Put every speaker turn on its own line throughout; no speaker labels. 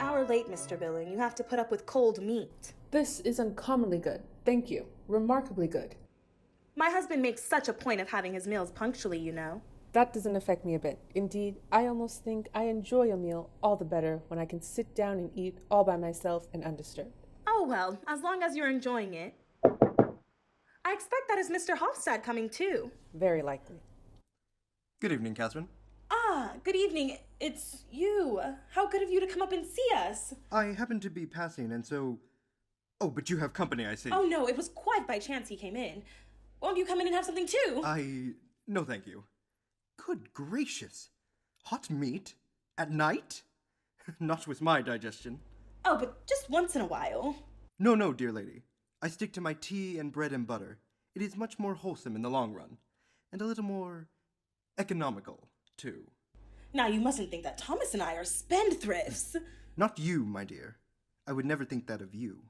hour late, Mr. Billing. You have to put up with cold meat.
This is uncommonly good. Thank you. Remarkably good.
My husband makes such a point of having his meals punctually, you know.
That doesn't affect me a bit. Indeed, I almost think I enjoy a meal all the better when I can sit down and eat all by myself and undisturbed.
Oh, well, as long as you're enjoying it. I expect that is Mr. Hofstad coming too.
Very likely.
Good evening, Catherine.
Ah, good evening. It's you. How good of you to come up and see us.
I happened to be passing, and so... Oh, but you have company, I see.
Oh, no, it was quite by chance he came in. Won't you come in and have something too?
No, thank you. Good gracious. Hot meat? At night? Not with my digestion.
Oh, but just once in a while.
No, dear lady. I stick to my tea and bread and butter. It is much more wholesome in the long run. And a little more... economical, too.
Now, you mustn't think that Thomas and I are spendthrifts.
Not you, my dear. I would never think that of you.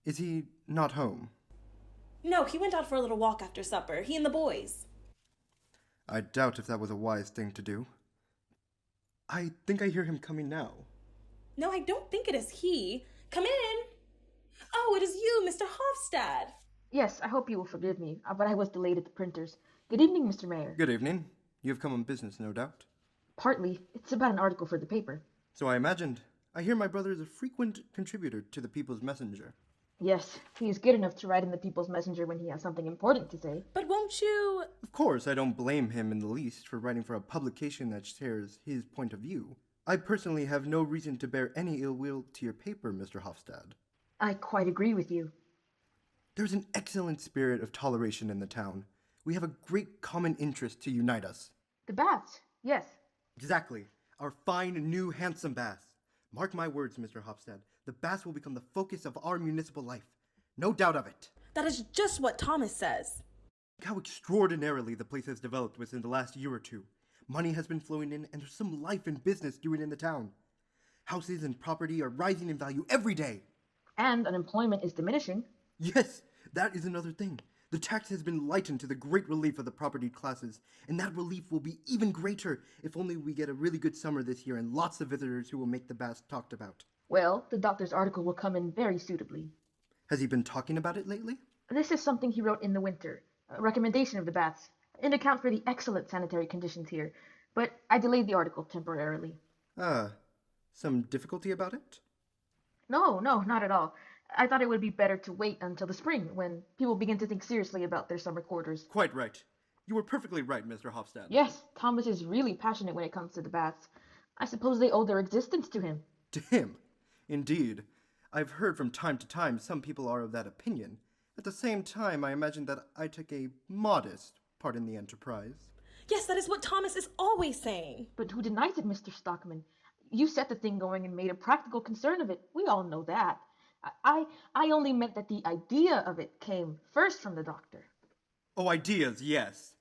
Is he not home?
No, he went out for a little walk after supper. He and the boys.
I doubt if that was a wise thing to do. I think I hear him coming now.
No, I don't think it is he. Come in. Oh, it is you, Mr. Hofstad.
Yes, I hope you will forgive me, but I was delayed at the printers. Good evening, Mr. Mayor.
Good evening. You have come on business, no doubt.
Partly. It's about an article for the paper.
So I imagined. I hear my brother is a frequent contributor to the People's Messenger.
Yes, he is good enough to write in the People's Messenger when he has something important to say.
But won't you...
Of course, I don't blame him in the least for writing for a publication that shares his point of view. I personally have no reason to bear any ill will to your paper, Mr. Hofstad.
I quite agree with you.
There's an excellent spirit of toleration in the town. We have a great common interest to unite us.
The baths, yes.
Exactly. Our fine, new, handsome baths. Mark my words, Mr. Hofstad. The baths will become the focus of our municipal life. No doubt of it.
That is just what Thomas says.
Look how extraordinarily the place has developed within the last year or two. Money has been flowing in, and there's some life and business doing in the town. Houses and property are rising in value every day.
And unemployment is diminishing.
Yes, that is another thing. The tax has been lightened to the great relief of the propertied classes, and that relief will be even greater if only we get a really good summer this year and lots of visitors who will make the baths talked about.
Well, the doctor's article will come in very suitably.
Has he been talking about it lately?
This is something he wrote in the winter. A recommendation of the baths, an account for the excellent sanitary conditions here. But I delayed the article temporarily.
Some difficulty about it?
No, not at all. I thought it would be better to wait until the spring, when people begin to think seriously about their summer quarters.
Quite right. You were perfectly right, Mr. Hofstad.
Yes, Thomas is really passionate when it comes to the baths. I suppose they owe their existence to him.
To him? Indeed. I've heard from time to time some people are of that opinion. At the same time, I imagine that I took a modest part in the enterprise.
Yes, that is what Thomas is always saying.
But who denies it, Mr. Stockman? You set the thing going and made a practical concern of it. We all know that. I only meant that the idea of it came first from the doctor.
Oh, ideas, yes.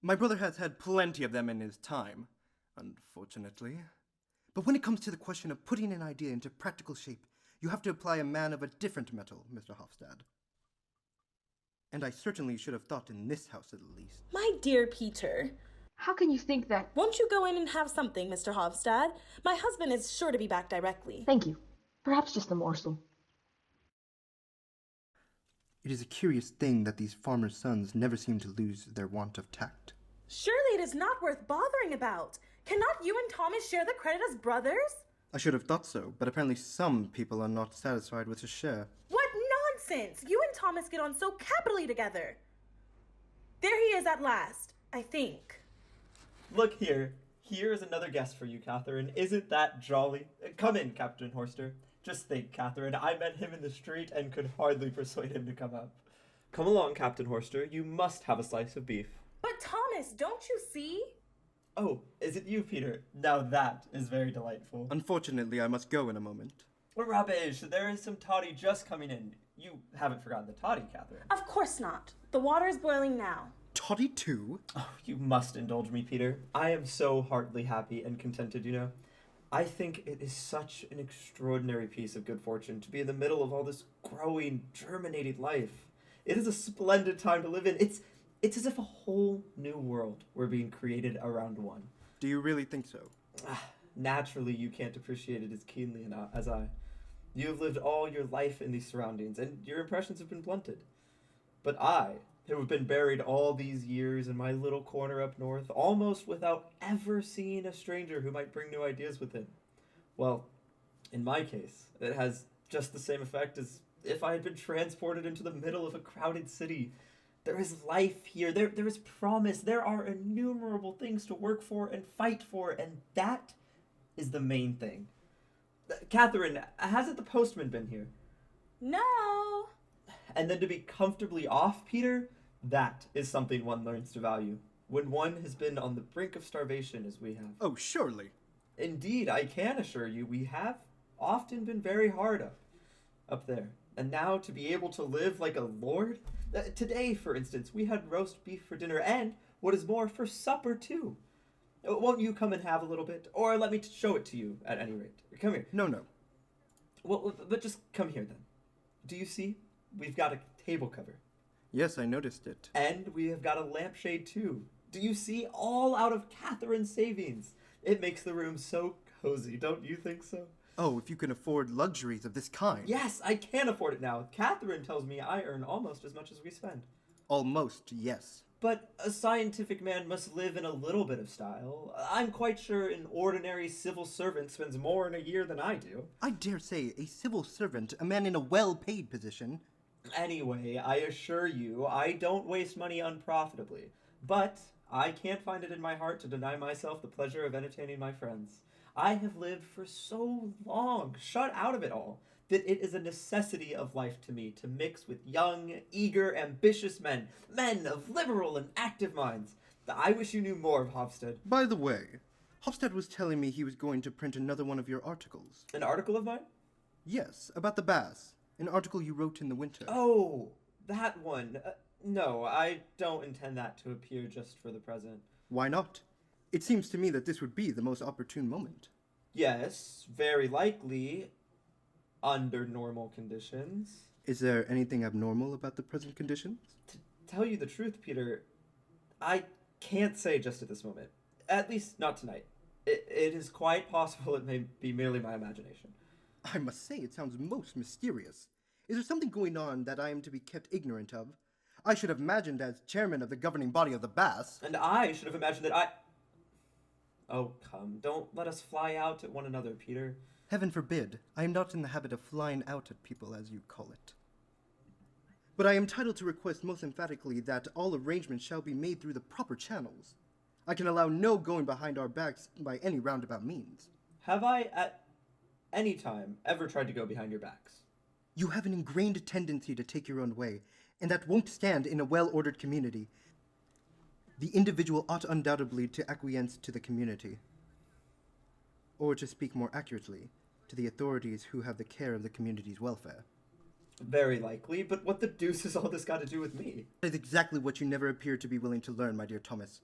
My brother has had plenty of them in his time, unfortunately. But when it comes to the question of putting an idea into practical shape, you have to apply a man of a different metal, Mr. Hofstad. And I certainly should have thought in this house at least.
My dear Peter.
How can you think that?
Won't you go in and have something, Mr. Hofstad? My husband is sure to be back directly.
Thank you. Perhaps just a morsel.
It is a curious thing that these farmers' sons never seem to lose their want of tact.
Surely it is not worth bothering about. Cannot you and Thomas share the credit as brothers?
I should have thought so, but apparently some people are not satisfied with a share.
What nonsense! You and Thomas get on so capitally together. There he is at last, I think.
Look here. Here is another guest for you, Catherine. Isn't that jolly? Come in, Captain Horster. Just think, Catherine, I met him in the street and could hardly persuade him to come up. Come along, Captain Horster. You must have a slice of beef.
But Thomas, don't you see?
Oh, is it you, Peter? Now that is very delightful.
Unfortunately, I must go in a moment.
Rubbish! There is some toddy just coming in. You haven't forgotten the toddy, Catherine.
Of course not. The water is boiling now.
Toddy too?
Oh, you must indulge me, Peter. I am so heartily happy and contented, you know. I think it is such an extraordinary piece of good fortune to be in the middle of all this growing, germinating life. It is a splendid time to live in. It's as if a whole new world were being created around one.
Do you really think so?
Naturally, you can't appreciate it as keenly as I. You have lived all your life in these surroundings, and your impressions have been blunted. But I, who have been buried all these years in my little corner up north, almost without ever seeing a stranger who might bring new ideas with him. Well, in my case, it has just the same effect as if I had been transported into the middle of a crowded city. There is life here, there is promise, there are innumerable things to work for and fight for, and that is the main thing. Catherine, hasn't the postman been here?
No.
And then to be comfortably off, Peter, that is something one learns to value. When one has been on the brink of starvation as we have.
Oh, surely.
Indeed, I can assure you, we have often been very hard up there. And now to be able to live like a lord? Today, for instance, we had roast beef for dinner and, what is more, for supper too. Won't you come and have a little bit? Or let me show it to you, at any rate. Come here.
No.
Well, but just come here then. Do you see? We've got a table cover.
Yes, I noticed it.
And we have got a lampshade too. Do you see? All out of Catherine's savings. It makes the room so cozy, don't you think so?
Oh, if you can afford luxuries of this kind.
Yes, I can afford it now. Catherine tells me I earn almost as much as we spend.
Almost, yes.
But a scientific man must live in a little bit of style. I'm quite sure an ordinary civil servant spends more in a year than I do.
I dare say a civil servant, a man in a well-paid position.
Anyway, I assure you, I don't waste money unprofitably. But I can't find it in my heart to deny myself the pleasure of entertaining my friends. I have lived for so long, shut out of it all, that it is a necessity of life to me to mix with young, eager, ambitious men of liberal and active minds. I wish you knew more of Hofstede.
By the way, Hofstede was telling me he was going to print another one of your articles.
An article of mine?
Yes, about the bass. An article you wrote in the winter.
Oh, that one. No, I don't intend that to appear just for the present.
Why not? It seems to me that this would be the most opportune moment.
Yes, very likely. Under normal conditions.
Is there anything abnormal about the present conditions?
To tell you the truth, Peter, I can't say just at this moment. At least not tonight. It is quite possible it may be merely my imagination.
I must say it sounds most mysterious. Is there something going on that I am to be kept ignorant of? I should have imagined as chairman of the governing body of the bass.
And I should have imagined that I... Oh, come, don't let us fly out at one another, Peter.
Heaven forbid. I am not in the habit of flying out at people, as you call it. But I am entitled to request most emphatically that all arrangements shall be made through the proper channels. I can allow no going behind our backs by any roundabout means.
Have I, at any time, ever tried to go behind your backs?
You have an ingrained tendency to take your own way, and that won't stand in a well-ordered community. The individual ought undoubtedly to acquiesce to the community. Or to speak more accurately, to the authorities who have the care of the community's welfare.
Very likely, but what the deuce has all this got to do with me?
That is exactly what you never appear to be willing to learn, my dear Thomas.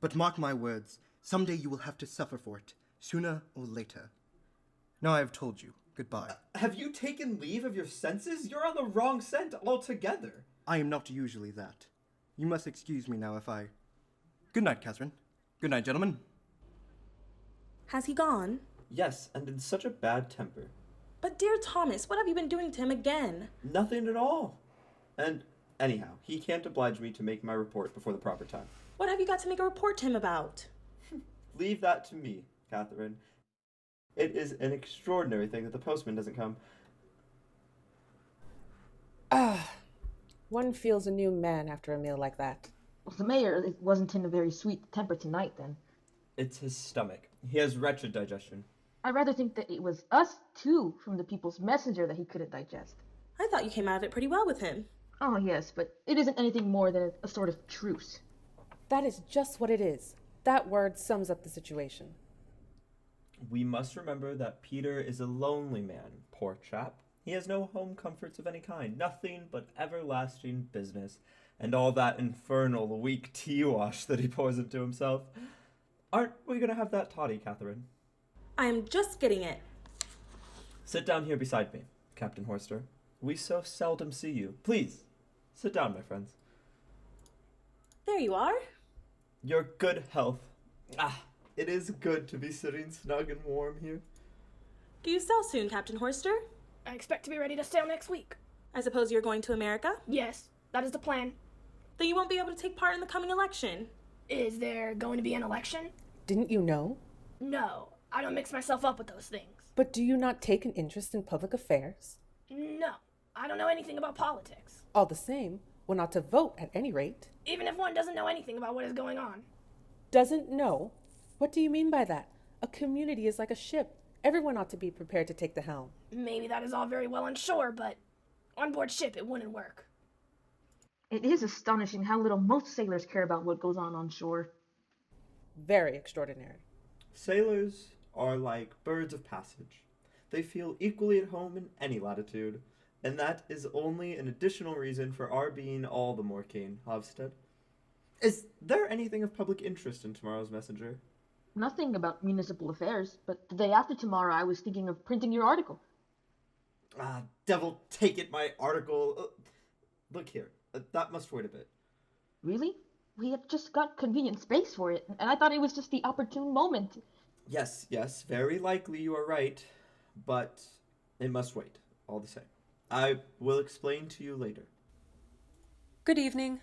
But mark my words, someday you will have to suffer for it, sooner or later. Now I have told you. Goodbye.
Have you taken leave of your senses? You're on the wrong scent altogether.
I am not usually that. You must excuse me now if I... Good night, Catherine. Good night, gentlemen.
Has he gone?
Yes, and in such a bad temper.
But dear Thomas, what have you been doing to him again?
Nothing at all. And anyhow, he can't oblige me to make my report before the proper time.
What have you got to make a report to him about?
Leave that to me, Catherine. It is an extraordinary thing that the postman doesn't come.
One feels a new man after a meal like that.
Well, the mayor wasn't in a very sweet temper tonight, then.
It's his stomach. He has wretched digestion.
I rather think that it was us, too, from the People's Messenger that he couldn't digest.
I thought you came out of it pretty well with him.
Oh, yes, but it isn't anything more than a sort of truce.
That is just what it is. That word sums up the situation.
We must remember that Peter is a lonely man, poor chap. He has no home comforts of any kind, nothing but everlasting business, and all that infernal weak tea wash that he pours into himself. Aren't we going to have that toddy, Catherine?
I am just getting it.
Sit down here beside me, Captain Horster. We so seldom see you. Please, sit down, my friends.
There you are.
Your good health. It is good to be sitting snug and warm here.
Do you sail soon, Captain Horster?
I expect to be ready to sail next week.
I suppose you're going to America?
Yes, that is the plan.
Then you won't be able to take part in the coming election.
Is there going to be an election?
Didn't you know?
No, I don't mix myself up with those things.
But do you not take an interest in public affairs?
No, I don't know anything about politics.
All the same, one ought to vote at any rate.
Even if one doesn't know anything about what is going on.
Doesn't know? What do you mean by that? A community is like a ship. Everyone ought to be prepared to take the helm.
Maybe that is all very well on shore, but on board ship it wouldn't work.
It is astonishing how little most sailors care about what goes on shore.
Very extraordinary.
Sailors are like birds of passage. They feel equally at home in any latitude, and that is only an additional reason for our being all the more keen, Havstead. Is there anything of public interest in tomorrow's messenger?
Nothing about municipal affairs, but the day after tomorrow I was thinking of printing your article.
Ah, devil take it, my article. Look here, that must wait a bit.
Really? We have just got convenient space for it, and I thought it was just the opportune moment.
Yes, very likely you are right, but it must wait, all the same. I will explain to you later.
Good evening.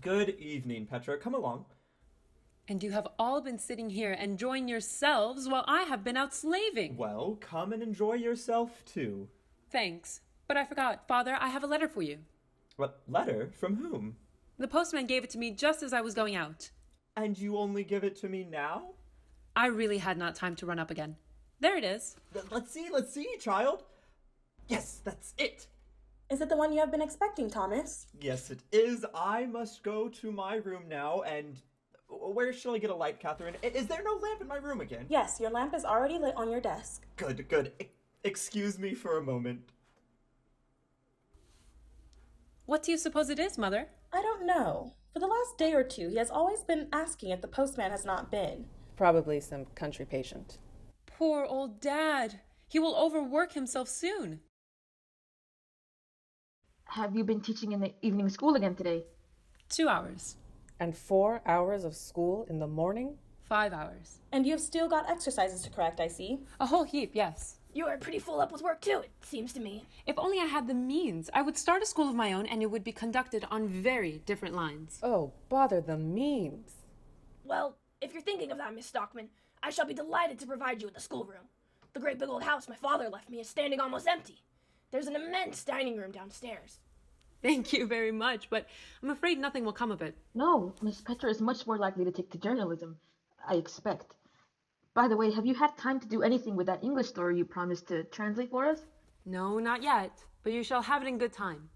Good evening, Petra. Come along.
And you have all been sitting here enjoying yourselves while I have been out slaving.
Well, come and enjoy yourself, too.
Thanks. But I forgot. Father, I have a letter for you.
What, letter? From whom?
The postman gave it to me just as I was going out.
And you only give it to me now?
I really had not time to run up again. There it is.
Let's see, child. Yes, that's it.
Is it the one you have been expecting, Thomas?
Yes, it is. I must go to my room now, and where shall I get a light, Catherine? Is there no lamp in my room again?
Yes, your lamp is already lit on your desk.
Good. Excuse me for a moment.
What do you suppose it is, Mother?
I don't know. For the last day or two, he has always been asking if the postman has not been.
Probably some country patient.
Poor old Dad. He will overwork himself soon.
Have you been teaching in the evening school again today?
2 hours.
And 4 hours of school in the morning?
5 hours.
And you have still got exercises to correct, I see.
A whole heap, yes.
You are pretty full up with work too, it seems to me.
If only I had the means, I would start a school of my own and it would be conducted on very different lines.
Oh, bother the memes.
Well, if you're thinking of that, Miss Stockman, I shall be delighted to provide you with a schoolroom. The great big old house my father left me is standing almost empty. There's an immense dining room downstairs.
Thank you very much, but I'm afraid nothing will come of it.
No, Miss Petra is much more likely to take to journalism, I expect. By the way, have you had time to do anything with that English story you promised to translate for us?
No, not yet, but you shall have it in good time.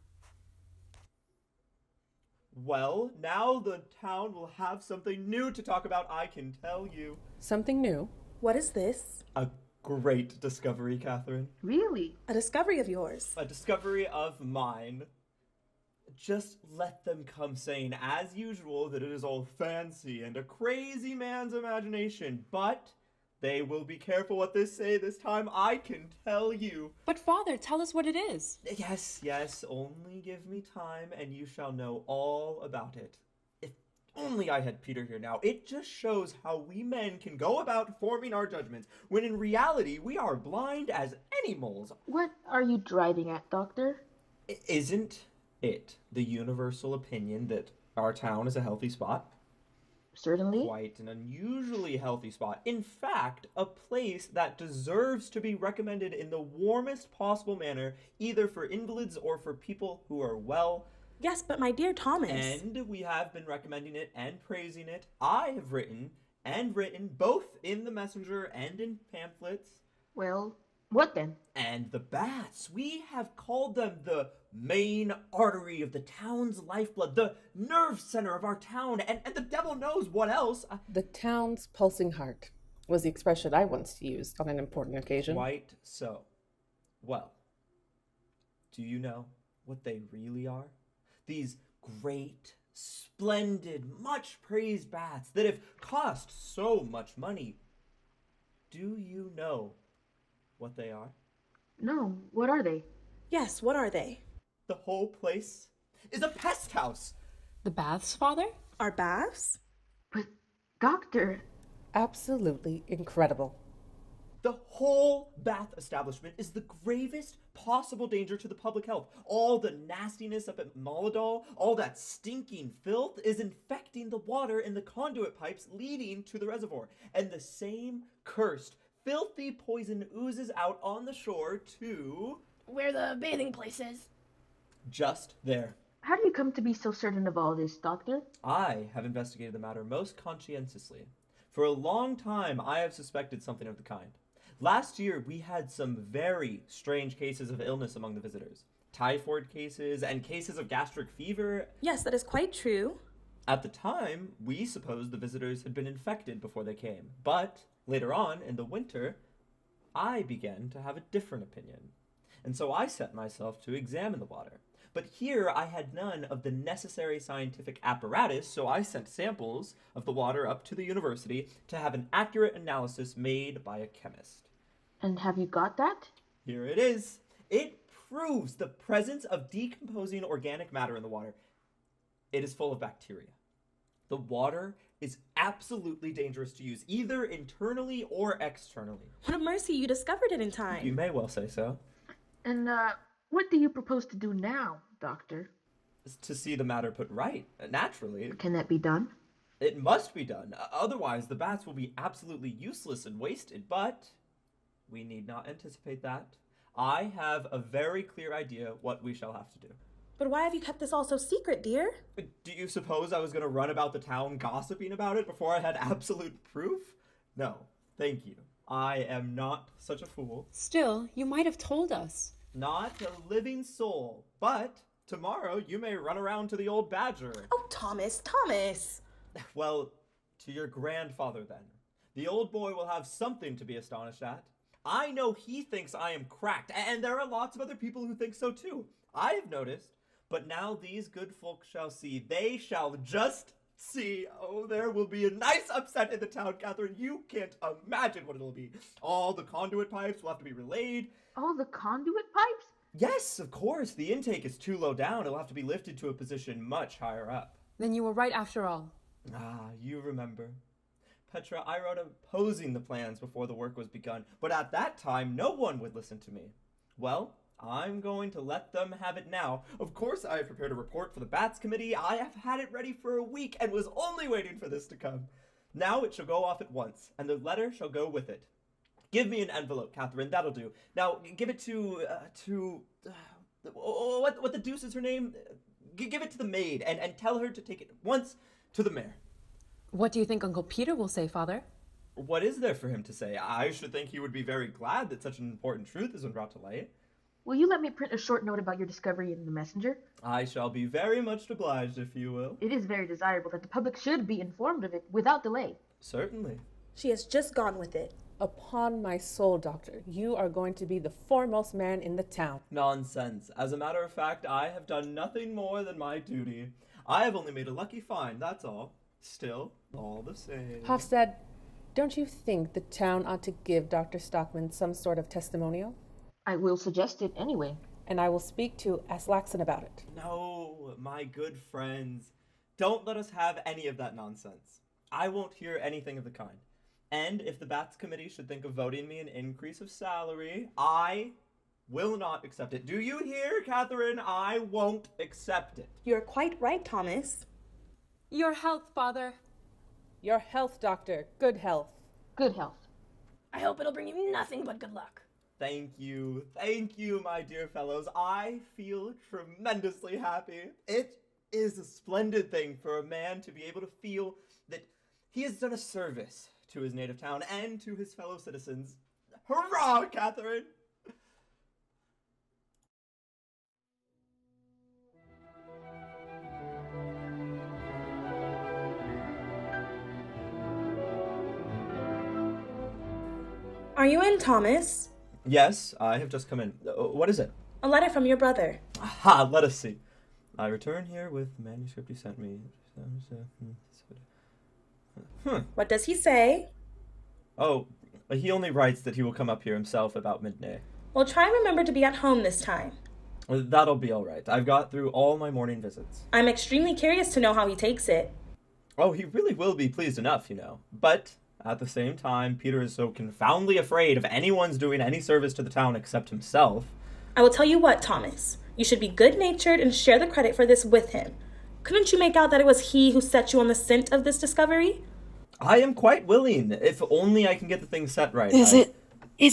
Well, now the town will have something new to talk about, I can tell you.
Something new?
What is this?
A great discovery, Catherine.
Really?
A discovery of yours.
A discovery of mine. Just let them come saying, as usual, that it is all fancy and a crazy man's imagination, but they will be careful what they say this time, I can tell you.
But Father, tell us what it is.
Yes, only give me time and you shall know all about it. If only I had Peter here now. It just shows how we men can go about forming our judgments, when in reality we are blind as any moles.
What are you driving at, Doctor?
Isn't it the universal opinion that our town is a healthy spot?
Certainly.
Quite an unusually healthy spot. In fact, a place that deserves to be recommended in the warmest possible manner, either for invalids or for people who are well.
Yes, but my dear Thomas.
And we have been recommending it and praising it. I have written, both in the messenger and in pamphlets.
Well, what then?
And the baths, we have called them the main artery of the town's lifeblood, the nerve center of our town, and the devil knows what else.
The town's pulsing heart was the expression I once used on an important occasion.
Quite so. Well, do you know what they really are? These great, splendid, much-praised baths that have cost so much money. Do you know what they are?
No, what are they?
Yes, what are they?
The whole place is a pest house.
The baths, Father?
Our baths?
But, Doctor...
Absolutely incredible.
The whole bath establishment is the gravest possible danger to the public health. All the nastiness up at Moladol, all that stinking filth is infecting the water in the conduit pipes leading to the reservoir. And the same cursed, filthy poison oozes out on the shore to...
Where the bathing place is.
just there.
How do you come to be so certain of all this, Doctor?
I have investigated the matter most conscientiously. For a long time, I have suspected something of the kind. Last year, we had some very strange cases of illness among the visitors. Typhoid cases and cases of gastric fever.
Yes, that is quite true.
At the time, we supposed the visitors had been infected before they came. But later on, in the winter, I began to have a different opinion. And so I set myself to examine the water. But here I had none of the necessary scientific apparatus, so I sent samples of the water up to the university to have an accurate analysis made by a chemist.
And have you got that?
Here it is. It proves the presence of decomposing organic matter in the water. It is full of bacteria. The water is absolutely dangerous to use, either internally or externally.
What a mercy you discovered it in time.
You may well say so.
And, what do you propose to do now, Doctor?
To see the matter put right, naturally.
Can that be done?
It must be done, otherwise the bats will be absolutely useless and wasted, but we need not anticipate that. I have a very clear idea what we shall have to do.
But why have you kept this all so secret, dear?
Do you suppose I was going to run about the town gossiping about it before I had absolute proof? No, thank you. I am not such a fool.
Still, you might have told us.
Not a living soul. But tomorrow you may run around to the old badger.
Oh, Thomas.
Well, to your grandfather then. The old boy will have something to be astonished at. I know he thinks I am cracked, and there are lots of other people who think so too. I have noticed. But now these good folk shall see. They shall just see. Oh, there will be a nice upset in the town, Catherine. You can't imagine what it'll be. All the conduit pipes will have to be relayed.
All the conduit pipes?
Yes, of course. The intake is too low down. It'll have to be lifted to a position much higher up.
Then you were right after all.
Ah, you remember. Petra, I wrote opposing the plans before the work was begun, but at that time no one would listen to me. Well, I'm going to let them have it now. Of course, I have prepared a report for the Bats Committee. I have had it ready for a week and was only waiting for this to come. Now it shall go off at once, and the letter shall go with it. Give me an envelope, Catherine. That'll do. Now, give it to what the deuce is her name? Give it to the maid, and tell her to take it at once to the mayor.
What do you think Uncle Peter will say, Father?
What is there for him to say? I should think he would be very glad that such an important truth has been brought to light.
Will you let me print a short note about your discovery in the messenger?
I shall be very much obliged, if you will.
It is very desirable that the public should be informed of it without delay.
Certainly.
She has just gone with it.
Upon my soul, Doctor, you are going to be the foremost man in the town.
Nonsense. As a matter of fact, I have done nothing more than my duty. I have only made a lucky find, that's all. Still, all the same.
Hofstad, don't you think the town ought to give Dr. Stockman some sort of testimonial?
I will suggest it anyway.
And I will speak to Aslaxon about it.
No, my good friends. Don't let us have any of that nonsense. I won't hear anything of the kind. And if the Bats Committee should think of voting me an increase of salary, I will not accept it. Do you hear, Catherine? I won't accept it.
You're quite right, Thomas.
Your health, Father.
Your health, Doctor. Good health.
Good health.
I hope it'll bring you nothing but good luck.
Thank you, my dear fellows. I feel tremendously happy. It is a splendid thing for a man to be able to feel that he has done a service to his native town and to his fellow citizens. Hurrah, Catherine!
Are you in, Thomas?
Yes, I have just come in. What is it?
A letter from your brother.
Aha, let us see. I return here with the manuscript you sent me.
What does he say?
Oh, he only writes that he will come up here himself about midday.
Well, try and remember to be at home this time.
That'll be all right. I've got through all my morning visits.
I'm extremely curious to know how he takes it.
Oh, he really will be pleased enough, you know. But At the same time, Peter is so confoundedly afraid of anyone's doing any service to the town except himself.
I will tell you what, Thomas. You should be good-natured and share the credit for this with him. Couldn't you make out that it was he who set you on the scent of this discovery?
I am quite willing, if only I can get the thing set right.
Is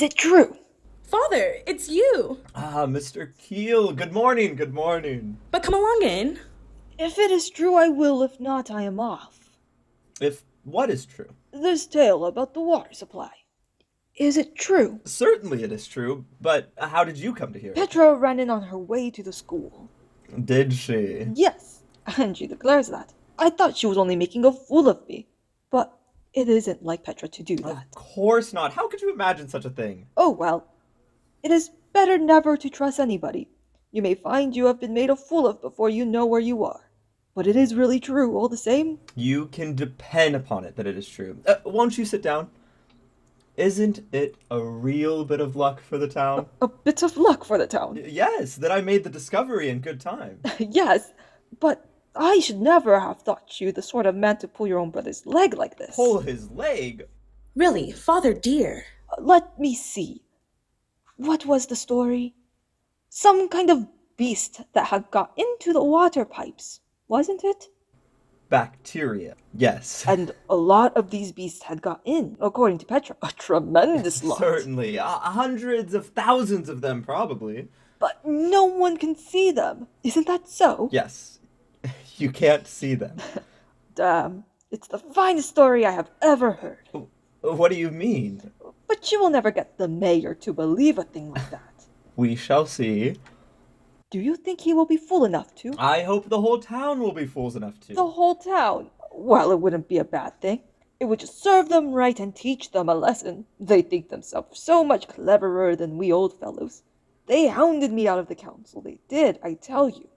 it true?
Father, it's you.
Ah, Mr. Keel, good morning, good morning.
But come along in.
If it is true, I will. If not, I am off.
If what is true?
This tale about the water supply. Is it true?
Certainly it is true, but how did you come to hear it?
Petra ran in on her way to the school.
Did she?
Yes, and she declares that. I thought she was only making a fool of me. But it isn't like Petra to do that.
Of course not. How could you imagine such a thing?
Oh well. It is better never to trust anybody. You may find you have been made a fool of before you know where you are. But it is really true all the same.
You can depend upon it that it is true. Won't you sit down? Isn't it a real bit of luck for the town?
A bit of luck for the town.
Yes, that I made the discovery in good time.
Yes, but I should never have thought you the sort of man to pull your own brother's leg like this.
Pull his leg?
Really, Father dear.
Let me see. What was the story? Some kind of beast that had got into the water pipes, wasn't it?
Bacteria, yes.
And a lot of these beasts had got in, according to Petra. A tremendous lot.
Certainly. Hundreds of thousands of them, probably.
But no one can see them. Isn't that so?
Yes. You can't see them.
Damn. It's the finest story I have ever heard.
What do you mean?
But you will never get the mayor to believe a thing like that.
We shall see.
Do you think he will be fool enough to?
I hope the whole town will be fools enough to.
The whole town? Well, it wouldn't be a bad thing. It would just serve them right and teach them a lesson. They think themselves so much cleverer than we old fellows. They hounded me out of the council. They did, I tell you.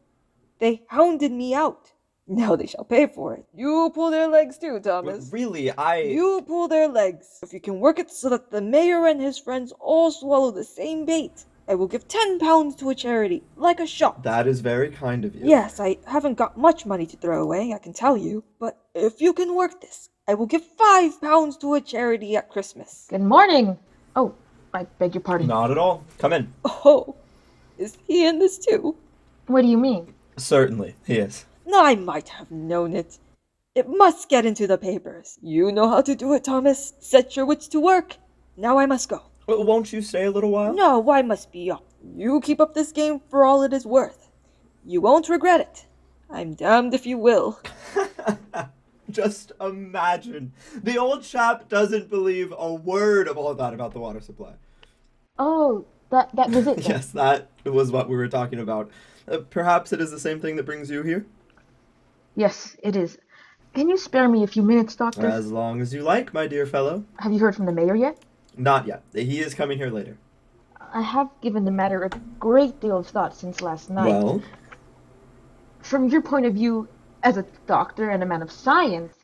They hounded me out. Now they shall pay for it. You pull their legs too, Thomas.
But really,
You pull their legs. If you can work it so that the mayor and his friends all swallow the same bait, I will give £10 to a charity, like a shot.
That is very kind of you.
Yes, I haven't got much money to throw away, I can tell you. But if you can work this, I will give £5 to a charity at Christmas.
Good morning. Oh, I beg your pardon.
Not at all. Come in.
Oh, is he in this too?
What do you mean?
Certainly, he is.
I might have known it. It must get into the papers. You know how to do it, Thomas. Set your wits to work. Now I must go.
Won't you stay a little while?
No, I must be off. You keep up this game for all it is worth. You won't regret it. I'm damned if you will.
Just imagine. The old chap doesn't believe a word of all that about the water supply.
Oh, that was it.
Yes, that was what we were talking about. Perhaps it is the same thing that brings you here?
Yes, it is. Can you spare me a few minutes, Doctor?
As long as you like, my dear fellow.
Have you heard from the mayor yet?
Not yet. He is coming here later.
I have given the matter a great deal of thought since last night.
Well?
From your point of view, as a doctor and a man of science,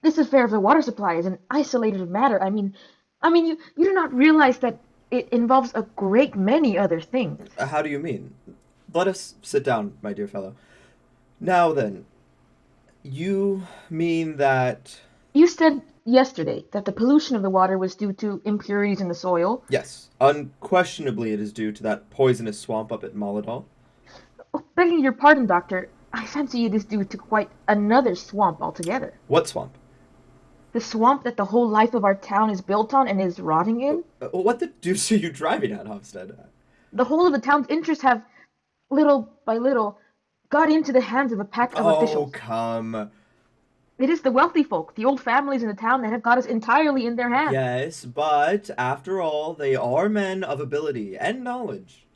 this affair of the water supply is an isolated matter. I mean, you do not realize that it involves a great many other things.
How do you mean? Let us sit down, my dear fellow. Now then, you mean that...
You said yesterday that the pollution of the water was due to impurities in the soil.
Yes, unquestionably it is due to that poisonous swamp up at Moladol.
Oh, begging your pardon, Doctor, I fancy it is due to quite another swamp altogether.
What swamp?
The swamp that the whole life of our town is built on and is rotting in.
What the deuce are you driving at, Hofstad?
The whole of the town's interests have, little by little, got into the hands of a pack of officials.
Oh, come.
It is the wealthy folk, the old families in the town that have got us entirely in their hands.
Yes, but after all, they are men of ability and knowledge.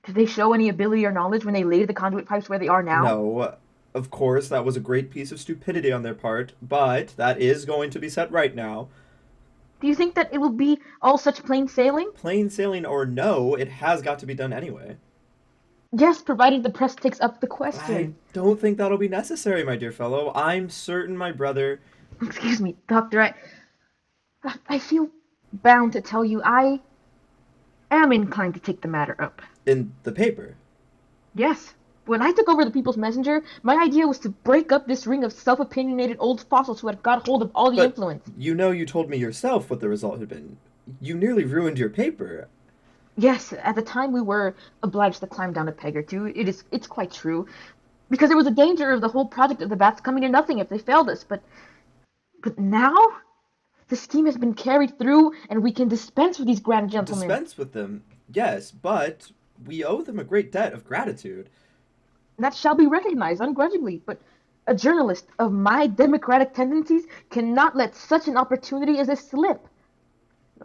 Did they show any ability or knowledge when they laid the conduit pipes where they are now?
No, of course, that was a great piece of stupidity on their part, but that is going to be set right now.
Do you think that it will be all such plain sailing?
Plain sailing or no, it has got to be done anyway.
Yes, provided the press takes up the
I
question.
don't think that'll be necessary, my dear fellow. I'm certain my brother...
Excuse me, Doctor, I feel bound to tell you I am inclined to take the matter up.
In the paper?
Yes. When I took over the People's Messenger, my idea was to break up this ring of self-opinionated old fossils who had got hold of all the
But
influence.
you know you told me yourself what the result had been. You nearly ruined your paper.
Yes, at the time we were obliged to climb down a peg or two. It's quite true. Because there was a danger of the whole project of the bats coming to nothing if they failed us, but now the scheme has been carried through and we can dispense with these grand gentlemen.
Dispense with them, yes, but we owe them a great debt of gratitude.
That shall be recognized ungrudgingly, but a journalist of my democratic tendencies cannot let such an opportunity as this slip.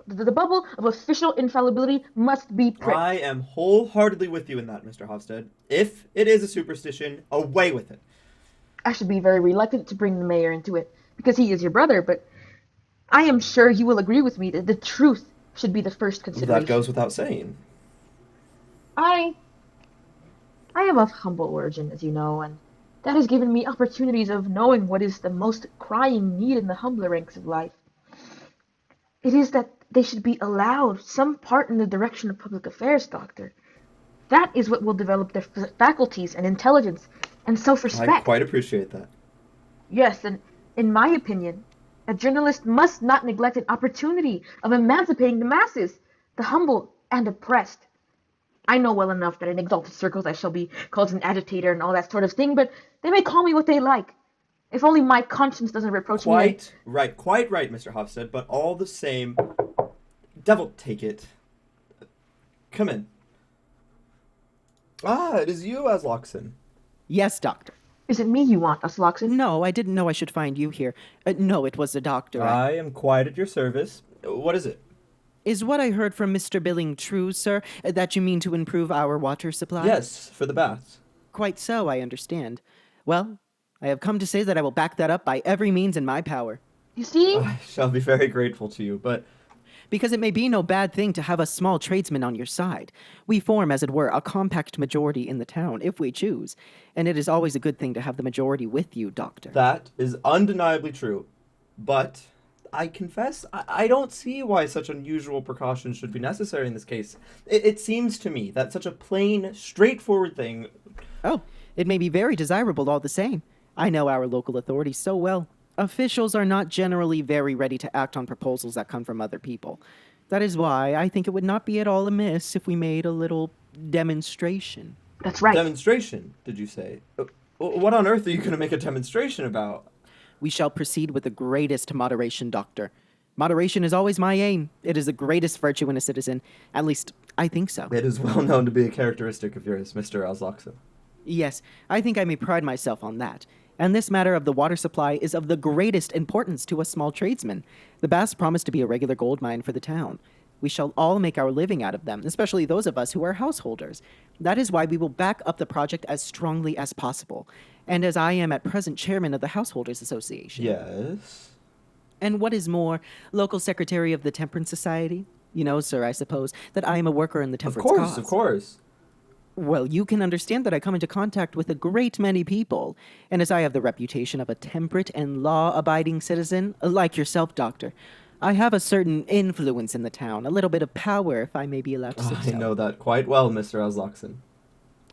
The bubble of official infallibility must be pricked.
I am wholeheartedly with you in that, Mr. Hofstede. If it is a superstition, away with it.
I should be very reluctant to bring the mayor into it, because he is your brother, but I am sure you will agree with me that the truth should be the first consideration.
That goes without saying.
I am of humble origin, as you know, and that has given me opportunities of knowing what is the most crying need in the humbler ranks of life. It is that they should be allowed some part in the direction of public affairs, Doctor. That is what will develop their faculties and intelligence and self-respect.
I quite appreciate that.
Yes, and in my opinion, a journalist must not neglect an opportunity of emancipating the masses, the humble and oppressed. I know well enough that in exalted circles I shall be called an agitator and all that sort of thing, but they may call me what they like. If only my conscience doesn't reproach me.
Quite right, Mr. Hofstede, but all the same, devil take it. Come in. Ah, it is you, Asloxen.
Yes, Doctor.
Is it me you want, Asloxen?
No, I didn't know I should find you here. No, it was the doctor.
I am quite at your service. What is it?
Is what I heard from Mr. Billing true, sir, that you mean to improve our water supply?
Yes, for the baths.
Quite so, I understand. Well, I have come to say that I will back that up by every means in my power.
You see?
I shall be very grateful to you, but...
Because it may be no bad thing to have a small tradesman on your side. We form, as it were, a compact majority in the town, if we choose. And it is always a good thing to have the majority with you, Doctor.
That is undeniably true. But I confess, I don't see why such unusual precautions should be necessary in this case. It seems to me that such a plain, straightforward thing...
Oh, it may be very desirable all the same. I know our local authorities so well. Officials are not generally very ready to act on proposals that come from other people. That is why I think it would not be at all amiss if we made a little demonstration.
That's right.
Demonstration, did you say? What on earth are you going to make a demonstration about?
We shall proceed with the greatest moderation, Doctor. Moderation is always my aim. It is the greatest virtue in a citizen. At least, I think so.
It is well known to be a characteristic of yours, Mr. Asloxen.
Yes, I think I may pride myself on that. And this matter of the water supply is of the greatest importance to us small tradesmen. The baths promise to be a regular gold mine for the town. We shall all make our living out of them, especially those of us who are householders. That is why we will back up the project as strongly as possible. And as I am at present chairman of the Householders Association.
Yes?
And what is more, local secretary of the Temperance Society. You know, sir, I suppose, that I am a worker in the temperance cause.
Of course.
Well, you can understand that I come into contact with a great many people, and as I have the reputation of a temperate and law-abiding citizen, like yourself, Doctor, I have a certain influence in the town, a little bit of power, if I may be allowed to say so.
I know that quite well, Mr. Asloxen.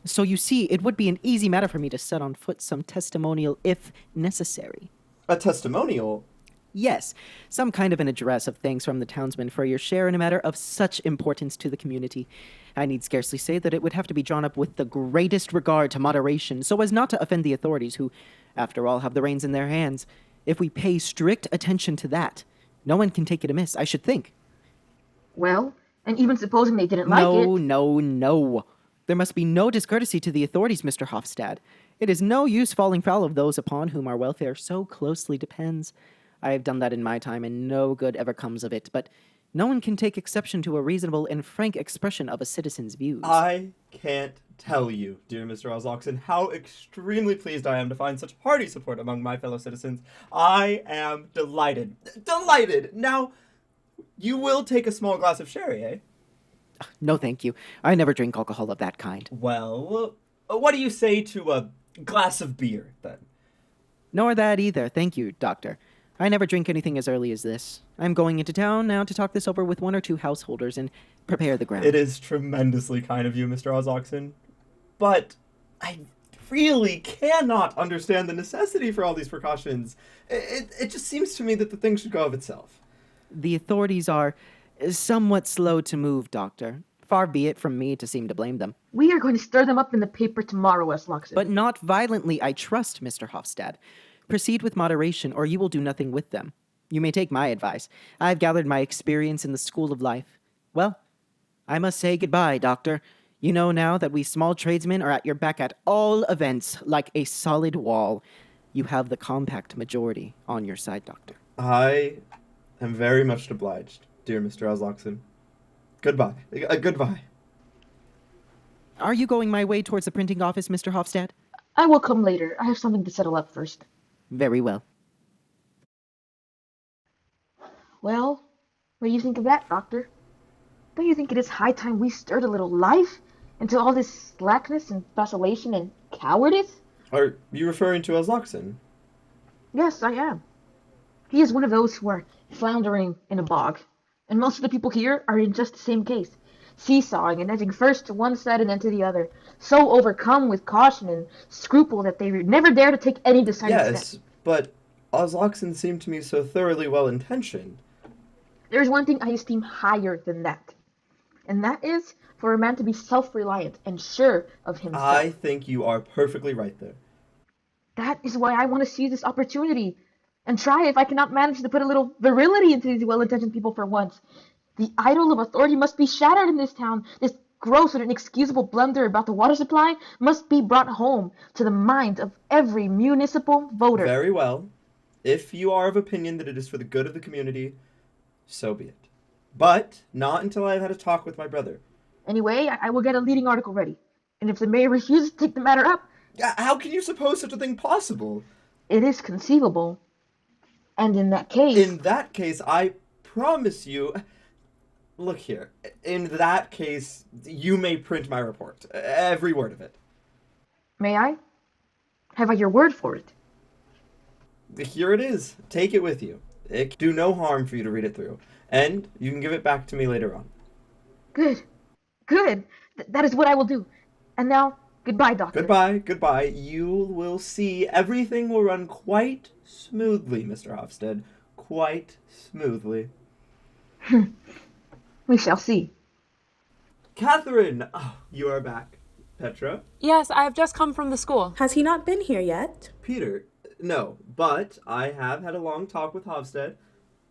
So you see, it would be an easy matter for me to set on foot some testimonial if necessary.
A testimonial?
Yes, some kind of an address of thanks from the townsmen for your share in a matter of such importance to the community. I need scarcely say that it would have to be drawn up with the greatest regard to moderation, so as not to offend the authorities who, after all, have the reins in their hands. If we pay strict attention to that, no one can take it amiss, I should think.
Well, and even supposing they didn't like it...
No. There must be no discourtesy to the authorities, Mr. Hofstede. It is no use falling foul of those upon whom our welfare so closely depends. I have done that in my time, and no good ever comes of it, but no one can take exception to a reasonable and frank expression of a citizen's views.
I can't tell you, dear Mr. Asloxen, how extremely pleased I am to find such hearty support among my fellow citizens. I am delighted. Delighted! Now, you will take a small glass of sherry, eh?
No, thank you. I never drink alcohol of that kind.
Well, what do you say to a glass of beer, then?
Nor that either, thank you, Doctor. I never drink anything as early as this. I'm going into town now to talk this over with one or two householders and prepare the ground.
It is tremendously kind of you, Mr. Asloxen. But really cannot understand the necessity for all these precautions. It just seems to me that the thing should go of itself.
The authorities are somewhat slow to move, Doctor. Far be it from me to seem to blame them.
We are going to stir them up in the paper tomorrow, Loxon.
But not violently, I trust, Mr. Hofstad. Proceed with moderation, or you will do nothing with them. You may take my advice. I've gathered my experience in the school of life. Well, I must say goodbye, Doctor. You know now that we small tradesmen are at your back at all events, like a solid wall. You have the compact majority on your side, Doctor.
I am very much obliged, dear Mr. Osloxon. Goodbye. Goodbye.
Are you going my way towards the printing office, Mr. Hofstad?
I will come later. I have something to settle up first.
Very well.
Well, what do you think of that, Doctor? Don't you think it is high time we stirred a little life into all this slackness and vacillation and cowardice?
Are you referring to Osloxon?
Yes, I am. He is one of those who are floundering in a bog, and most of the people here are in just the same case, seesawing and edging first to one side and then to the other, so overcome with caution and scruple that they never dare to take any decided step.
Yes, but Osloxon seemed to me so thoroughly well-intentioned.
There is one thing I esteem higher than that, and that is for a man to be self-reliant and sure of himself.
I think you are perfectly right there.
That is why I want to seize this opportunity and try if I cannot manage to put a little virility into these well-intentioned people for once. The idol of authority must be shattered in this town. This gross and inexcusable blunder about the water supply must be brought home to the mind of every municipal voter.
Very well. If you are of opinion that it is for the good of the community, so be it. But not until I have had a talk with my brother.
Anyway, I will get a leading article ready. And if the mayor refuses to take the matter up...
How can you suppose such a thing possible?
It is conceivable. And in that case...
In that case, I promise you... Look here. In that case, you may print my report. Every word of it.
May I? Have I your word for it?
Here it is. Take it with you. It can do no harm for you to read it through. And you can give it back to me later on.
Good. Good. That is what I will do. And now, goodbye, Doctor.
Goodbye. You will see everything will run quite smoothly, Mr. Hofstad. Quite smoothly.
We shall see.
Catherine! Oh, you are back. Petra?
Yes, I have just come from the school.
Has he not been here yet?
Peter? No, but I have had a long talk with Hofstad.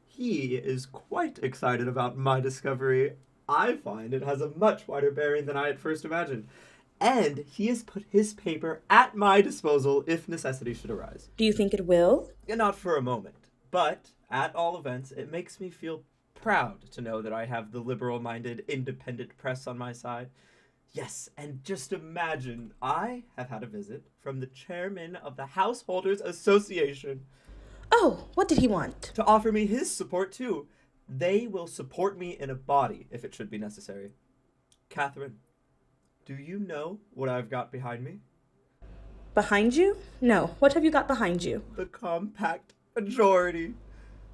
He is quite excited about my discovery. I find it has a much wider bearing than I at first imagined. And he has put his paper at my disposal if necessity should arise.
Do you think it will?
Not for a moment. But, at all events, it makes me feel proud to know that I have the liberal-minded, independent press on my side. Yes, and just imagine, I have had a visit from the chairman of the Householders Association.
Oh, what did he want?
To offer me his support, too. They will support me in a body, if it should be necessary. Catherine, do you know what I've got behind me?
Behind you? No. What have you got behind you?
The compact majority.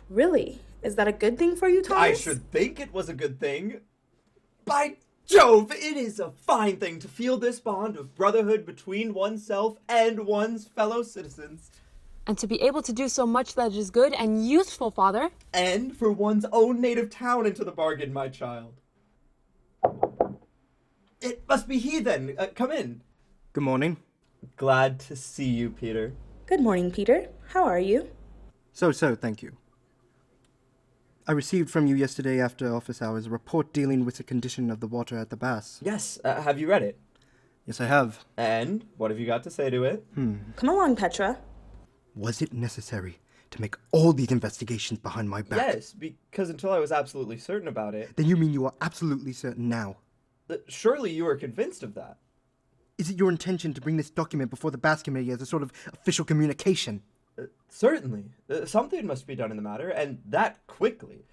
Really? Is that a good thing for you, Thomas?
I should think it was a good thing. By Jove, it is a fine thing to feel this bond of brotherhood between oneself and one's fellow citizens.
And to be able to do so much that is good and useful, Father.
And for one's own native town into the bargain, my child. It must be he, then. Come in.
Good morning.
Glad to see you, Peter.
Good morning, Peter. How are you?
So, thank you. I received from you yesterday after office hours a report dealing with the condition of the water at the baths.
Yes, have you read it?
Yes, I have.
And what have you got to say to it?
Come along, Petra.
Was it necessary to make all these investigations behind my back?
Yes, because until I was absolutely certain about it...
Then you mean you are absolutely certain now?
Surely you are convinced of that.
Is it your intention to bring this document before the Baths Committee as a sort of official communication?
Certainly. Something must be done in the matter, and that quickly.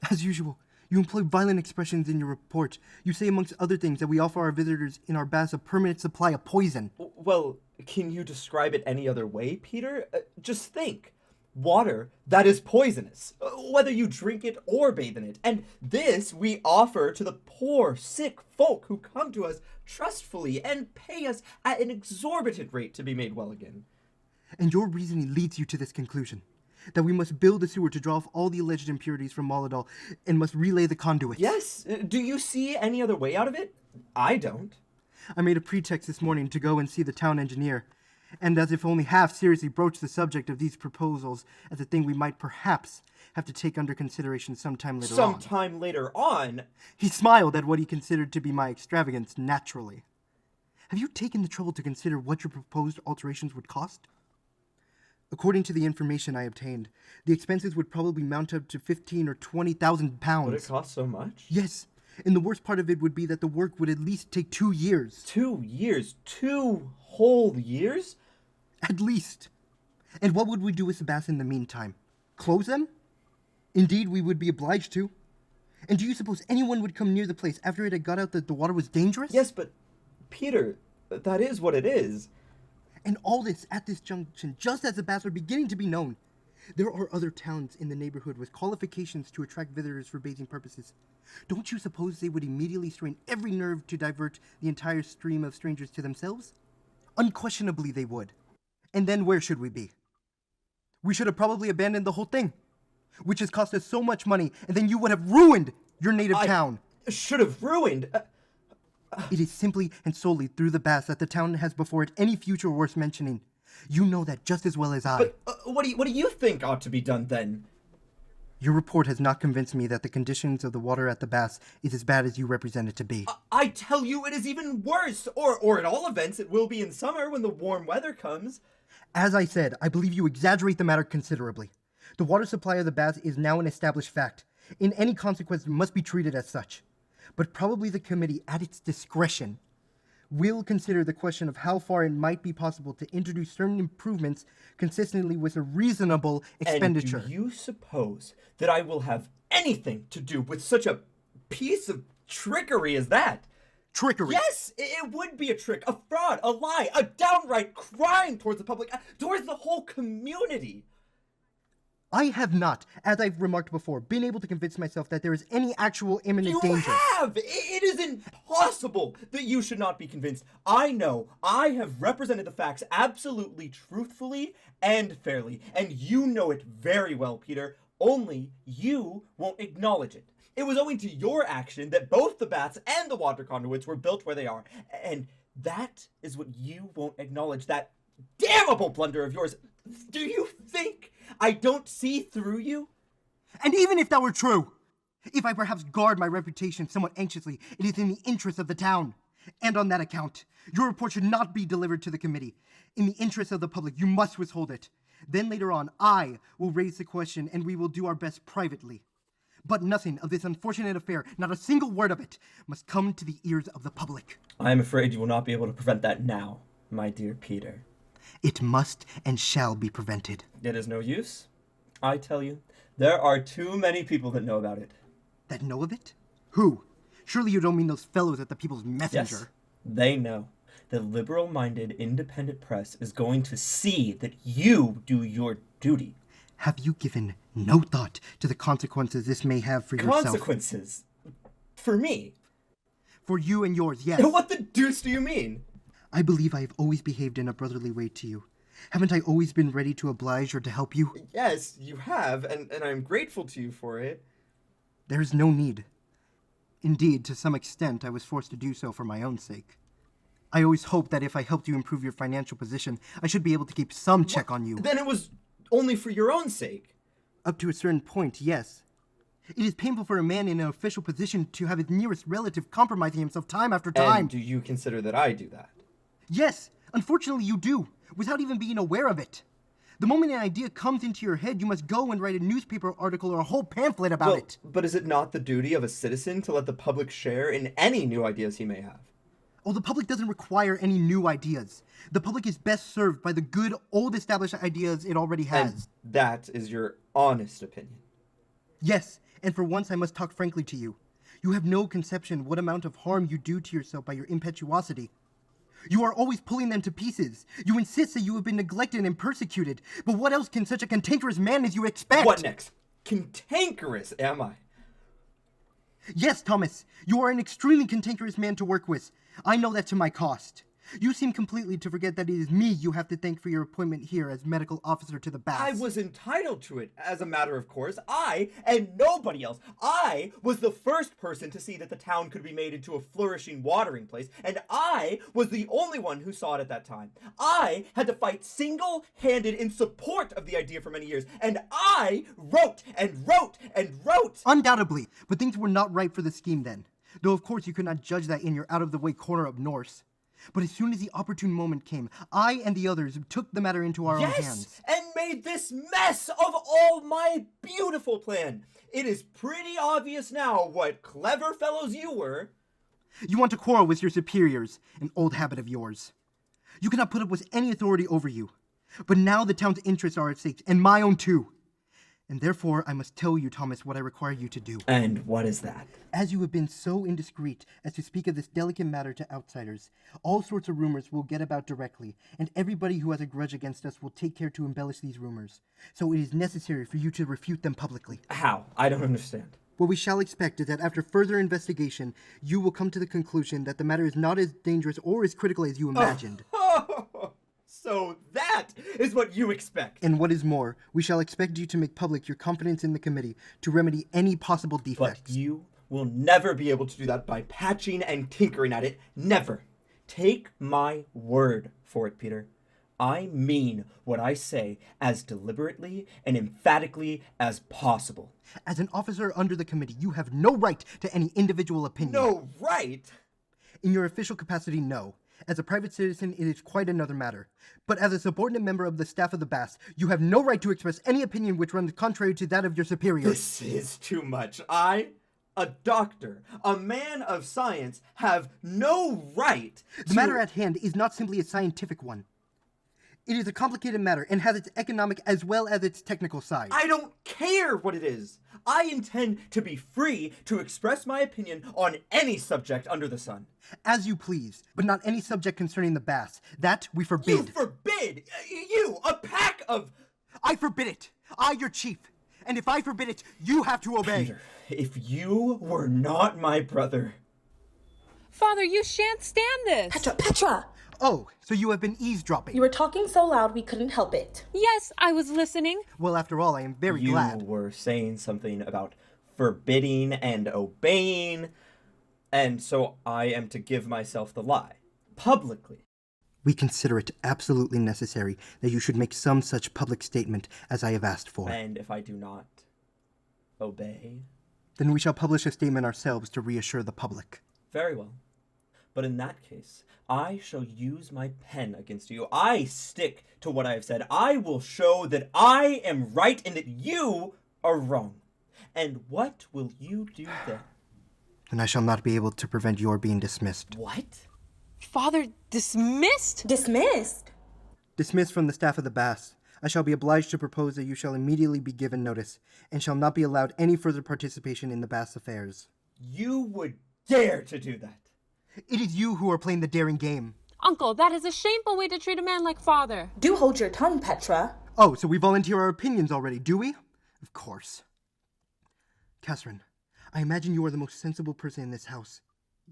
As usual, you employ violent expressions in your report. You say, amongst other things, that we offer our visitors in our baths a permanent supply of poison.
Well, can you describe it any other way, Peter? Just think. water that is poisonous, whether you drink it or bathe in it. And this we offer to the poor, sick folk who come to us trustfully and pay us at an exorbitant rate to be made well again.
And your reasoning leads you to this conclusion, that we must build a sewer to draw off all the alleged impurities from Moladol and must relay the conduits.
Yes. Do you see any other way out of it? I don't.
I made a pretext this morning to go and see the town engineer, and as if only half seriously broached the subject of these proposals as a thing we might perhaps have to take under consideration sometime later on.
Sometime later on?
He smiled at what he considered to be my extravagance naturally. Have you taken the trouble to consider what your proposed alterations would cost? According to the information I obtained, the expenses would probably mount up to 15 or 20,000 pounds.
Would it cost so much?
Yes, and the worst part of it would be that the work would at least take 2 years.
2 years? 2 whole years?
At least. And what would we do with the baths in the meantime? Close them? Indeed, we would be obliged to. And do you suppose anyone would come near the place after it had got out that the water was dangerous?
Yes, but Peter, that is what it is.
And all this at this junction, just as the baths are beginning to be known. There are other towns in the neighborhood with qualifications to attract visitors for bathing purposes. Don't you suppose they would immediately strain every nerve to divert the entire stream of strangers to themselves? Unquestionably they would. And then where should we be? We should have probably abandoned the whole thing, which has cost us so much money, and then you would have ruined your native town.
Should have ruined?
It is simply and solely through the baths that the town has before it any future worth mentioning. You know that just as well as I.
But what do you think ought to be done then?
Your report has not convinced me that the conditions of the water at the baths is as bad as you represent it to be.
I tell you, it is even worse. Or at all events, it will be in summer when the warm weather comes.
As I said, I believe you exaggerate the matter considerably. The water supply of the baths is now an established fact. In any consequence, it must be treated as such. But probably the committee, at its discretion, will consider the question of how far it might be possible to introduce certain improvements consistently with a reasonable expenditure.
And do you suppose that I will have anything to do with such a piece of trickery as that?
Trickery?
Yes, it would be a trick, a fraud, a lie, a downright crime towards the public, towards the whole community.
I have not, as I've remarked before, been able to convince myself that there is any actual imminent danger.
You have! It is impossible that you should not be convinced. I know. I have represented the facts absolutely truthfully and fairly, and you know it very well, Peter. Only you won't acknowledge it. It was owing to your action that both the baths and the water conduits were built where they are, and that is what you won't acknowledge, that damnable blunder of yours. Do you think I don't see through you?
And even if that were true, if I perhaps guard my reputation somewhat anxiously, it is in the interest of the town. And on that account, your report should not be delivered to the committee. In the interest of the public, you must withhold it. Then later on, I will raise the question and we will do our best privately. But nothing of this unfortunate affair, not a single word of it, must come to the ears of the public.
I am afraid you will not be able to prevent that now, my dear Peter.
It must and shall be prevented.
It is no use. I tell you, there are too many people that know about it.
That know of it? Who? Surely you don't mean those fellows at the People's Messenger.
Yes, they know. The liberal-minded independent press is going to see that you do your duty.
Have you given no thought to the consequences this may have for yourself?
Consequences? For me?
For you and yours, yes.
What the deuce do you mean?
I believe I have always behaved in a brotherly way to you. Haven't I always been ready to oblige or to help you?
Yes, you have, and I'm grateful to you for it.
There is no need. Indeed, to some extent, I was forced to do so for my own sake. I always hoped that if I helped you improve your financial position, I should be able to keep some check on you.
Then it was only for your own sake.
Up to a certain point, yes. It is painful for a man in an official position to have his nearest relative compromising himself time after time.
And do you consider that I do that?
Yes, unfortunately you do, without even being aware of it. The moment an idea comes into your head, you must go and write a newspaper article or a whole pamphlet about it.
But is it not the duty of a citizen to let the public share in any new ideas he may have?
Oh, the public doesn't require any new ideas. The public is best served by the good, old established ideas it already has.
And that is your honest opinion?
Yes, and for once I must talk frankly to you. You have no conception what amount of harm you do to yourself by your impetuosity. You are always pulling them to pieces. You insist that you have been neglected and persecuted. But what else can such a cantankerous man as you expect?
What next? Cantankerous, am I?
Yes, Thomas. You are an extremely cantankerous man to work with. I know that to my cost. You seem completely to forget that it is me you have to thank for your appointment here as medical officer to the baths.
I was entitled to it, as a matter of course. I, and nobody else, I was the first person to see that the town could be made into a flourishing watering place, and I was the only one who saw it at that time. I had to fight single-handed in support of the idea for many years, and I wrote and wrote and wrote.
Undoubtedly, but things were not right for the scheme then. Though of course you could not judge that in your out-of-the-way corner up north. But as soon as the opportune moment came, I and the others took the matter into our own hands.
And made this mess of all my beautiful plan. It is pretty obvious now what clever fellows you were.
You want to quarrel with your superiors, an old habit of yours. You cannot put up with any authority over you. But now the town's interests are at stake, and my own too. And therefore, I must tell you, Thomas, what I require you to do.
And what is that?
As you have been so indiscreet as to speak of this delicate matter to outsiders, all sorts of rumors will get about directly, and everybody who has a grudge against us will take care to embellish these rumors. So it is necessary for you to refute them publicly.
How? I don't understand.
What we shall expect is that after further investigation, you will come to the conclusion that the matter is not as dangerous or as critical as you imagined.
So that is what you expect.
And what is more, we shall expect you to make public your confidence in the committee to remedy any possible defects.
But you will never be able to do that by patching and tinkering at it. Never. Take my word for it, Peter. I mean what I say as deliberately and emphatically as possible.
As an officer under the committee, you have no right to any individual opinion.
No right?
In your official capacity, no. As a private citizen, it is quite another matter. But as a subordinate member of the staff of the baths, you have no right to express any opinion which runs contrary to that of your superiors.
This is too much. I, a doctor, a man of science, have no right to...
The matter at hand is not simply a scientific one. It is a complicated matter and has its economic as well as its technical side.
I don't care what it is. I intend to be free to express my opinion on any subject under the sun.
As you please, but not any subject concerning the baths. That we forbid.
You forbid? You, a pack of...
I forbid it. I, your chief. And if I forbid it, you have to obey.
Peter, if you were not my brother...
Father, you shan't stand this.
Petra!
Oh, so you have been eavesdropping.
You were talking so loud we couldn't help it.
Yes, I was listening.
Well, after all, I am very glad.
You were saying something about forbidding and obeying, and so I am to give myself the lie. Publicly.
We consider it absolutely necessary that you should make some such public statement as I have asked for.
And if I do not obey?
Then we shall publish a statement ourselves to reassure the public.
Very well. But in that case, I shall use my pen against you. I stick to what I have said. I will show that I am right and that you are wrong. And what will you do then?
Then I shall not be able to prevent your being dismissed.
What?
Father, dismissed?
Dismissed?
Dismissed from the staff of the baths. I shall be obliged to propose that you shall immediately be given notice, and shall not be allowed any further participation in the baths affairs.
You would dare to do that?
It is you who are playing the daring game.
Uncle, that is a shameful way to treat a man like father.
Do hold your tongue, Petra.
Oh, so we volunteer our opinions already, do we? Of course. Catherine, I imagine you are the most sensible person in this house.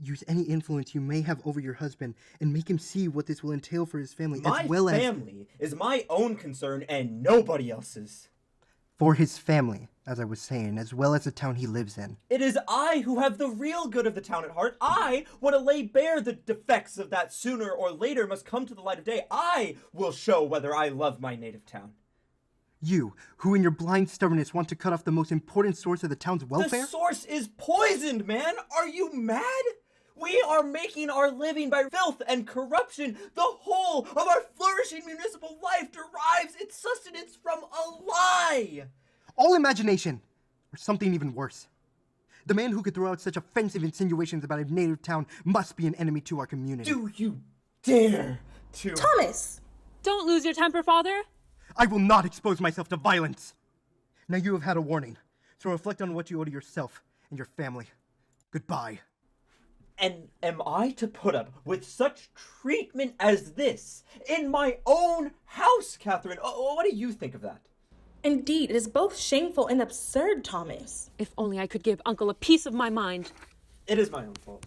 Use any influence you may have over your husband and make him see what this will entail for his family as well as...
My family is my own concern and nobody else's.
For his family, as I was saying, as well as the town he lives in.
It is I who have the real good of the town at heart. I want to lay bare the defects of that sooner or later must come to the light of day. I will show whether I love my native town.
You, who in your blind stubbornness want to cut off the most important source of the town's welfare?
The source is poisoned, man! Are you mad? We are making our living by filth and corruption. The whole of our flourishing municipal life derives its sustenance from a lie!
All imagination! Or something even worse. The man who could throw out such offensive insinuations about a native town must be an enemy to our community.
Do you dare to...
Thomas!
Don't lose your temper, Father.
I will not expose myself to violence. Now you have had a warning, so reflect on what you owe to yourself and your family. Goodbye.
And am I to put up with such treatment as this in my own house, Catherine? What do you think of that?
Indeed, it is both shameful and absurd, Thomas.
If only I could give Uncle a piece of my mind.
It is my own fault.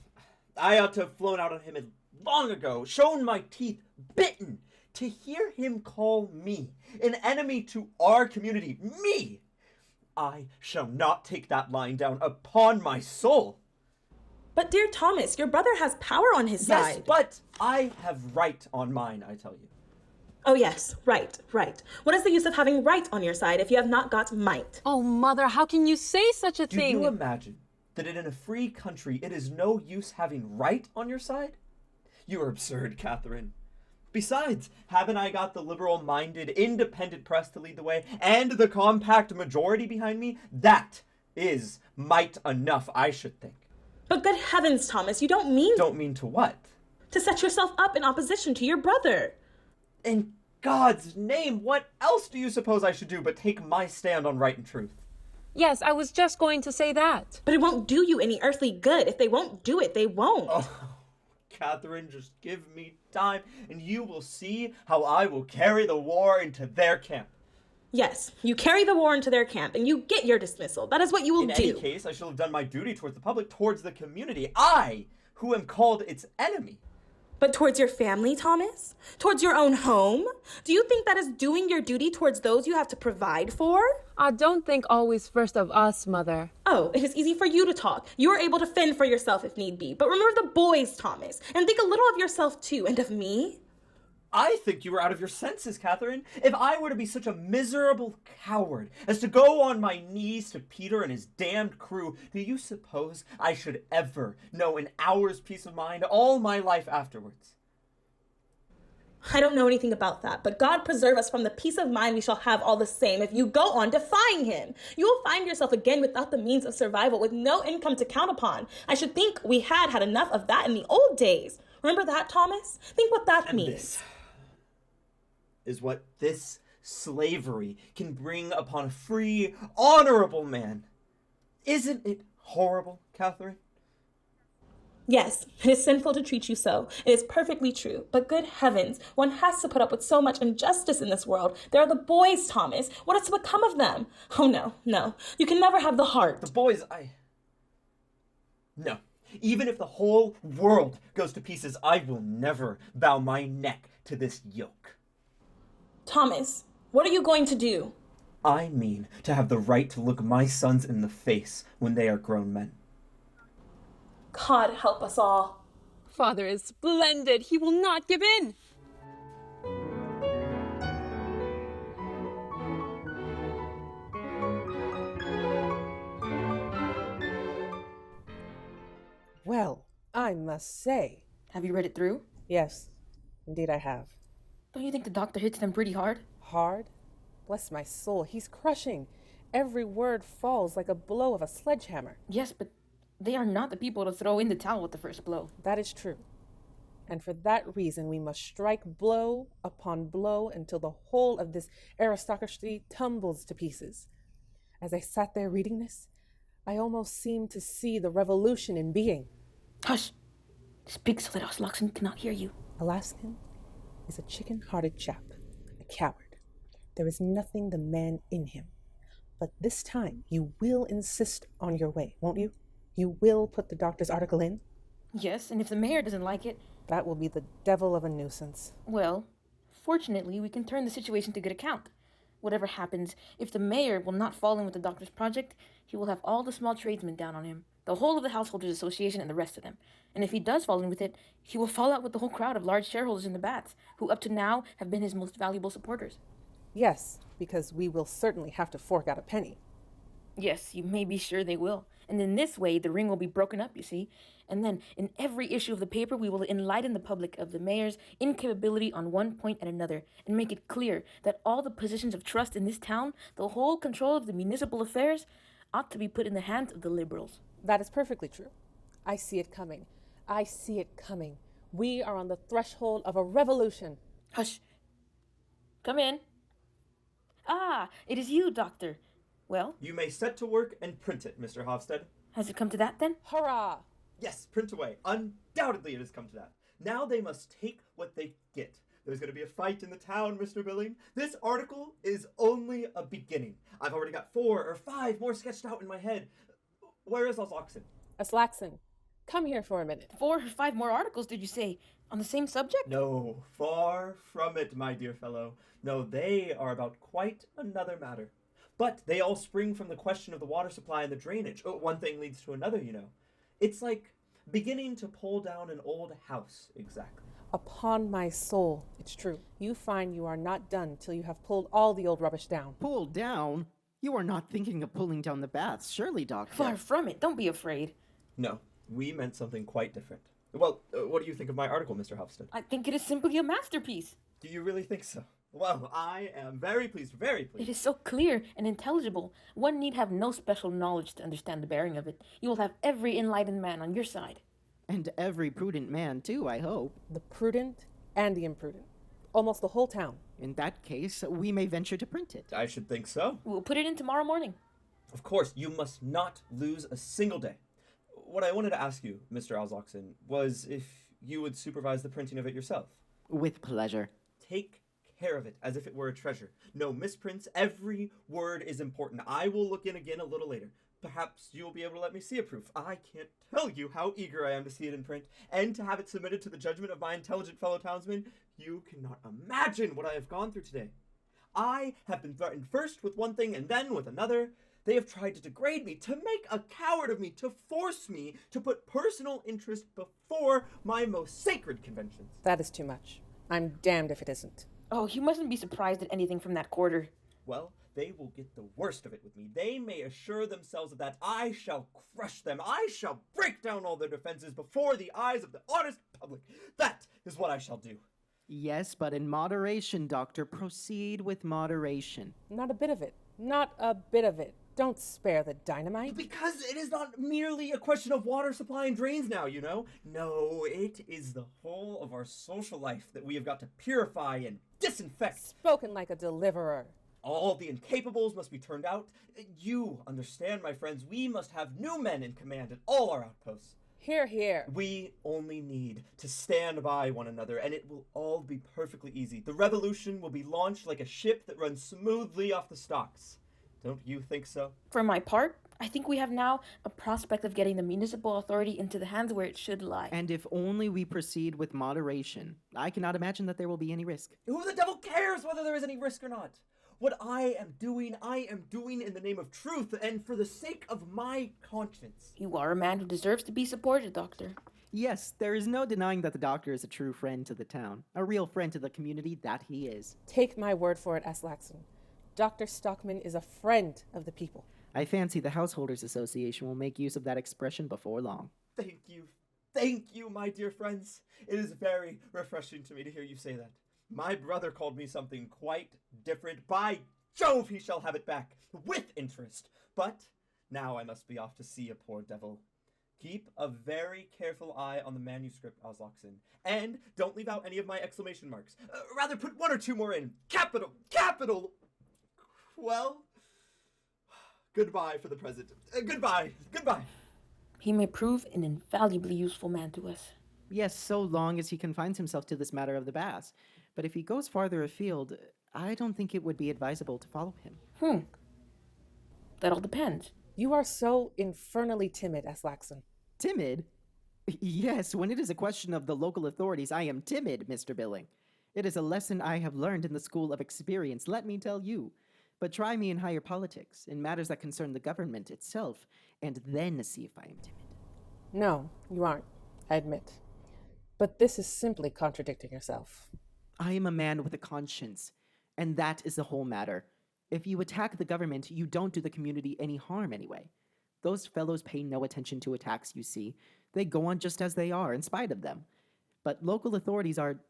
I ought to have flown out on him long ago, shown my teeth bitten. To hear him call me an enemy to our community, me! I shall not take that lying down upon my soul.
But dear Thomas, your brother has power on his
Yes,
side.
but I have right on mine, I tell you.
Oh yes, right. What is the use of having right on your side if you have not got might?
Oh, Mother, how can you say such a
Do
thing?
you imagine that in a free country it is no use having right on your side? You are absurd, Catherine. Besides, haven't I got the liberal-minded, independent press to lead the way, and the compact majority behind me? That is might enough, I should think.
But good heavens, Thomas, you don't mean...
Don't mean to what?
To set yourself up in opposition to your brother.
In God's name, what else do you suppose I should do but take my stand on right and truth?
Yes, I was just going to say that.
But it won't do you any earthly good. If they won't do it, they won't.
Oh, Catherine, just give me time, and you will see how I will carry the war into their camp.
Yes, you carry the war into their camp, and you get your dismissal. That is what you will do.
In any case, I shall have done my duty towards the public, towards the community. I, who am called its enemy.
But towards your family, Thomas? Towards your own home? Do you think that is doing your duty towards those you have to provide for?
I don't think always first of us, Mother.
Oh, it is easy for you to talk. You are able to fend for yourself if need be. But remember the boys, Thomas, and think a little of yourself too, and of me.
I think you were out of your senses, Catherine. If I were to be such a miserable coward as to go on my knees to Peter and his damned crew, do you suppose I should ever know an hour's peace of mind all my life afterwards?
I don't know anything about that, but God preserve us from the peace of mind we shall have all the same if you go on defying him. You will find yourself again without the means of survival, with no income to count upon. I should think we had enough of that in the old days. Remember that, Thomas? Think what that means.
This is what this slavery can bring upon a free, honorable man. Isn't it horrible, Catherine?
Yes, it is sinful to treat you so. It is perfectly true. But good heavens, one has to put up with so much injustice in this world. There are the boys, Thomas. What is to become of them? Oh, no. You can never have the heart.
The boys, No. Even if the whole world goes to pieces, I will never bow my neck to this yoke.
Thomas, what are you going to do?
I mean to have the right to look my sons in the face when they are grown men.
God help us all.
Father is splendid. He will not give in.
Well, I must say.
Have you read it through?
Yes, indeed I have.
Don't you think the doctor hits them pretty hard?
Hard? Bless my soul, he's crushing. Every word falls like a blow of a sledgehammer.
Yes, but they are not the people to throw in the towel with the first blow.
That is true. And for that reason, we must strike blow upon blow until the whole of this aristocracy tumbles to pieces. As I sat there reading this, I almost seemed to see the revolution in being.
Hush! Speak so that us Luxon cannot hear you.
Alaskan is a chicken-hearted chap, a coward. There is nothing the man in him. But this time, you will insist on your way, won't you? You will put the doctor's article in?
Yes, and if the mayor doesn't like it...
That will be the devil of a nuisance.
Well, fortunately, we can turn the situation to good account. Whatever happens, if the mayor will not fall in with the doctor's project, he will have all the small tradesmen down on him, the whole of the Householders Association and the rest of them. And if he does fall in with it, he will fall out with the whole crowd of large shareholders in the Bats, who up to now have been his most valuable supporters.
Yes, because we will certainly have to fork out a penny.
Yes, you may be sure they will. And in this way, the ring will be broken up, you see. And then, in every issue of the paper, we will enlighten the public of the mayor's incapability on one point and another, and make it clear that all the positions of trust in this town, the whole control of the municipal affairs, ought to be put in the hands of the liberals.
That is perfectly true. I see it coming. I see it coming. We are on the threshold of a revolution.
Hush. Come in. Ah, it is you, Doctor. Well?
You may set to work and print it, Mr. Hofstede.
Has it come to that, then?
Hurrah!
Yes, print away. Undoubtedly it has come to that. Now they must take what they get. There's going to be a fight in the town, Mr. Billing. This article is only a beginning. I've already got 4 or 5 more sketched out in my head. Where is Oxen?
Aslaxon, come here for a minute.
4 or 5 more articles, did you say? On the same subject?
No, far from it, my dear fellow. No, they are about quite another matter. But they all spring from the question of the water supply and the drainage. Oh, one thing leads to another, you know. It's like beginning to pull down an old house, exactly.
Upon my soul, it's true. You find you are not done till you have pulled all the old rubbish down.
Pulled down? You are not thinking of pulling down the baths, surely, Doctor?
Far from it. Don't be afraid.
No, we meant something quite different. Well, what do you think of my article, Mr. Hofstad?
I think it is simply a masterpiece.
Do you really think so? Well, I am very pleased, very pleased.
It is so clear and intelligible. One need have no special knowledge to understand the bearing of it. You will have every enlightened man on your side.
And every prudent man, too, I hope.
The prudent and the imprudent. Almost the whole town.
In that case, we may venture to print it.
I should think so.
We'll put it in tomorrow morning.
Of course, you must not lose a single day. What I wanted to ask you, Mr. Alzoxen, was if you would supervise the printing of it yourself.
With pleasure.
Take care of it as if it were a treasure. No misprints. Every word is important. I will look in again a little later. Perhaps you will be able to let me see a proof. I can't tell you how eager I am to see it in print and to have it submitted to the judgment of my intelligent fellow townsmen. You cannot imagine what I have gone through today. I have been threatened first with one thing and then with another. They have tried to degrade me, to make a coward of me, to force me to put personal interest before my most sacred conventions.
That is too much. I'm damned if it isn't.
Oh, you mustn't be surprised at anything from that quarter.
Well, they will get the worst of it with me. They may assure themselves of that. I shall crush them. I shall break down all their defenses before the eyes of the honest public. That is what I shall do.
Yes, but in moderation, Doctor. Proceed with moderation.
Not a bit of it. Not a bit of it. Don't spare the dynamite.
Because it is not merely a question of water supply and drains now, you know? No, it is the whole of our social life that we have got to purify and disinfect.
Spoken like a deliverer.
All the incapables must be turned out. You understand, my friends, we must have new men in command at all our outposts.
Hear, hear.
We only need to stand by one another, and it will all be perfectly easy. The revolution will be launched like a ship that runs smoothly off the stocks. Don't you think so?
For my part, I think we have now a prospect of getting the municipal authority into the hands where it should lie.
And if only we proceed with moderation, I cannot imagine that there will be any risk.
Who the devil cares whether there is any risk or not? What I am doing in the name of truth and for the sake of my conscience.
You are a man who deserves to be supported, Doctor.
Yes, there is no denying that the Doctor is a true friend to the town. A real friend to the community, that he is.
Take my word for it, Aslaxon. Dr. Stockman is a friend of the people.
I fancy the Householders Association will make use of that expression before long.
Thank you, my dear friends. It is very refreshing to me to hear you say that. My brother called me something quite different. By Jove, he shall have it back, with interest. But now I must be off to see a poor devil. Keep a very careful eye on the manuscript, Osloxen, and don't leave out any of my exclamation marks. Rather, put 1 or 2 more in. Capital! Capital! Well, goodbye for the present. Goodbye.
He may prove an invaluably useful man to us.
Yes, so long as he confines himself to this matter of the baths. But if he goes farther afield, I don't think it would be advisable to follow him.
That all depends.
You are so infernally timid, Aslaxon.
Timid? Yes, when it is a question of the local authorities, I am timid, Mr. Billing. It is a lesson I have learned in the school of experience, let me tell you. But try me in higher politics, in matters that concern the government itself, and then see if I am timid.
No, you aren't, I admit. But this is simply contradicting yourself.
I am a man with a conscience, and that is the whole matter. If you attack the government, you don't do the community any harm anyway. Those fellows pay no attention to attacks, you see. They go on just as they are, in spite of them. But local authorities are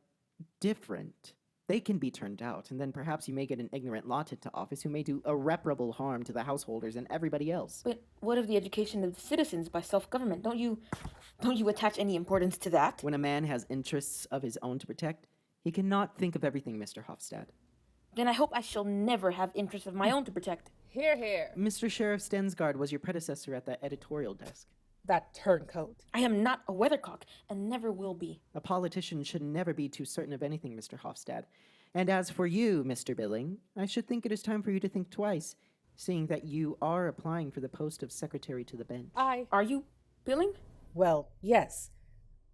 different. They can be turned out, and then perhaps you may get an ignorant lot into office who may do irreparable harm to the householders and everybody else.
But what of the education of the citizens by self-government? Don't you attach any importance to that?
When a man has interests of his own to protect, he cannot think of everything, Mr. Hofstad.
Then I hope I shall never have interests of my own to protect.
Hear, hear.
Mr. Sheriff Stensgaard was your predecessor at the editorial desk.
That turncoat.
I am not a weathercock and never will be.
A politician should never be too certain of anything, Mr. Hofstad. And as for you, Mr. Billing, I should think it is time for you to think twice, seeing that you are applying for the post of secretary to the bench.
Are you, Billing?
Well, yes.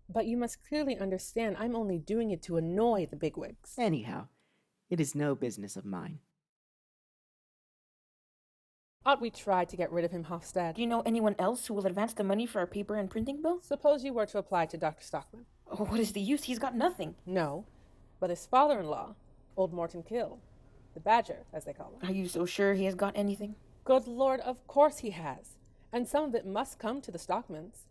But you must clearly understand I'm only doing it to annoy the bigwigs.
Anyhow, it is no business of mine.
Ought we try to get rid of him, Hofstad?
Do you know anyone else who will advance the money for our paper and printing bill?
Suppose you were to apply to Dr. Stockman.
Oh, what is the use? He's got nothing.
No, but his father-in-law, old Morton Kill, the Badger, as they call him.
Are you so sure he has got anything?
Good Lord, of course he has. And some of it must come to the Stockmans.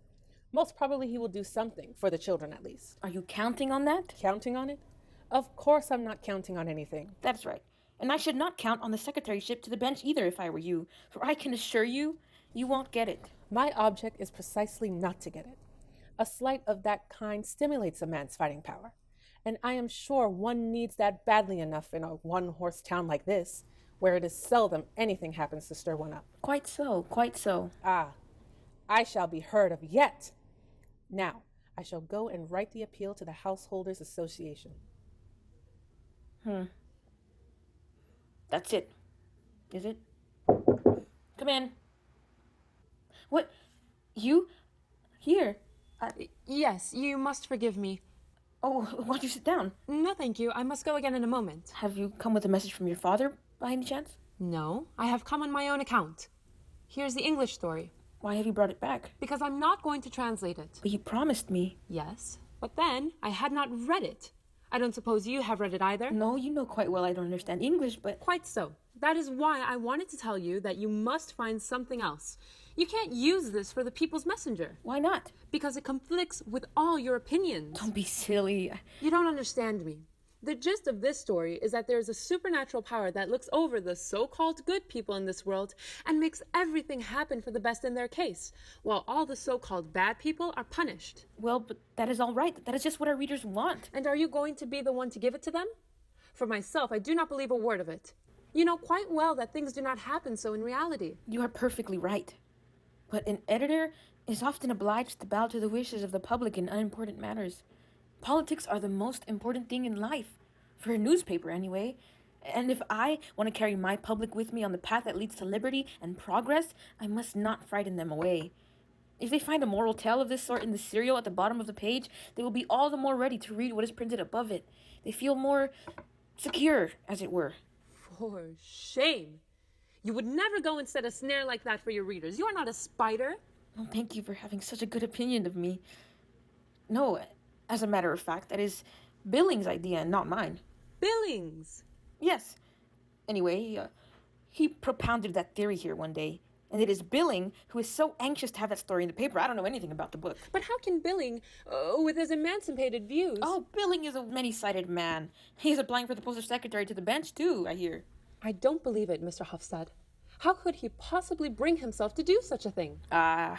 Most probably he will do something, for the children at least.
Are you counting on that?
Counting on it? Of course I'm not counting on anything.
That's right. And I should not count on the secretaryship to the bench either if I were you, for I can assure you, you won't get it.
My object is precisely not to get it. A slight of that kind stimulates a man's fighting power, and I am sure one needs that badly enough in a one-horse town like this, where it is seldom anything happens to stir one up.
Quite so, quite so.
Ah, I shall be heard of yet. Now, I shall go and write the appeal to the Householders Association.
That's it. Is it? Come in. What? You? Here?
Yes, you must forgive me.
Oh, why don't you sit down?
No, thank you. I must go again in a moment.
Have you come with a message from your father, by any chance?
No, I have come on my own account. Here's the English story.
Why have you brought it back?
Because I'm not going to translate it.
But you promised me.
Yes, but then I had not read it. I don't suppose you have read it either?
No, you know quite well I don't understand English, but...
Quite so. That is why I wanted to tell you that you must find something else. You can't use this for the People's Messenger.
Why not?
Because it conflicts with all your opinions.
Don't be silly.
You don't understand me. The gist of this story is that there is a supernatural power that looks over the so-called good people in this world and makes everything happen for the best in their case, while all the so-called bad people are punished.
Well, but that is all right. That is just what our readers want.
And are you going to be the one to give it to them? For myself, I do not believe a word of it. You know quite well that things do not happen so in reality.
You are perfectly right. But an editor is often obliged to bow to the wishes of the public in unimportant matters. Politics are the most important thing in life, for a newspaper anyway. And if I want to carry my public with me on the path that leads to liberty and progress, I must not frighten them away. If they find a moral tale of this sort in the serial at the bottom of the page, they will be all the more ready to read what is printed above it. They feel more secure, as it were.
For shame! You would never go and set a snare like that for your readers. You are not a spider.
Well, thank you for having such a good opinion of me. No, as a matter of fact, that is Billings' idea and not mine.
Billings?
Yes. Anyway, he propounded that theory here one day, and it is Billing who is so anxious to have that story in the paper. I don't know anything about the book.
But how can Billing, with his emancipated views...
Oh, Billing is a many-sided man. He is applying for the post of secretary to the bench, too, I hear.
I don't believe it, Mr. Hofstad. How could he possibly bring himself to do such a thing?
Well,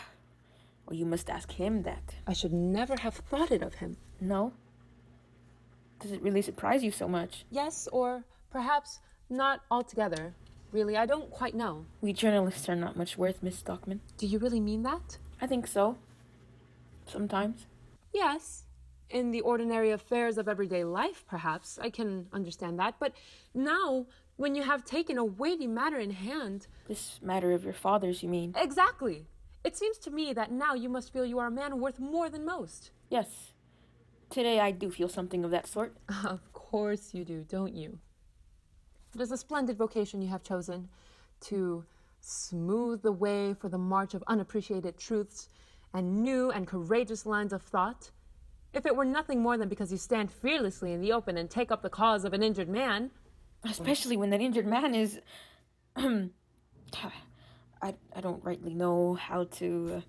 you must ask him that.
I should never have thought it of him.
No? Does it really surprise you so much?
Yes, or perhaps not altogether. Really, I don't quite know.
We journalists are not much worth, Miss Stockman.
Do you really mean that?
I think so. Sometimes.
Yes. In the ordinary affairs of everyday life, perhaps. I can understand that. But now, when you have taken a weighty matter in hand...
This matter of your father's, you mean?
Exactly. It seems to me that now you must feel you are a man worth more than most.
Yes. Today I do feel something of that sort.
Of course you do, don't you? It is a splendid vocation you have chosen, to smooth the way for the march of unappreciated truths and new and courageous lines of thought. If it were nothing more than because you stand fearlessly in the open and take up the cause of an injured man...
Especially when that injured man is... I don't rightly know how to...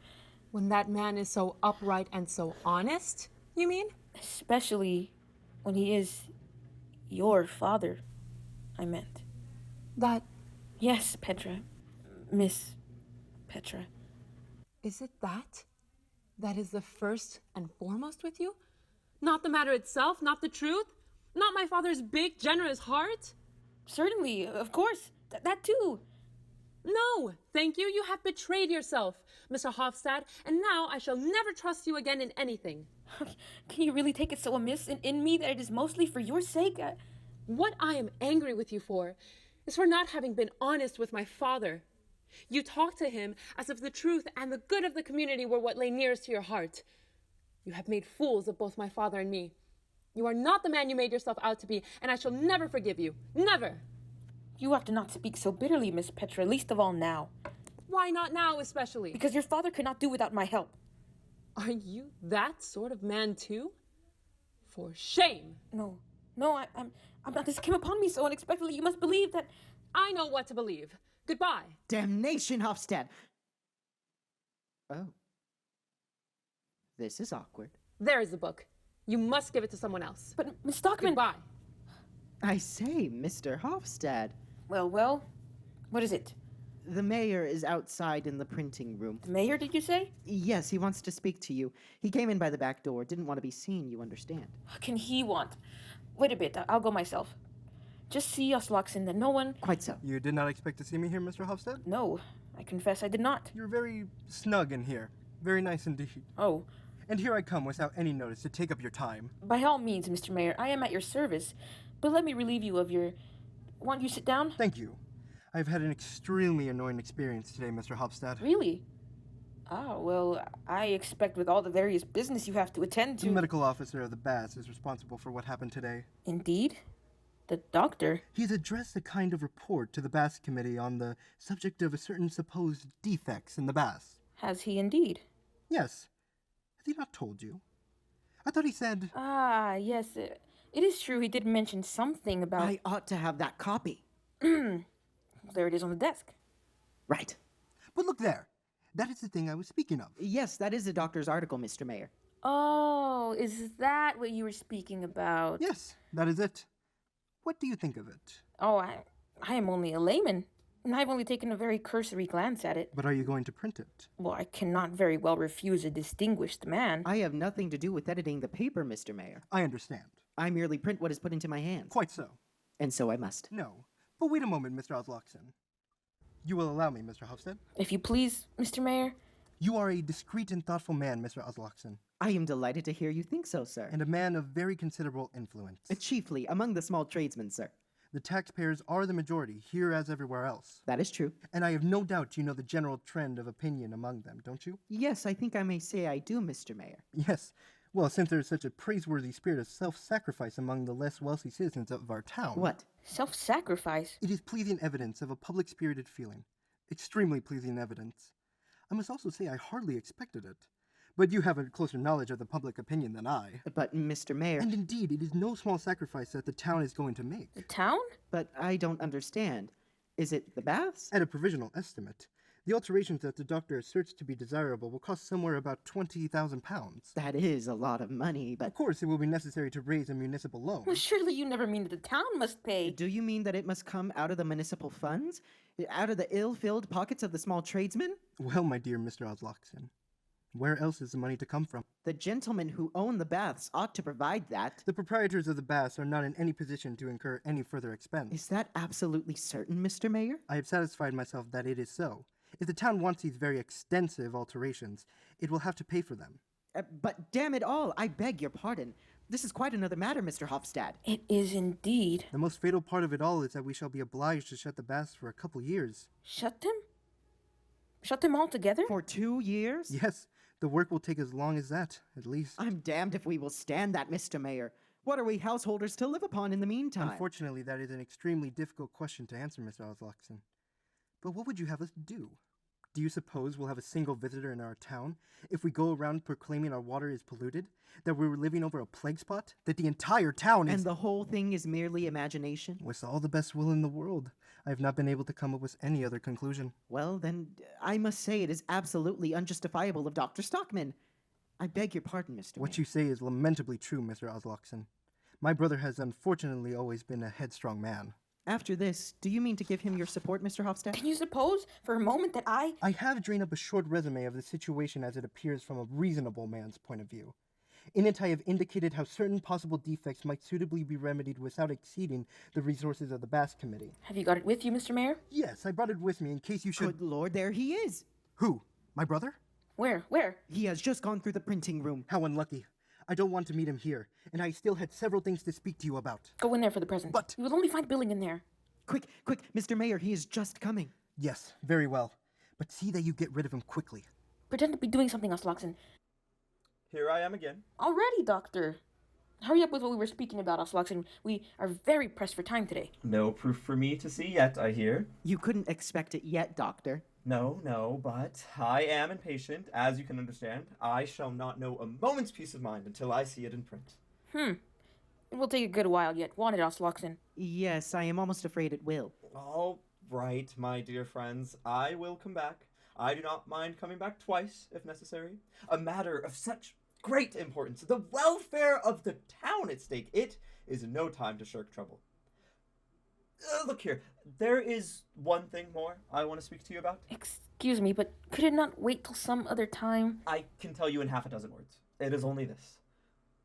When that man is so upright and so honest, you mean?
Especially when he is your father, I meant.
That...
Yes, Petra. Miss Petra.
Is it that? That is the first and foremost with you? Not the matter itself, not the truth? Not my father's big, generous heart?
Certainly, of course. That too.
No, thank you. You have betrayed yourself, Mr. Hofstad, and now I shall never trust you again in anything.
Can you really take it so amiss in me that it is mostly for your sake?
What I am angry with you for is for not having been honest with my father. You talked to him as if the truth and the good of the community were what lay nearest to your heart. You have made fools of both my father and me. You are not the man you made yourself out to be, and I shall never forgive you. Never!
You ought to not speak so bitterly, Miss Petra, least of all now.
Why not now, especially?
Because your father could not do without my help.
Are you that sort of man, too? For shame!
No, I'm not. This came upon me so unexpectedly. You must believe that...
I know what to believe. Goodbye.
Damnation, Hofstad! Oh. This is awkward.
There is the book. You must give it to someone else.
But, Miss Stockman...
Goodbye.
I say, Mr. Hofstad.
Well, what is it?
The mayor is outside in the printing room.
The mayor, did you say?
Yes, he wants to speak to you. He came in by the back door, didn't want to be seen, you understand.
What can he want? Wait a bit, I'll go myself. Just see us, Loxon, that no one...
Quite so.
You did not expect to see me here, Mr. Hofstad?
No, I confess I did not.
You're very snug in here. Very nice indeed.
Oh.
And here I come without any notice to take up your time.
By all means, Mr. Mayor, I am at your service. But let me relieve you of your... Want you sit down?
Thank you. I've had an extremely annoying experience today, Mr. Hofstad.
Really? Ah, well, I expect with all the various business you have to attend to...
The medical officer of the Baths is responsible for what happened today.
Indeed? The doctor?
He's addressed a kind of report to the Baths Committee on the subject of a certain supposed defects in the baths.
Has he indeed?
Yes. Has he not told you? I thought he said...
Ah, yes. It is true he did mention something about...
I ought to have that copy.
There it is on the desk.
Right.
But look there. That is the thing I was speaking of.
Yes, that is the doctor's article, Mr. Mayor.
Oh, is that what you were speaking about?
Yes, that is it. What do you think of it?
Oh, I am only a layman, and I've only taken a very cursory glance at it.
But are you going to print it?
Well, I cannot very well refuse a distinguished man.
I have nothing to do with editing the paper, Mr. Mayor.
I understand.
I merely print what is put into my hands.
Quite so.
And so I must.
No. But wait a moment, Mr. Osloxon. You will allow me, Mr. Hofstad?
If you please, Mr. Mayor.
You are a discreet and thoughtful man, Mr. Osloxon.
I am delighted to hear you think so, sir.
And a man of very considerable influence.
Chiefly among the small tradesmen, sir.
The taxpayers are the majority, here as everywhere else.
That is true.
And I have no doubt you know the general trend of opinion among them, don't you?
Yes, I think I may say I do, Mr. Mayor.
Yes. Well, since there is such a praiseworthy spirit of self-sacrifice among the less wealthy citizens of our town...
What?
Self-sacrifice?
It is pleasing evidence of a public-spirited feeling. Extremely pleasing evidence. I must also say I hardly expected it. But you have a closer knowledge of the public opinion than I.
But, Mr. Mayor...
And indeed, it is no small sacrifice that the town is going to make.
The town?
But I don't understand. Is it the baths?
At a provisional estimate, the alterations that the doctor asserts to be desirable will cost somewhere about £20,000.
That is a lot of money, but...
Of course, it will be necessary to raise a municipal loan.
Well, surely you never mean that the town must pay.
Do you mean that it must come out of the municipal funds? Out of the ill-filled pockets of the small tradesmen?
Well, my dear Mr. Osloxon, where else is the money to come from?
The gentlemen who own the baths ought to provide that.
The proprietors of the baths are not in any position to incur any further expense.
Is that absolutely certain, Mr. Mayor?
I have satisfied myself that it is so. If the town wants these very extensive alterations, it will have to pay for them.
But damn it all, I beg your pardon. This is quite another matter, Mr. Hofstad.
It is indeed.
The most fatal part of it all is that we shall be obliged to shut the baths for a couple years.
Shut them? Shut them altogether?
For 2 years?
Yes, the work will take as long as that, at least.
I'm damned if we will stand that, Mr. Mayor. What are we householders to live upon in the meantime?
Unfortunately, that is an extremely difficult question to answer, Mr. Osloxon. But what would you have us do? Do you suppose we'll have a single visitor in our town if we go around proclaiming our water is polluted? That we're living over a plague spot? That the entire town is...
And the whole thing is merely imagination?
With all the best will in the world, I have not been able to come up with any other conclusion.
Well, then, I must say it is absolutely unjustifiable of Dr. Stockman. I beg your pardon, Mr.
What
Mayor.
you say is lamentably true, Mr. Osloxon. My brother has unfortunately always been a headstrong man.
After this, do you mean to give him your support, Mr. Hofstad?
Can you suppose for a moment that I
have drawn up a short resume of the situation as it appears from a reasonable man's point of view. In it, I have indicated how certain possible defects might suitably be remedied without exceeding the resources of the Bass Committee.
Have you got it with you, Mr. Mayor?
Yes, I brought it with me in case you should...
Good Lord, there he is.
Who? My brother?
Where? Where?
He has just gone through the printing room.
How unlucky. I don't want to meet him here, and I still had several things to speak to you about.
Go in there for the present.
But...
You will only find Billing in there.
Quick, Mr. Mayor, he is just coming.
Yes, very well. But see that you get rid of him quickly.
Pretend to be doing something else, Loxon.
Here I am again.
Already, Doctor. Hurry up with what we were speaking about, Osloxon. We are very pressed for time today.
No proof for me to see yet, I hear.
You couldn't expect it yet, Doctor.
No, but I am impatient, as you can understand. I shall not know a moment's peace of mind until I see it in print.
It will take a good while yet, won't it, Osloxon?
Yes, I am almost afraid it will.
All right, my dear friends, I will come back. I do not mind coming back twice, if necessary. A matter of such great importance, the welfare of the town at stake. It is no time to shirk trouble. Look here, there is one thing more I want to speak to you about.
Excuse me, but could it not wait till some other time?
I can tell you in half a dozen words. It is only this.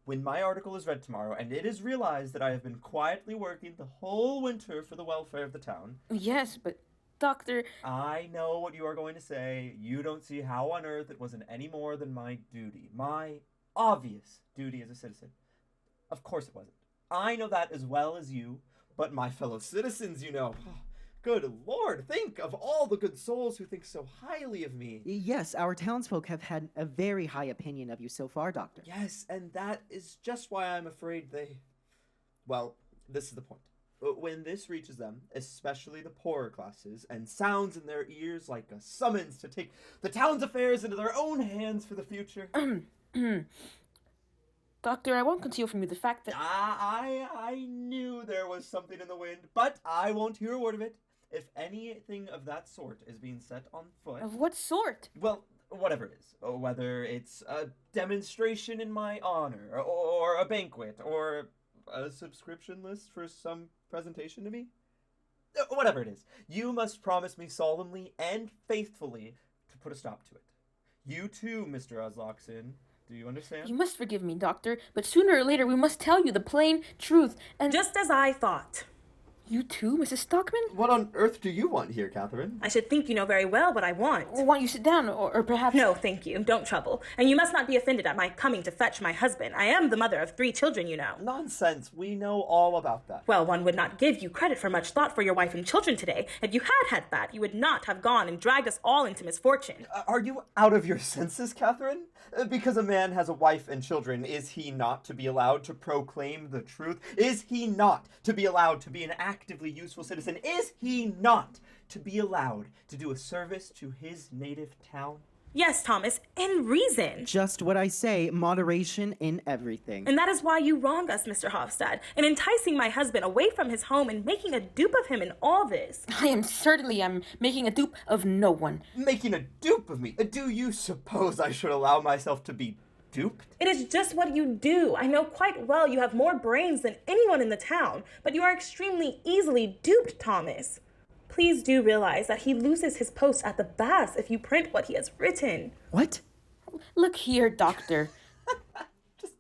When my article is read tomorrow, and it is realized that I have been quietly working the whole winter for the welfare of the town...
Yes, but, Doctor...
I know what you are going to say. You don't see how on earth it wasn't any more than my duty. My obvious duty as a citizen. Of course it wasn't. I know that as well as you, but my fellow citizens, you know... Good Lord, think of all the good souls who think so highly of me.
Yes, our townsfolk have had a very high opinion of you so far, Doctor.
Yes, and that is just why I'm afraid they... Well, this is the point. When this reaches them, especially the poorer classes, and sounds in their ears like a summons to take the town's affairs into their own hands for the future...
Doctor, I won't conceal from you the fact that...
I knew there was something in the wind, but I won't hear a word of it. If anything of that sort is being set on foot...
Of what sort?
Well, whatever it is. Whether it's a demonstration in my honor, or a banquet, or a subscription list for some presentation to me. Whatever it is, you must promise me solemnly and faithfully to put a stop to it. You too, Mr. Osloxon. Do you understand?
You must forgive me, Doctor, but sooner or later we must tell you the plain truth, and...
Just as I thought.
You too, Mrs. Stockman?
What on earth do you want here, Catherine?
I should think you know very well what I want.
Why don't you sit down, or perhaps...
No, thank you. Don't trouble. And you must not be offended at my coming to fetch my husband. I am the mother of 3 children, you know.
Nonsense. We know all about that.
Well, one would not give you credit for much thought for your wife and children today. If you had that, you would not have gone and dragged us all into misfortune.
Are you out of your senses, Catherine? Because a man has a wife and children, is he not to be allowed to proclaim the truth? Is he not to be allowed to be an actively useful citizen? Is he not to be allowed to do a service to his native town?
Yes, Thomas, in reason.
Just what I say, moderation in everything.
And that is why you wrong us, Mr. Hofstad, in enticing my husband away from his home and making a dupe of him in all this.
I am making a dupe of no one.
Making a dupe of me? Do you suppose I should allow myself to be duped?
It is just what you do. I know quite well you have more brains than anyone in the town, but you are extremely easily duped, Thomas. Please do realize that he loses his post at the Bass if you print what he has written.
What?
Look here, Doctor.
Just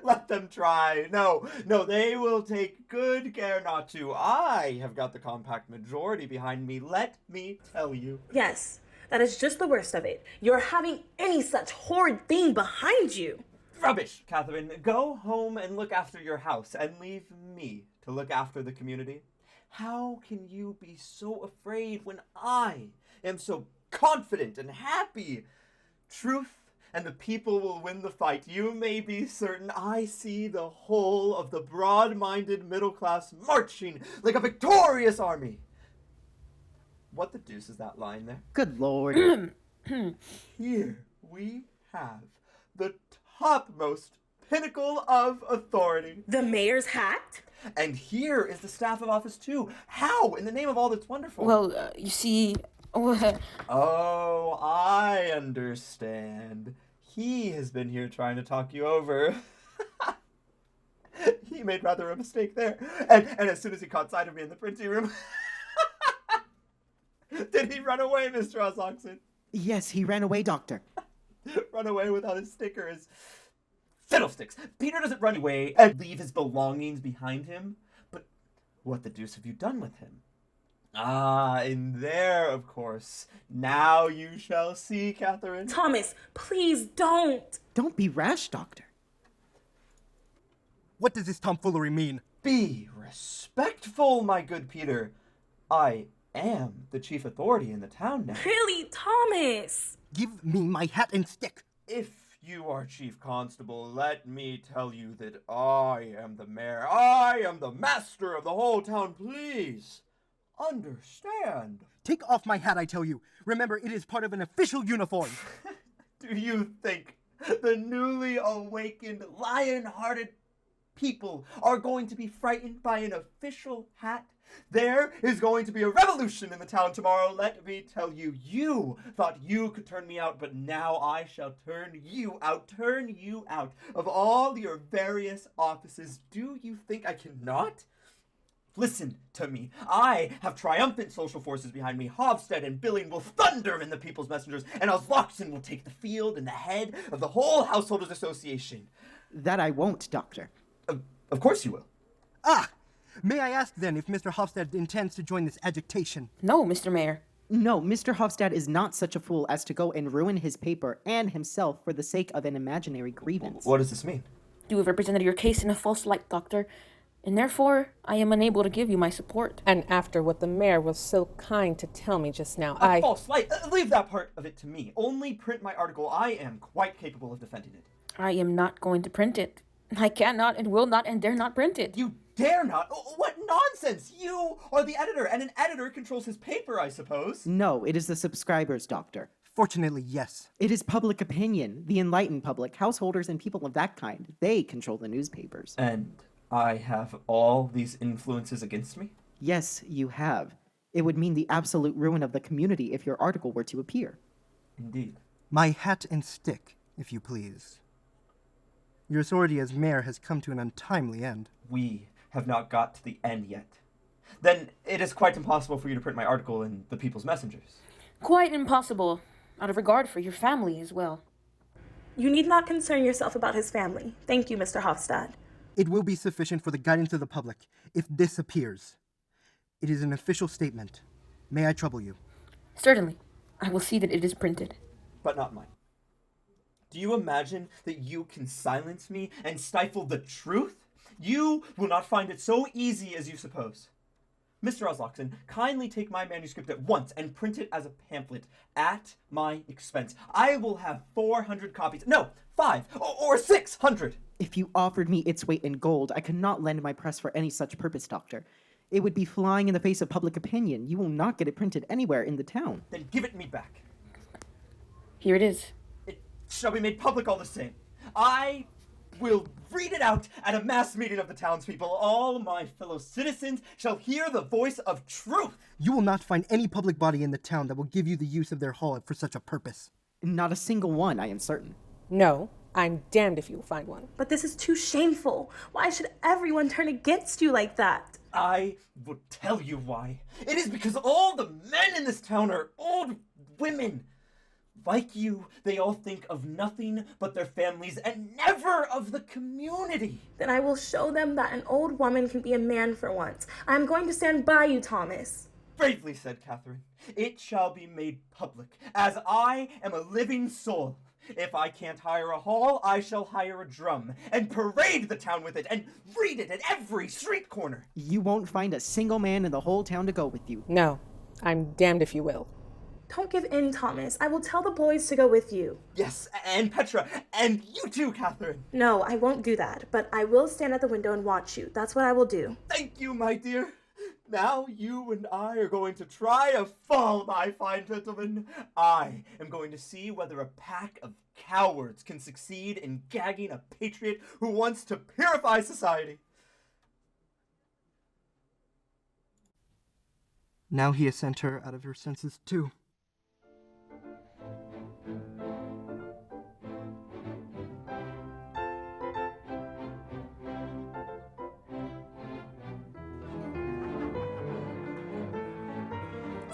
let them try. No, they will take good care not to. I have got the compact majority behind me, let me tell you.
Yes, that is just the worst of it. You're having any such horrid thing behind you.
Rubbish, Catherine. Go home and look after your house, and leave me to look after the community. How can you be so afraid when I am so confident and happy? Truth and the people will win the fight. You may be certain. I see the whole of the broad-minded middle class marching like a victorious army. What the deuce is that line there?
Good Lord.
Here we have the topmost pinnacle of authority.
The mayor's hat?
And here is the staff of office too. How, in the name of all that's wonderful?
Well, you see...
Oh, I understand. He has been here trying to talk you over. He made rather a mistake there. And as soon as he caught sight of me in the printing room... Did he run away, Mr. Osloxon?
Yes, he ran away, Doctor.
Run away without his sticker, his Fiddlesticks! Peter doesn't run away and leave his belongings behind him. But what the deuce have you done with him? Ah, in there, of course. Now you shall see, Catherine.
Thomas, please don't.
Don't be rash, Doctor.
What does this tomfoolery mean?
Be respectful, my good Peter. I am the chief authority in the town now.
Really, Thomas?
Give me my hat and stick.
If you are chief constable, let me tell you that I am the mayor. I am the master of the whole town, please. Understand.
Take off my hat, I tell you. Remember, it is part of an official uniform.
Do you think the newly awakened, lion-hearted people are going to be frightened by an official hat? There is going to be a revolution in the town tomorrow, let me tell you. You thought you could turn me out, but now I shall turn you out of all your various offices. Do you think I cannot? Listen to me. I have triumphant social forces behind me. Hofstede and Billing will thunder in the People's Messengers, and Osloxen will take the field and the head of the whole Householders Association.
That I won't, Doctor.
Of course you will.
Ah! May I ask then if Mr. Hofstede intends to join this agitation?
No, Mr. Mayor.
No, Mr. Hofstede is not such a fool as to go and ruin his paper and himself for the sake of an imaginary grievance.
What does this mean?
You have represented your case in a false light, Doctor, and therefore I am unable to give you my support.
And after what the mayor was so kind to tell me just now,
False light. Leave that part of it to me. Only print my article. I am quite capable of defending it.
I am not going to print it. I cannot and will not and dare not print it.
You dare not? What nonsense! You are the editor, and an editor controls his paper, I suppose.
No, it is the subscribers, Doctor.
Fortunately, yes.
It is public opinion, the enlightened public, householders and people of that kind. They control the newspapers.
And I have all these influences against me?
Yes, you have. It would mean the absolute ruin of the community if your article were to appear.
Indeed.
My hat and stick, if you please. Your authority as mayor has come to an untimely end.
We have not got to the end yet. Then it is quite impossible for you to print my article in the People's Messengers.
Quite impossible, out of regard for your family as well.
You need not concern yourself about his family. Thank you, Mr. Hofstede.
It will be sufficient for the guidance of the public if this appears. It is an official statement. May I trouble you?
Certainly. I will see that it is printed.
But not mine. Do you imagine that you can silence me and stifle the truth? You will not find it so easy as you suppose. Mr. Osloxen, kindly take my manuscript at once and print it as a pamphlet at my expense. I will have 400 copies. No, 5 or 600.
If you offered me its weight in gold, I could not lend my press for any such purpose, Doctor. It would be flying in the face of public opinion. You will not get it printed anywhere in the town.
Then give it me back.
Here it is.
It shall be made public all the same. I will read it out at a mass meeting of the townspeople. All my fellow citizens shall hear the voice of truth.
You will not find any public body in the town that will give you the use of their hall for such a purpose.
Not a single one, I am certain.
No, I'm damned if you will find one.
But this is too shameful. Why should everyone turn against you like that?
I will tell you why. It is because all the men in this town are old women. Like you, they all think of nothing but their families and never of the community.
Then I will show them that an old woman can be a man for once. I am going to stand by you, Thomas.
Bravely said, Catherine. It shall be made public, as I am a living soul. If I can't hire a hall, I shall hire a drum, and parade the town with it, and read it at every street corner.
You won't find a single man in the whole town to go with you.
No, I'm damned if you will.
Don't give in, Thomas. I will tell the boys to go with you.
Yes, and Petra, and you too, Catherine.
No, I won't do that, but I will stand at the window and watch you. That's what I will do.
Thank you, my dear. Now you and I are going to try a fall, my fine gentlemen. I am going to see whether a pack of cowards can succeed in gagging a patriot who wants to purify society.
Now he has sent her out of her senses too.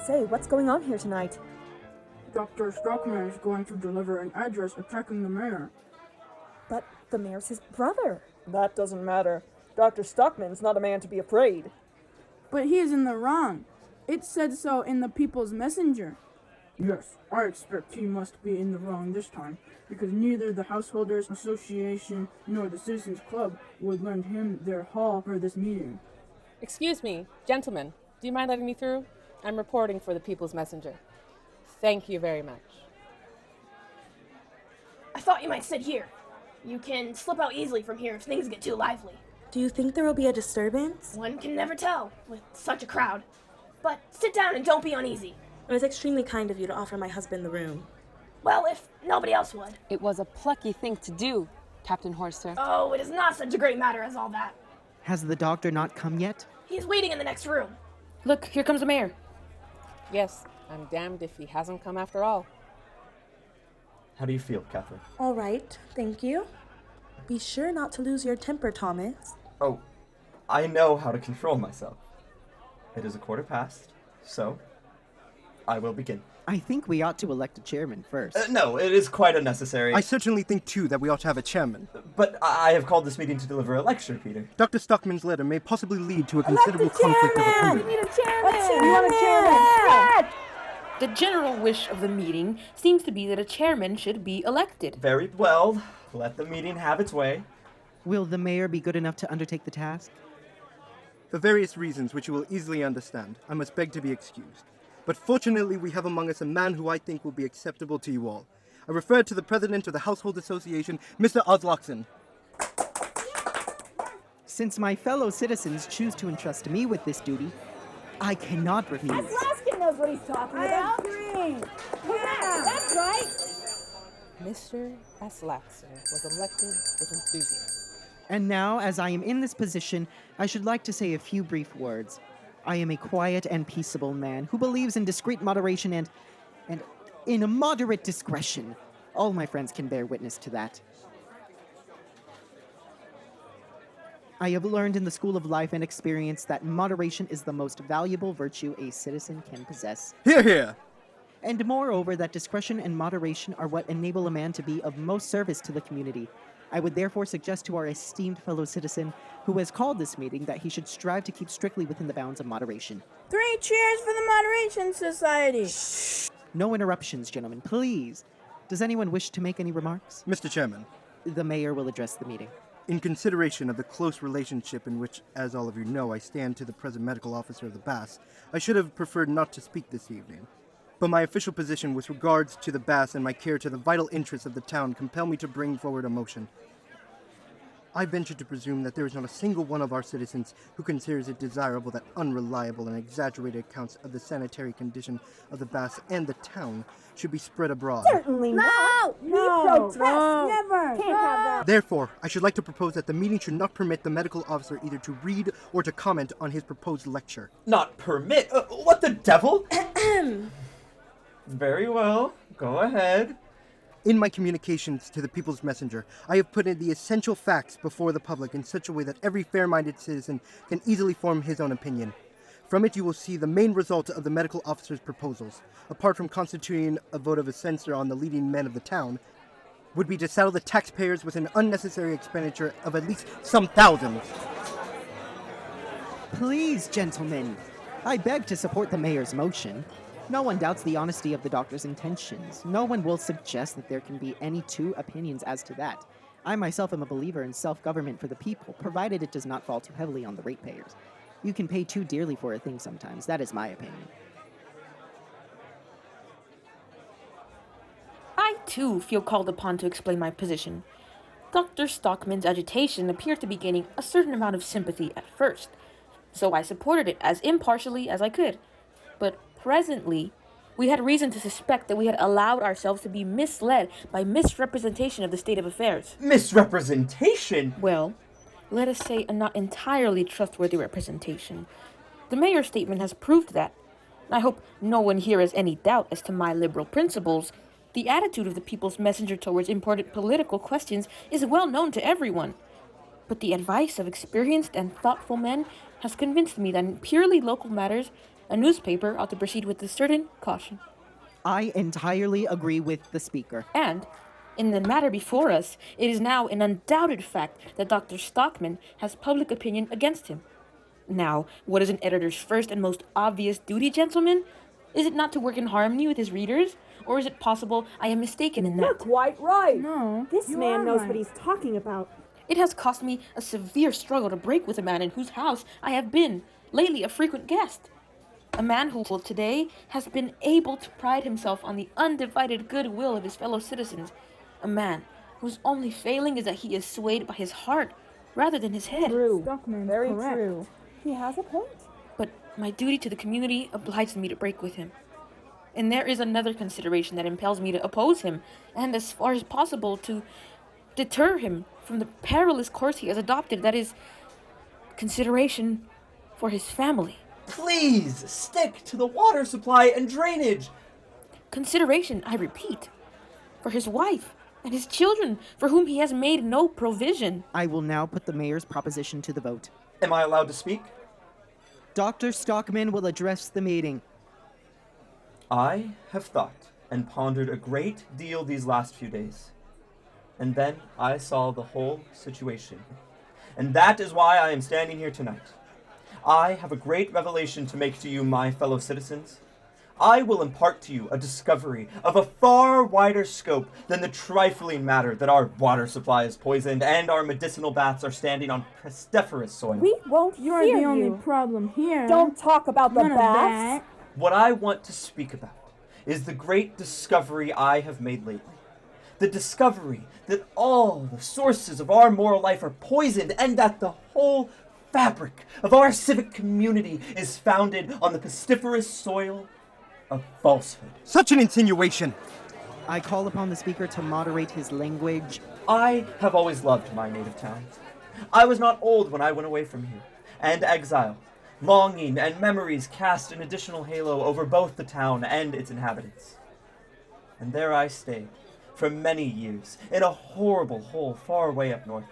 Say, what's going on here tonight?
Dr. Stockman is going to deliver an address attacking the mayor.
But The mayor's his brother.
That doesn't matter. Dr. Stockman's not a man to be afraid.
But he is in the wrong. It said so in the People's Messenger. Yes, I expect he must be in the wrong this time, because neither the Householders Association nor the Citizens Club would lend him their hall for this meeting.
Excuse me, gentlemen, do you mind letting me through? I'm reporting for the People's Messenger. Thank you very much.
I thought you might sit here. You can slip out easily from here if things get too lively.
Do you think there will be a disturbance?
One can never tell with such a crowd. But sit down and don't be uneasy.
It was extremely kind of you to offer my husband the room.
Well, if nobody else would.
It was a plucky thing to do, Captain Horster.
Oh, it is not such a great matter as all that.
Has the doctor not come yet?
He's waiting in the next room.
Look, here comes the mayor.
Yes, I'm damned if he hasn't come after all.
How do you feel, Catherine?
All right, thank you. Be sure not to lose your temper, Thomas.
Oh, I know how to control myself. It is 1:15, so I will begin.
I think we ought to elect a chairman first.
No, it is quite unnecessary.
I certainly think, too, that we ought to have a chairman.
But I have called this meeting to deliver a lecture, Peter.
Dr. Stockman's letter may possibly lead to a considerable conflict of opinion.
We need a chairman! We want a chairman!
The general wish of the meeting seems to be that a chairman should be elected.
Very well. Let the meeting have its way.
Will the mayor be good enough to undertake the task?
For various reasons which you will easily understand, I must beg to be excused. But fortunately, we have among us a man who I think will be acceptable to you all. I refer to the president of the Household Association, Mr. Oslockson.
Since my fellow citizens choose to entrust me with this duty, I cannot refuse.
Laskin knows what he's talking about. Agree. Yeah, that's right.
Mr. Aslaxon was elected with enthusiasm.
And now, as I am in this position, I should like to say a few brief words. I am a quiet and peaceable man who believes in discreet moderation and in a moderate discretion. All my friends can bear witness to that. I have learned in the school of life and experience that moderation is the most valuable virtue a citizen can possess.
Hear, hear!
And moreover, that discretion and moderation are what enable a man to be of most service to the community. I would therefore suggest to our esteemed fellow citizen who has called this meeting that he should strive to keep strictly within the bounds of moderation.
3 cheers for the Moderation Society!
No interruptions, gentlemen, please. Does anyone wish to make any remarks?
Mr. Chairman.
The mayor will address the meeting.
In consideration of the close relationship in which, as all of you know, I stand to the present medical officer of the Bass, I should have preferred not to speak this evening. But my official position with regards to the Bass and my care to the vital interests of the town compel me to bring forward a motion. I venture to presume that there is not a single one of our citizens who considers it desirable that unreliable and exaggerated accounts of the sanitary condition of the Bass and the town should be spread abroad.
Certainly not. We protest. Never. Can't have that.
Therefore, I should like to propose that the meeting should not permit the medical officer either to read or to comment on his proposed lecture.
Not permit? What the devil? Very well. Go ahead.
In my communications to the People's Messenger, I have put in the essential facts before the public in such a way that every fair-minded citizen can easily form his own opinion. From it you will see the main result of the medical officer's proposals, apart from constituting a vote of censure on the leading men of the town, would be to saddle the taxpayers with an unnecessary expenditure of at least some thousands.
Please, gentlemen, I beg to support the mayor's motion. No one doubts the honesty of the doctor's intentions. No one will suggest that there can be any two opinions as to that. I myself am a believer in self-government for the people, provided it does not fall too heavily on the ratepayers. You can pay too dearly for a thing sometimes. That is my opinion.
I, too, feel called upon to explain my position. Dr. Stockman's agitation appeared to be gaining a certain amount of sympathy at first, so I supported it as impartially as I could. But presently, we had reason to suspect that we had allowed ourselves to be misled by misrepresentation of the state of affairs.
Misrepresentation?
Well, let us say a not entirely trustworthy representation. The mayor's statement has proved that. I hope no one here has any doubt as to my liberal principles. The attitude of the People's Messenger towards important political questions is well known to everyone. But the advice of experienced and thoughtful men has convinced me that in purely local matters, a newspaper ought to proceed with a certain caution.
I entirely agree with the speaker.
And In the matter before us, it is now an undoubted fact that Dr. Stockman has public opinion against him. Now, what is an editor's first and most obvious duty, gentlemen? Is it not to work in harmony with his readers? Or is it possible I am mistaken in that?
You're quite right.
No,
This
you
man
are
knows
right.
what he's talking about.
It has cost me a severe struggle to break with a man in whose house I have been, lately a frequent guest. A man who, today, has been able to pride himself on the undivided goodwill of his fellow citizens. A man whose only failing is that he is swayed by his heart rather than his head.
True.
Stockman's
Very
correct.
true. He has a point.
But my duty to the community obliges me to break with him. And there is another consideration that impels me to oppose him, and as far as possible to deter him from the perilous course he has adopted, that is, consideration for his family.
Please stick to the water supply and drainage.
Consideration, I repeat, for his wife and his children, for whom he has made no provision.
I will now put the mayor's proposition to the vote.
Am I allowed to speak?
Dr. Stockman will address the meeting.
I have thought and pondered a great deal these last few days. And then I saw the whole situation. And that is why I am standing here tonight. I have a great revelation to make to you, my fellow citizens. I will impart to you a discovery of a far wider scope than the trifling matter that our water supply is poisoned and our medicinal baths are standing on pestiferous soil.
We won't
You're
hear
the only
you.
problem here.
Don't talk about the
None of
baths.
that.
What I want to speak about is the great discovery I have made lately. The discovery that all the sources of our moral life are poisoned and that the whole fabric of our civic community is founded on the pestiferous soil of falsehood.
Such an insinuation!
I call upon the speaker to moderate his language.
I have always loved my native town. I was not old when I went away from here, and exile, longing and memories cast an additional halo over both the town and its inhabitants. And there I stayed, for many years, in a horrible hole far away up north.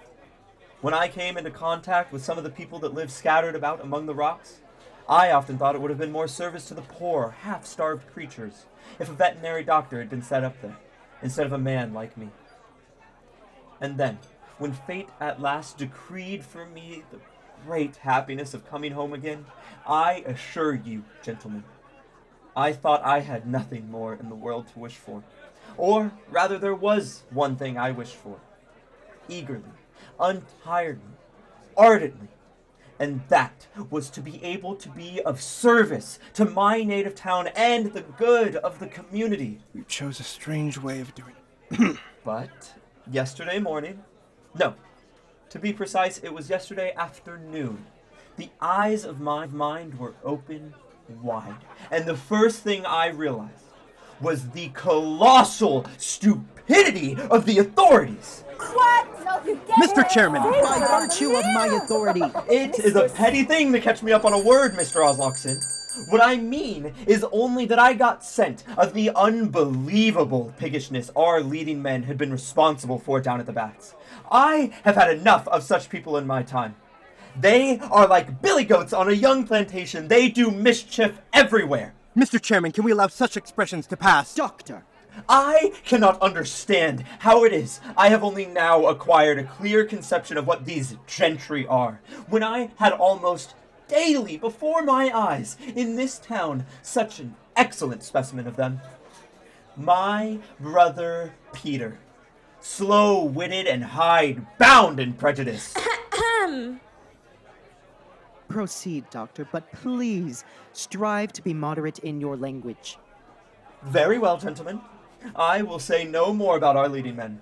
When I came into contact with some of the people that live scattered about among the rocks, I often thought it would have been more service to the poor, half-starved creatures if a veterinary doctor had been set up there, instead of a man like me. And then, when fate at last decreed for me the great happiness of coming home again, I assure you, gentlemen, I thought I had nothing more in the world to wish for. Or, rather, there was one thing I wished for. Eagerly, untiredly, ardently. And that was to be able to be of service to my native town and the good of the community.
You chose a strange way of doing it.
But yesterday morning, no, to be precise, it was yesterday afternoon, the eyes of my mind were open wide. And the first thing I realized was the colossal stupidity of the authorities.
What? No, you get
Mr.
it.
Chairman,
Say
By
it.
virtue of my authority.
It is a petty thing to catch me up on a word, Mr. Oslockson. What I mean is only that I got scent of the unbelievable piggishness our leading men had been responsible for down at the baths. I have had enough of such people in my time. They are like billy goats on a young plantation. They do mischief everywhere.
Mr. Chairman, can we allow such expressions to pass?
Doctor,
I cannot understand how it is I have only now acquired a clear conception of what these gentry are, when I had almost daily before my eyes in this town such an excellent specimen of them. My brother Peter, slow-witted and hide-bound in prejudice.
proceed, Doctor, but please strive to be moderate in your language.
Very well, gentlemen. I will say no more about our leading men,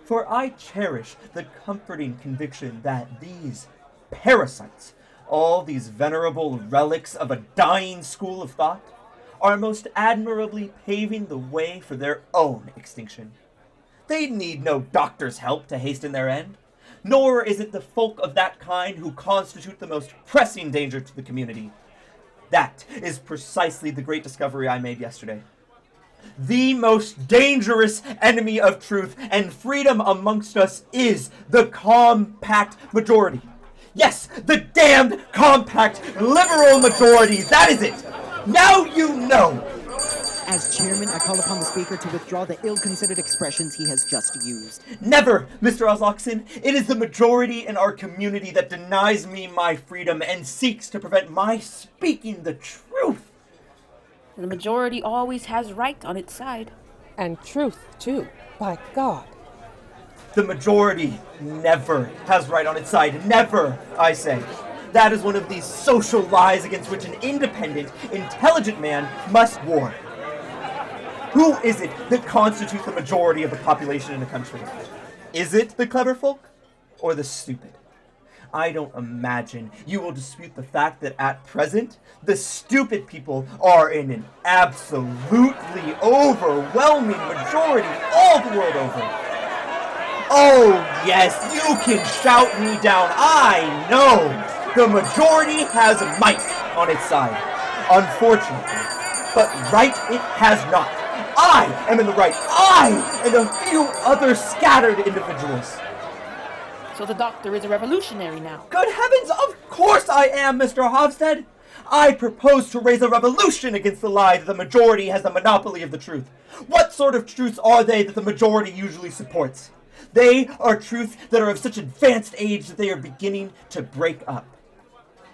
for I cherish the comforting conviction that these parasites, all these venerable relics of a dying school of thought, are most admirably paving the way for their own extinction. They need no doctor's help to hasten their end, nor is it the folk of that kind who constitute the most pressing danger to the community. That is precisely the great discovery I made yesterday. The most dangerous enemy of truth and freedom amongst us is the compact majority. Yes, the damned compact liberal majority. That is it. Now you know.
As chairman, I call upon the speaker to withdraw the ill-considered expressions he has just used.
Never, Mr. Oslockson. It is the majority in our community that denies me my freedom and seeks to prevent my speaking the truth.
The majority always has right on its side.
And truth, too. By God.
The majority never has right on its side. Never, I say. That is one of these social lies against which an independent, intelligent man must war. Who is it that constitutes the majority of the population in a country? Is it the clever folk or the stupid? I don't imagine you will dispute the fact that at present, the stupid people are in an absolutely overwhelming majority all the world over. Oh, yes, you can shout me down. I know the majority has might on its side, unfortunately, but right it has not. I am in the right. I and a few other scattered individuals.
So the doctor is a revolutionary now.
Good heavens, of course I am, Mr. Hofstad. I propose to raise a revolution against the lie that the majority has the monopoly of the truth. What sort of truths are they that the majority usually supports? They are truths that are of such advanced age that they are beginning to break up.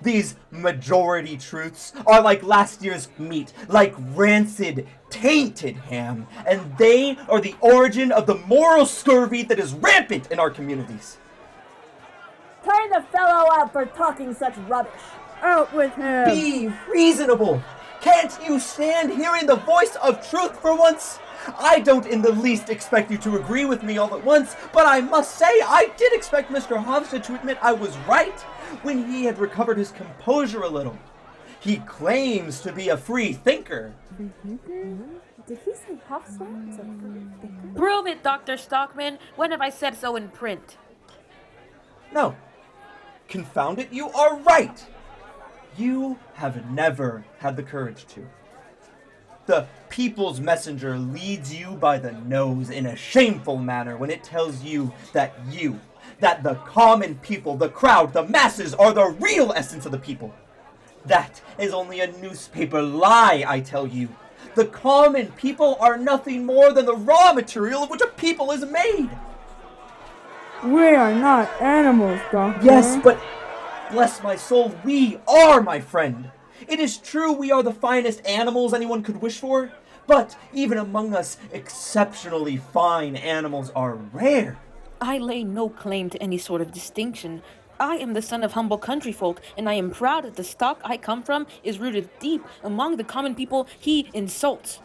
These majority truths are like last year's meat, like rancid, tainted ham, and they are the origin of the moral scurvy that is rampant in our communities.
Turn the fellow out for talking such rubbish.
Out with him.
Be reasonable. Can't you stand hearing the voice of truth for once? I don't in the least expect you to agree with me all at once, but I must say I did expect Mr. Hofstad to admit I was right when he had recovered his composure a little. He claims to be a free thinker.
Did he say Hofstad is a free thinker?
Prove it, Dr. Stockman. When have I said so in print?
No. Confound it, you are right. You have never had the courage to. The people's messenger leads you by the nose in a shameful manner when it tells you, that the common people, the crowd, the masses are the real essence of the people. That is only a newspaper lie, I tell you. The common people are nothing more than the raw material of which a people is made.
We are not animals, Doctor.
Yes, but bless my soul, we are, my friend. It is true we are the finest animals anyone could wish for, but even among us, exceptionally fine animals are rare.
I lay no claim to any sort of distinction. I am the son of humble country folk, and I am proud that the stock I come from is rooted deep among the common people he insults.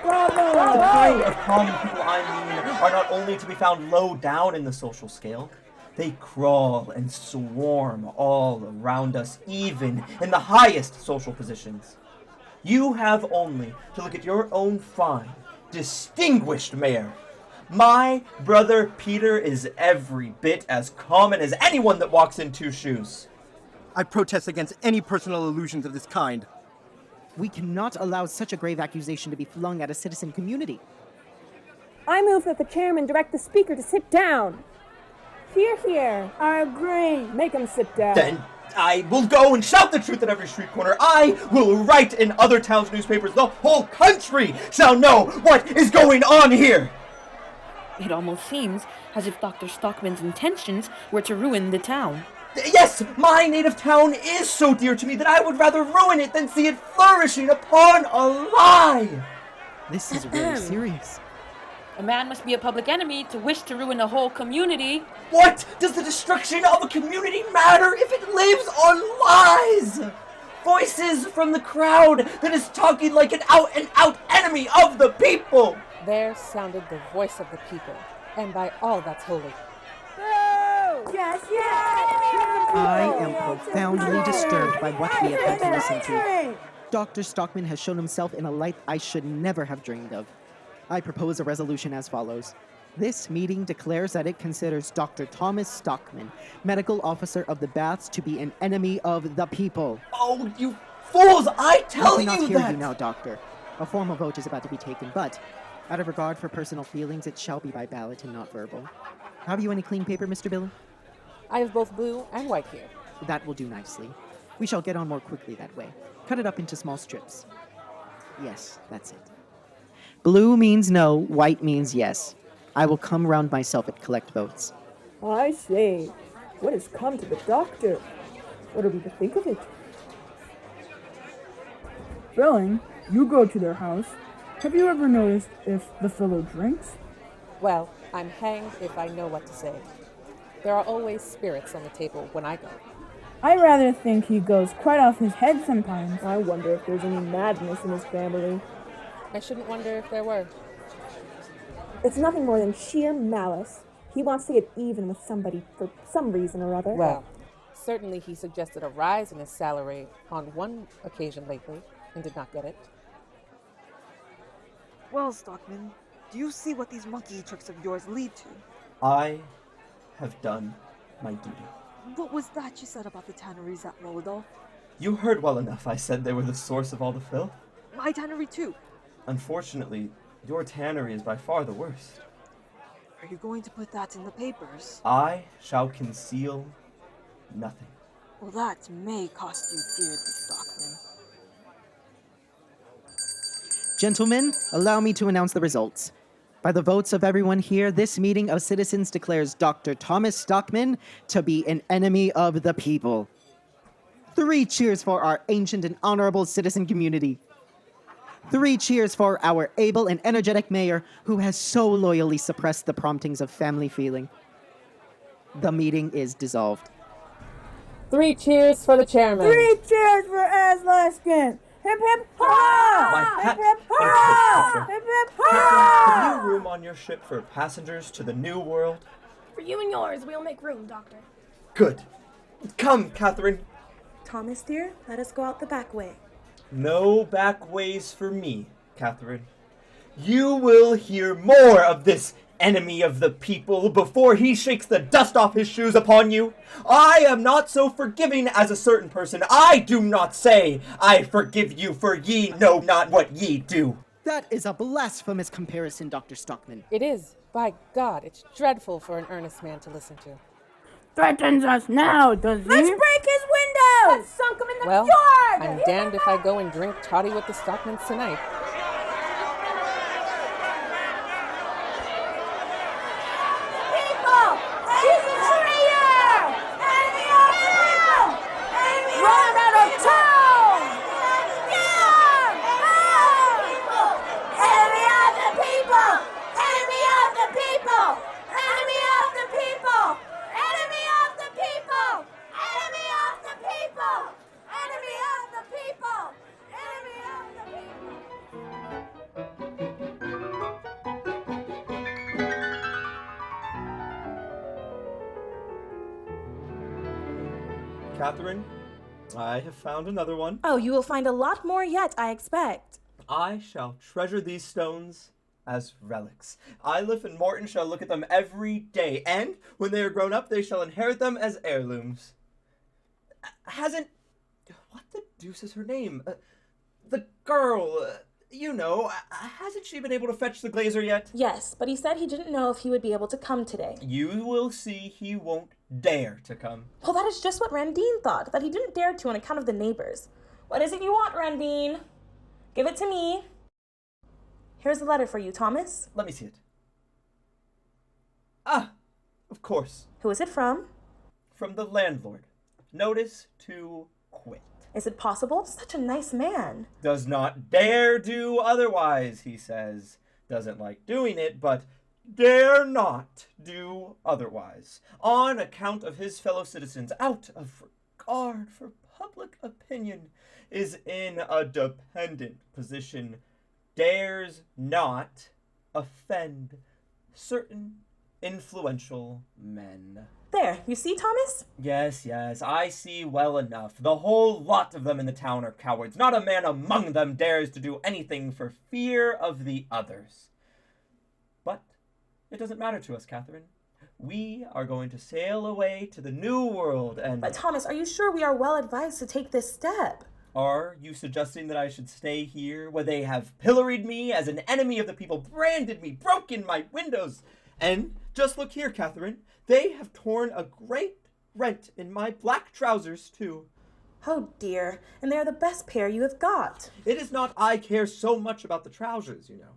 The kind of common people I mean are not only to be found low down in the social scale, they crawl and swarm all around us, even in the highest social positions. You have only to look at your own fine, distinguished mayor. My brother Peter is every bit as common as anyone that walks in two shoes.
I protest against any personal allusions of this kind.
We cannot allow such a grave accusation to be flung at a citizen community.
I move that the chairman direct the speaker to sit down. Hear, hear.
I agree.
Make him sit down.
Then I will go and shout the truth at every street corner. I will write in other towns' newspapers. The whole country shall know what is going on here.
It almost seems as if Dr. Stockman's intentions were to ruin the town.
Yes, my native town is so dear to me that I would rather ruin it than see it flourishing upon a lie.
This is very serious.
A man must be a public enemy to wish to ruin a whole community.
What does the destruction of a community matter if it lives on lies? Voices from the crowd that is talking like an out-and-out enemy of the people.
There sounded the voice of the people, and by all that's holy.
Yes, yes!
I am profoundly disturbed by what we have had to listen to. Dr. Stockman has shown himself in a light I should never have dreamed of. I propose a resolution as follows. This meeting declares that it considers Dr. Thomas Stockman, medical officer of the Baths, to be an enemy of the people.
Oh, you fools! I tell
you that! I cannot hear you now, Doctor. A formal vote is about to be taken, but out of regard for personal feelings, it shall be by ballot and not verbal. Have you any clean paper, Mr. Dillon?
I have both blue and white here.
That will do nicely. We shall get on more quickly that way. Cut it up into small strips. Yes, that's it. Blue means no, white means yes. I will come round myself and collect votes.
I say, what has come to the doctor? What are we to think of it? Belling, you go to their house. Have you ever noticed if the fellow drinks?
Well, I'm hanged if I know what to say. There are always spirits on the table when I go.
I rather think he goes quite off his head sometimes. I wonder if there's any madness in his family.
I shouldn't wonder if there were.
It's nothing more than sheer malice. He wants to get even with somebody for some reason or other.
Well, certainly he suggested a rise in his salary on one occasion lately and did not get it.
Well, Stockman, do you see what these monkey tricks of yours lead to?
I have done my duty.
What was that you said about the tanneries at Molodov?
You heard well enough. I said they were the source of all the filth.
My tannery too.
Unfortunately, your tannery is by far the worst.
Are you going to put that in the papers?
I shall conceal nothing.
Well, that may cost you dearly, Stockman.
Gentlemen, allow me to announce the results. By the votes of everyone here, this meeting of citizens declares Dr. Thomas Stockman to be an enemy of the people. 3 cheers for our ancient and honorable citizen community. 3 cheers for our able and energetic mayor who has so loyally suppressed the promptings of family feeling. The meeting is dissolved.
3 cheers for the chairman.
3 cheers for Aslaskin! Hip hip hurrah!
My hat
Hip hip
and
hurrah!
coat,
Hip hip
Captain,
hurrah!
have you room on your ship for passengers to the new world?
For you and yours, we'll make room, Doctor.
Good. Come, Catherine.
Thomas, dear, let us go out the back way.
No back ways for me, Catherine. You will hear more of this enemy of the people before he shakes the dust off his shoes upon you. I am not so forgiving as a certain person. I do not say, I forgive you, for ye know not what ye do.
That is a blasphemous comparison, Dr. Stockman.
It is. By God, it's dreadful for an earnest man to listen to.
Threatens us now, does he?
Let's break his windows! Let's sunk him in the
Well,
fjord!
I'm damned if I go and drink toddy with the Stockmans tonight.
People! He's a traitor! Enemy of the people! Run out of town! Enemy of the people! Enemy of the people! Enemy of the people! Enemy of the people! Enemy of the people! Enemy of the people! Enemy of the people!
Catherine, I have found another one.
Oh, you will find a lot more yet, I expect.
I shall treasure these stones as relics. Ailif and Morton shall look at them every day, and when they are grown up, they shall inherit them as heirlooms. What the deuce is her name? The girl, you know, hasn't she been able to fetch the glazer yet?
Yes, but he said he didn't know if he would be able to come today.
You will see he won't dare to come.
Well, that is just what Randine thought, that he didn't dare to on account of the neighbors. What is it you want, Randine? Give it to me. Here's a letter for you, Thomas.
Let me see it. Ah, of course.
Who is it from?
From the landlord. Notice to quit.
Is it possible? Such a nice man.
Does not dare do otherwise, he says. Doesn't like doing it, but dare not do otherwise. On account of his fellow citizens, out of regard for public opinion, is in a dependent position, dares not offend certain influential men.
There, you see, Thomas?
Yes, I see well enough. The whole lot of them in the town are cowards. Not a man among them dares to do anything for fear of the others. But it doesn't matter to us, Catherine. We are going to sail away to the new world and...
But Thomas, are you sure we are well advised to take this step?
Are you suggesting that I should stay here where they have pilloried me as an enemy of the people, branded me, broken my windows? And just look here, Catherine. They have torn a great rent in my black trousers, too.
Oh dear, and they are the best pair you have got.
It is not I care so much about the trousers, you know.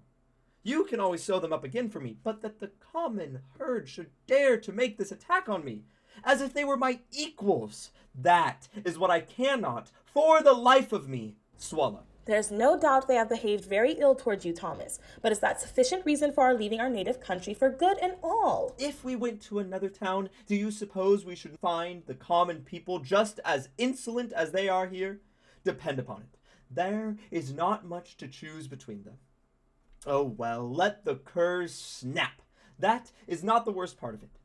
You can always sew them up again for me, but that the common herd should dare to make this attack on me, as if they were my equals, that is what I cannot, for the life of me, swallow.
There's no doubt they have behaved very ill towards you, Thomas, but is that sufficient reason for our leaving our native country for good and all?
If we went to another town, do you suppose we should find the common people just as insolent as they are here? Depend upon it, there is not much to choose between them. Oh well, let the curs snap. That is not the worst part of it.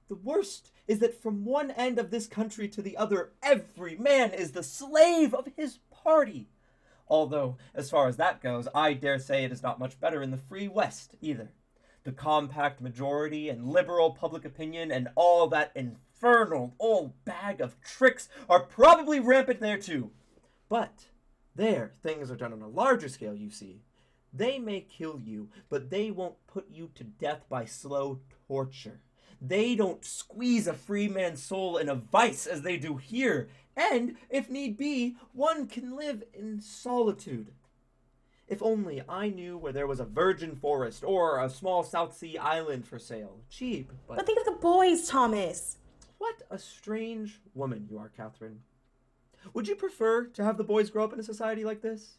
The worst is that from one end of this country to the other, every man is the slave of his party. Although, as far as that goes, I dare say it is not much better in the free West, either. The compact majority and liberal public opinion and all that infernal old bag of tricks are probably rampant there too. But there, things are done on a larger scale, you see. They may kill you, but they won't put you to death by slow torture. They don't squeeze a free man's soul in a vice as they do here, and, if need be, one can live in solitude. If only I knew where there was a virgin forest or a small South Sea island for sale. Cheap,
But think of the boys, Thomas.
What a strange woman you are, Catherine. Would you prefer to have the boys grow up in a society like this?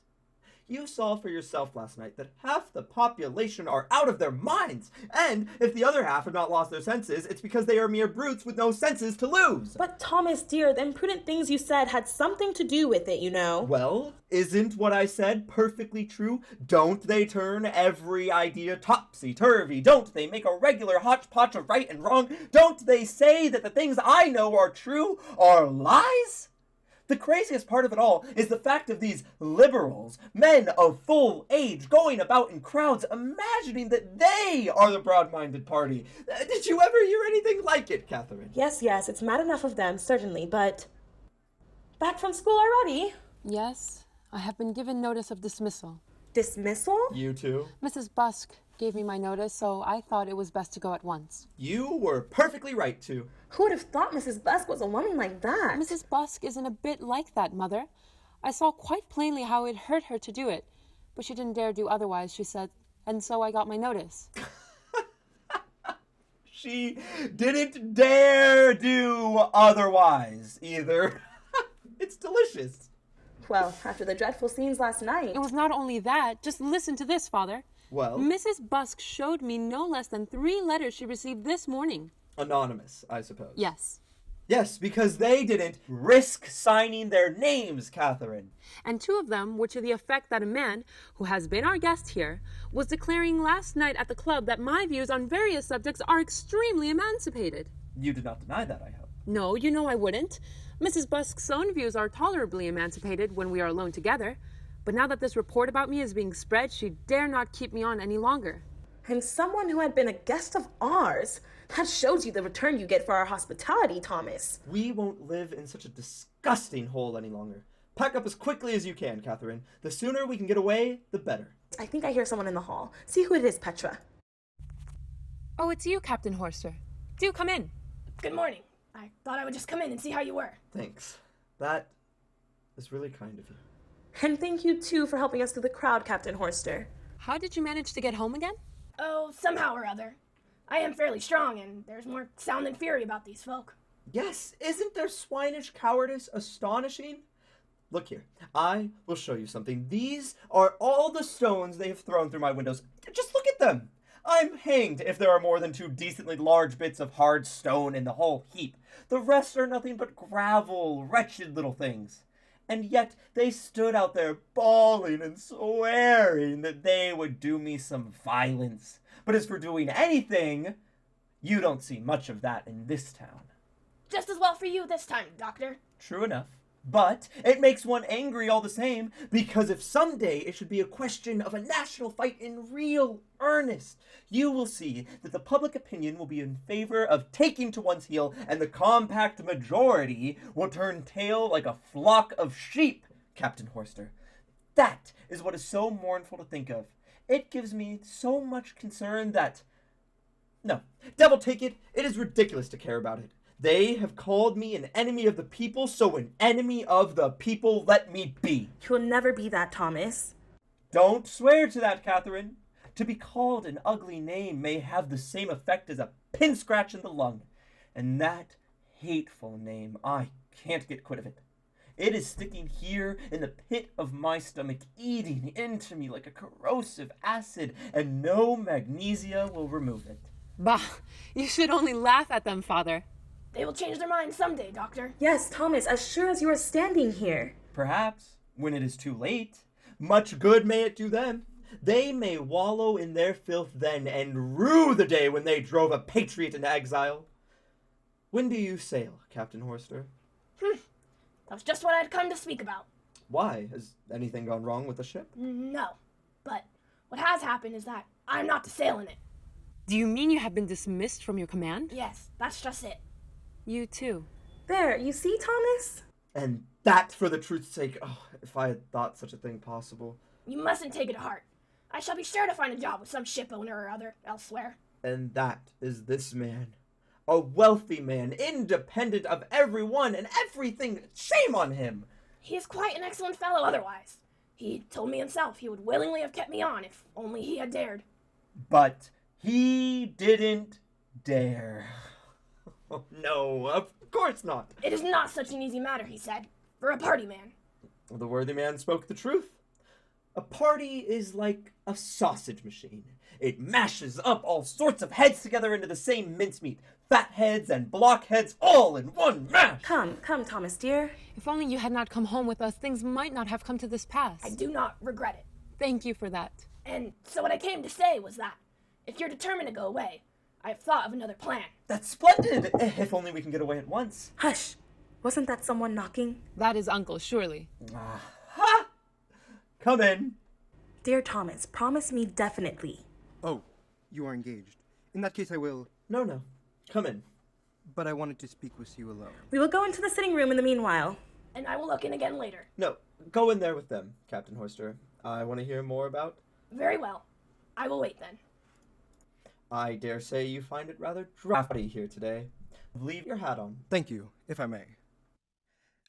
You saw for yourself last night that half the population are out of their minds, and if the other half have not lost their senses, it's because they are mere brutes with no senses to lose.
But Thomas, dear, the imprudent things you said had something to do with it, you know.
Well, isn't what I said perfectly true? Don't they turn every idea topsy-turvy? Don't they make a regular hodgepodge of right and wrong? Don't they say that the things I know are true are lies? The craziest part of it all is the fact of these liberals, men of full age, going about in crowds, imagining that they are the broad-minded party. Did you ever hear anything like it, Catherine?
Yes, it's mad enough of them, certainly, but... Back from school already?
Yes, I have been given notice of dismissal.
Dismissal?
You too?
Mrs. Busk gave me my notice, so I thought it was best to go at once.
You were perfectly right to.
Who would have thought Mrs. Busk was a woman like that?
Mrs. Busk isn't a bit like that, Mother. I saw quite plainly how it hurt her to do it, but she didn't dare do otherwise, she said, and so I got my notice.
She didn't dare do otherwise, either. It's delicious.
Well, after the dreadful scenes last night...
It was not only that. Just listen to this, Father.
Well?
Mrs. Busk showed me no less than 3 letters she received this morning.
Anonymous, I suppose.
Yes.
Yes, because they didn't risk signing their names, Catherine.
And 2 of them were to the effect that a man, who has been our guest here, was declaring last night at the club that my views on various subjects are extremely emancipated.
You did not deny that, I hope.
No, you know I wouldn't. Mrs. Busk's own views are tolerably emancipated when we are alone together. But now that this report about me is being spread, she dare not keep me on any longer.
And someone who had been a guest of ours. That shows you the return you get for our hospitality, Thomas.
We won't live in such a disgusting hole any longer. Pack up as quickly as you can, Catherine. The sooner we can get away, the better.
I think I hear someone in the hall. See who it is, Petra.
Oh, it's you, Captain Horster. Do come in.
Good morning. I thought I would just come in and see how you were.
Thanks. That is really kind of you.
And thank you, too, for helping us through the crowd, Captain Horster.
How did you manage to get home again?
Oh, somehow or other. I am fairly strong, and there's more sound than fury about these folk.
Yes, isn't their swinish cowardice astonishing? Look here, I will show you something. These are all the stones they have thrown through my windows. Just look at them. I'm hanged if there are more than 2 decently large bits of hard stone in the whole heap. The rest are nothing but gravel, wretched little things. And yet they stood out there bawling and swearing that they would do me some violence. But as for doing anything, you don't see much of that in this town.
Just as well for you this time, Doctor.
True enough. But it makes one angry all the same, because if someday it should be a question of a national fight in real earnest, you will see that the public opinion will be in favor of taking to one's heel, and the compact majority will turn tail like a flock of sheep, Captain Horster. That is what is so mournful to think of. It gives me so much concern that... No, devil take it, it is ridiculous to care about it. They have called me an enemy of the people, so an enemy of the people let me be.
You'll never be that, Thomas.
Don't swear to that, Catherine. To be called an ugly name may have the same effect as a pin scratch in the lung. And that hateful name, I can't get quit of it. It is sticking here in the pit of my stomach, eating into me like a corrosive acid, and no magnesia will remove it.
Bah, you should only laugh at them, Father.
They will change their minds someday, Doctor.
Yes, Thomas, as sure as you are standing here.
Perhaps, when it is too late, much good may it do them. They may wallow in their filth then, and rue the day when they drove a patriot into exile. When do you sail, Captain Horster?
That was just what I had come to speak about.
Why? Has anything gone wrong with the ship?
No. But what has happened is that I'm not to sail in it.
Do you mean you have been dismissed from your command?
Yes, that's just it.
You too.
There, you see, Thomas?
And that, for the truth's sake, if I had thought such a thing possible.
You mustn't take it to heart. I shall be sure to find a job with some ship owner or other elsewhere.
And that is this man. A wealthy man, independent of everyone and everything. Shame on him!
He is quite an excellent fellow otherwise. He told me himself he would willingly have kept me on if only he had dared.
But he didn't dare. Oh, no, of course not.
It is not such an easy matter, he said, for a party man.
The worthy man spoke the truth. A party is like a sausage machine. It mashes up all sorts of heads together into the same mincemeat. Fat heads and blockheads all in one mash.
Come, Thomas, dear.
If only you had not come home with us, things might not have come to this pass.
I do not regret it.
Thank you for that.
And so what I came to say was that, if you're determined to go away, I have thought of another plan.
That's splendid! If only we can get away at once.
Hush! Wasn't that someone knocking?
That is Uncle, surely.
Ha! Come in.
Dear Thomas, promise me definitely.
Oh, you are engaged. In that case, I will.
No. Come in.
But I wanted to speak with you alone.
We will go into the sitting room in the meanwhile.
And I will look in again later.
No, go in there with them, Captain Horster. I want to hear more about...
Very well. I will wait then.
I dare say you find it rather draughty here today. Leave your hat on.
Thank you, if I may.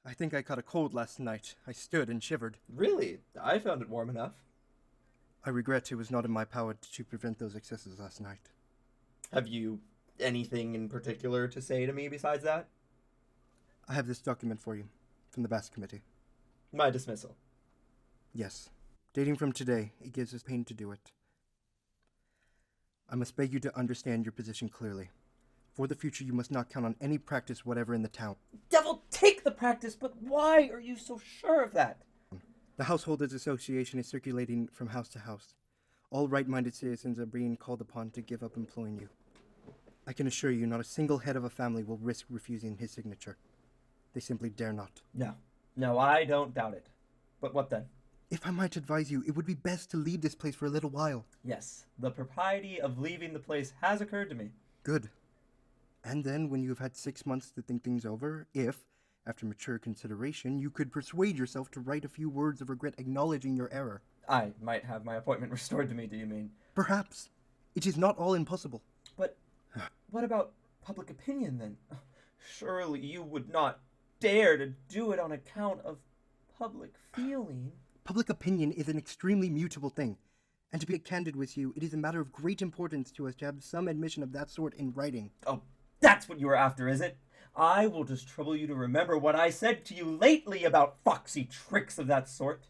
I think I caught a cold last night. I stood and shivered.
Really? I found it warm enough.
I regret it was not in my power to prevent those excesses last night.
Have you anything in particular to say to me besides that?
I have this document for you, from the Bass Committee.
My dismissal.
Yes. Dating from today, it gives us pain to do it. I must beg you to understand your position clearly. For the future, you must not count on any practice whatever in the town.
Devil take the practice, but why are you so sure of that?
The Householders Association is circulating from house to house. All right-minded citizens are being called upon to give up employing you. I can assure you not a single head of a family will risk refusing his signature. They simply dare not.
No, I don't doubt it. But what then?
If I might advise you, it would be best to leave this place for a little while.
Yes, the propriety of leaving the place has occurred to me.
Good. And then, when you have had 6 months to think things over, if, after mature consideration, you could persuade yourself to write a few words of regret acknowledging your error.
I might have my appointment restored to me, do you mean?
Perhaps. It is not all impossible.
But what about public opinion, then? Surely you would not dare to do it on account of public feeling.
Public opinion is an extremely mutable thing. And to be candid with you, it is a matter of great importance to us to have some admission of that sort in writing.
Oh, that's what you are after, is it? I will just trouble you to remember what I said to you lately about foxy tricks of that sort.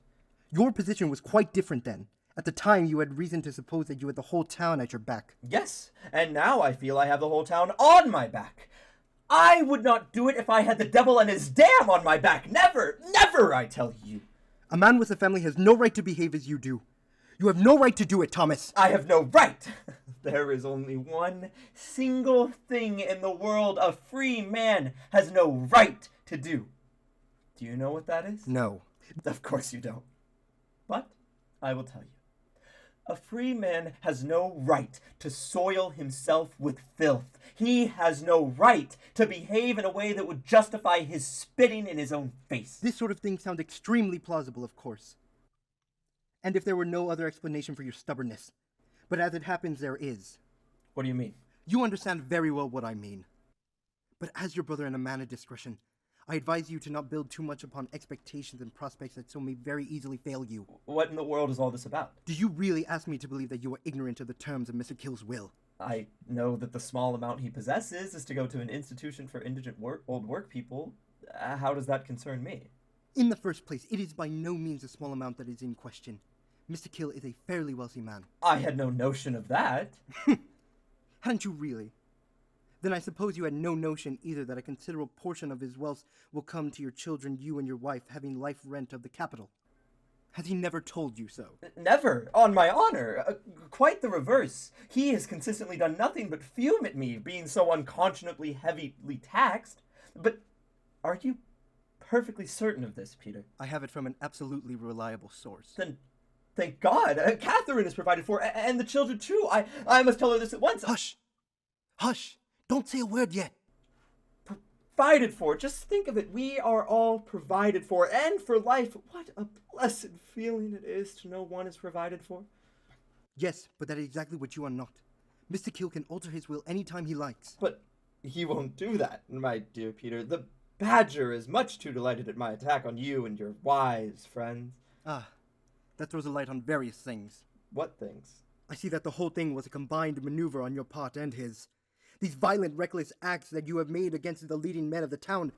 Your position was quite different then. At the time, you had reason to suppose that you had the whole town at your back.
Yes, and now I feel I have the whole town on my back. I would not do it if I had the devil and his dam on my back. Never, never, I tell you.
A man with a family has no right to behave as you do. You have no right to do it, Thomas.
I have no right. There is only one single thing in the world a free man has no right to do. Do you know what that is?
No.
Of course you don't. But I will tell you. A free man has no right to soil himself with filth. He has no right to behave in a way that would justify his spitting in his own face.
This sort of thing sounds extremely plausible, of course. And if there were no other explanation for your stubbornness. But as it happens, there is.
What do you mean?
You understand very well what I mean. But as your brother and a man of discretion, I advise you to not build too much upon expectations and prospects that so may very easily fail you.
What in the world is all this about?
Do you really ask me to believe that you are ignorant of the terms of Mr. Kill's will?
I know that the small amount he possesses is to go to an institution for indigent old work people. How does that concern me?
In the first place, it is by no means a small amount that is in question. Mr. Kill is a fairly wealthy man.
I had no notion of that.
Hadn't you really? Then I suppose you had no notion either that a considerable portion of his wealth will come to your children, you and your wife, having life rent of the capital. Has he never told you so?
Never, on my honor. Quite the reverse. He has consistently done nothing but fume at me, being so unconscionably heavily taxed. But are you perfectly certain of this, Peter?
I have it from an absolutely reliable source.
Then, thank God, Catherine is provided for, and the children too. I must tell her this at once.
Hush! Hush! Don't say a word yet!
Provided for. Just think of it. We are all provided for, and for life. What a blessed feeling it is to know one is provided for.
Yes, but that is exactly what you are not. Mr. Kill can alter his will any time he likes.
But he won't do that, my dear Peter. The Badger is much too delighted at my attack on you and your wise friends.
Ah, that throws a light on various things.
What things?
I see that the whole thing was a combined maneuver on your part and his. These violent, reckless acts that you have made against the leading men of the town,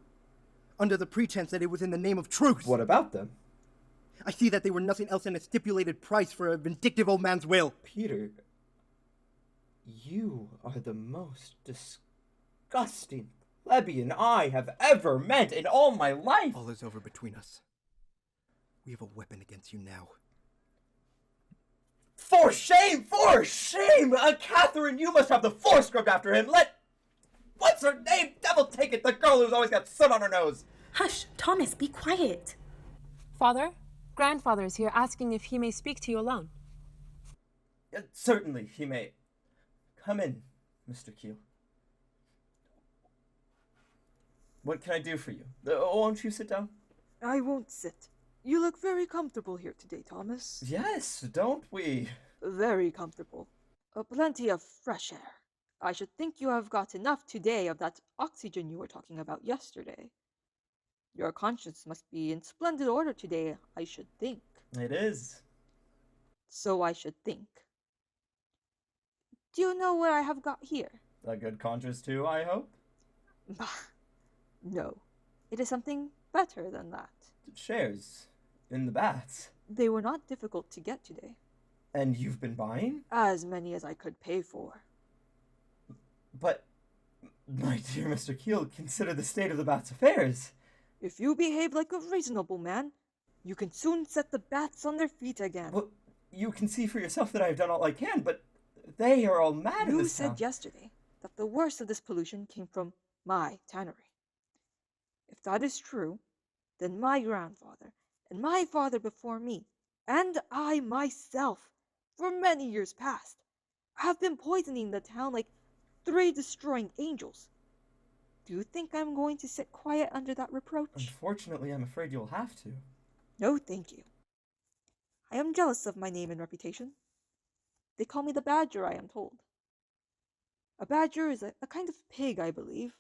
under the pretense that it was in the name of truth.
What about them?
I see that they were nothing else than a stipulated price for a vindictive old man's will.
Peter, you are the most disgusting plebeian I have ever met in all my life.
All is over between us. We have a weapon against you now.
For shame! For shame! Catherine, you must have the floor scrubbed after him. What's her name? Devil take it, the girl who's always got soot on her nose.
Hush, Thomas, be quiet.
Father, grandfather is here asking if he may speak to you alone.
Certainly, he may. Come in, Mr. Keel. What can I do for you? Won't you sit down?
I won't sit. You look very comfortable here today, Thomas.
Yes, don't we?
Very comfortable. Plenty of fresh air. I should think you have got enough today of that oxygen you were talking about yesterday. Your conscience must be in splendid order today, I should think.
It is.
So I should think. Do you know what I have got here?
A good conscience too, I hope?
Bah. No. It is something better than that.
Shares in the bats.
They were not difficult to get today.
And you've been buying?
As many as I could pay for.
But, my dear Mr. Keel, consider the state of the bat's affairs.
If you behave like a reasonable man, you can soon set the bats on their feet again.
Well, you can see for yourself that I have done all I can, but they are all mad in
You
this
said
town.
yesterday that the worst of this pollution came from my tannery. If that is true, then my grandfather, and my father before me, and I myself, for many years past, have been poisoning the town like 3 destroying angels. Do you think I'm going to sit quiet under that reproach?
Unfortunately, I'm afraid you'll have to.
No, thank you. I am jealous of my name and reputation. They call me the Badger, I am told. A badger is a kind of pig, I believe,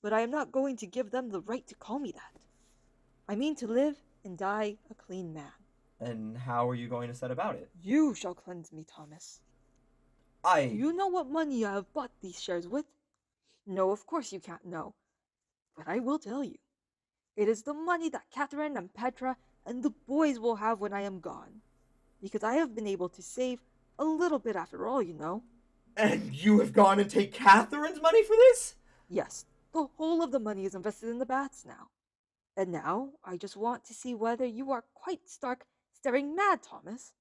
but I am not going to give them the right to call me that. I mean to live and die a clean man.
And how are you going to set about it?
You shall cleanse me, Thomas. You know what money I have bought these shares with? No, of course you can't know. But I will tell you. It is the money that Catherine and Petra and the boys will have when I am gone. Because I have been able to save a little bit after all, you know.
And you have gone and take Catherine's money for this?
Yes, the whole of the money is invested in the bats now. And now, I just want to see whether you are quite stark, staring mad, Thomas.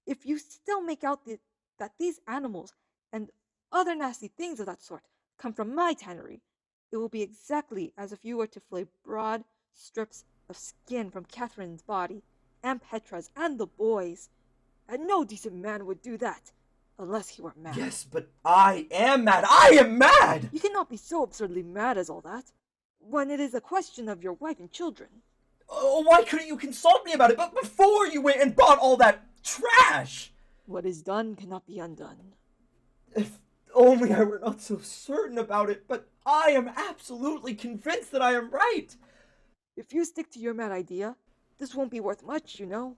If you still make out that these animals and other nasty things of that sort come from my tannery, it will be exactly as if you were to flay broad strips of skin from Catherine's body, and Petra's, and the boys. And no decent man would do that, unless he were mad.
Yes, but I am mad! I am mad!
You cannot be so absurdly mad as all that, when it is a question of your wife and children.
Oh, why couldn't you consult me about it but before you went and bought all that trash?
What is done cannot be undone.
If only I were not so certain about it, but I am absolutely convinced that I am right.
If you stick to your mad idea, this won't be worth much, you know.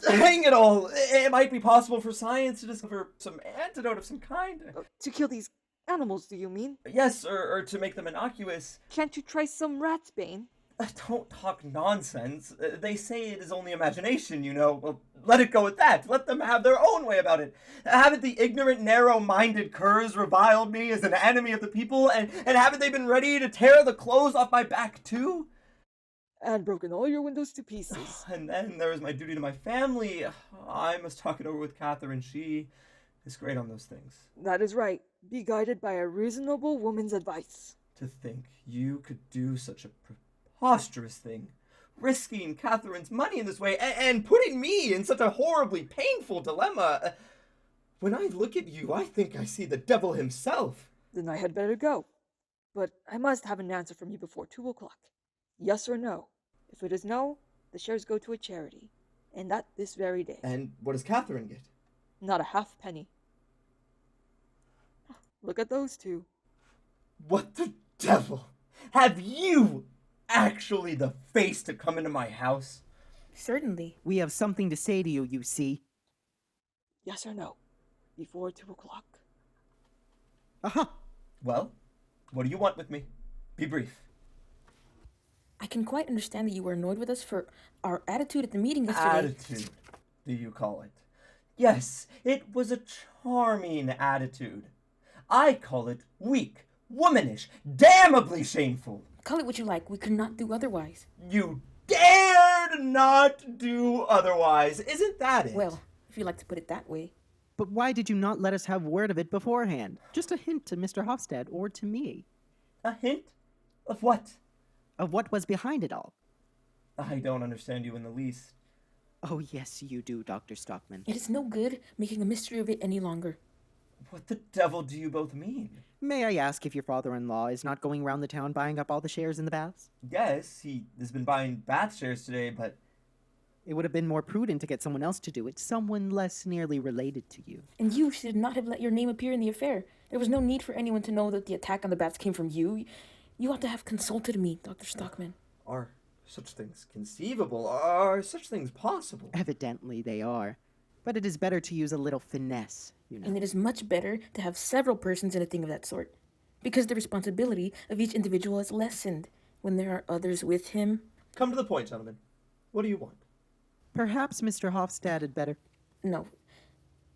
Hang it all! It might be possible for science to discover some antidote of some kind.
To kill these animals, do you mean?
Yes, or to make them innocuous.
Can't you try some rat's bane?
Don't talk nonsense. They say it is only imagination, you know. Well, let it go at that. Let them have their own way about it. Haven't the ignorant, narrow-minded curs reviled me as an enemy of the people, and haven't they been ready to tear the clothes off my back, too?
And broken all your windows to pieces.
And then there is my duty to my family. I must talk it over with Catherine. She is great on those things.
That is right. Be guided by a reasonable woman's advice.
To think you could do such a preposterous thing, risking Catherine's money in this way, and putting me in such a horribly painful dilemma. When I look at you, I think I see the devil himself.
Then I had better go. But I must have an answer from you before 2 o'clock. Yes or no? If it is no, the shares go to a charity. And that this very day.
And what does Catherine get?
Not a half penny. Look at those two.
What the devil? Have you actually the face to come into my house?
Certainly.
We have something to say to you, you see.
Yes or no? Before 2 o'clock.
Aha!
Well, what do you want with me? Be brief.
I can quite understand that you were annoyed with us for our attitude at the meeting yesterday.
Attitude, do you call it? Yes, it was a charming attitude. I call it weak, womanish, damnably shameful.
Call it what you like. We could not do otherwise.
You dared not do otherwise. Isn't that it?
Well, if you like to put it that way.
But why did you not let us have word of it beforehand? Just a hint to Mr. Hofstad or to me.
A hint? Of what?
Of what was behind it all.
I don't understand you in the least.
Oh, yes, you do, Dr. Stockman.
It is no good making a mystery of it any longer.
What the devil do you both mean?
May I ask if your father-in-law is not going round the town buying up all the shares in the baths?
Yes, he has been buying bath shares today, but...
It would have been more prudent to get someone else to do it, someone less nearly related to you.
And you should not have let your name appear in the affair. There was no need for anyone to know that the attack on the baths came from you. You ought to have consulted me, Dr. Stockman.
Are such things conceivable? Are such things possible?
Evidently they are. But it is better to use a little finesse, you know.
And it is much better to have several persons in a thing of that sort, because the responsibility of each individual is lessened when there are others with him.
Come to the point, gentlemen. What do you want?
Perhaps Mr. Hofstad had better...
No.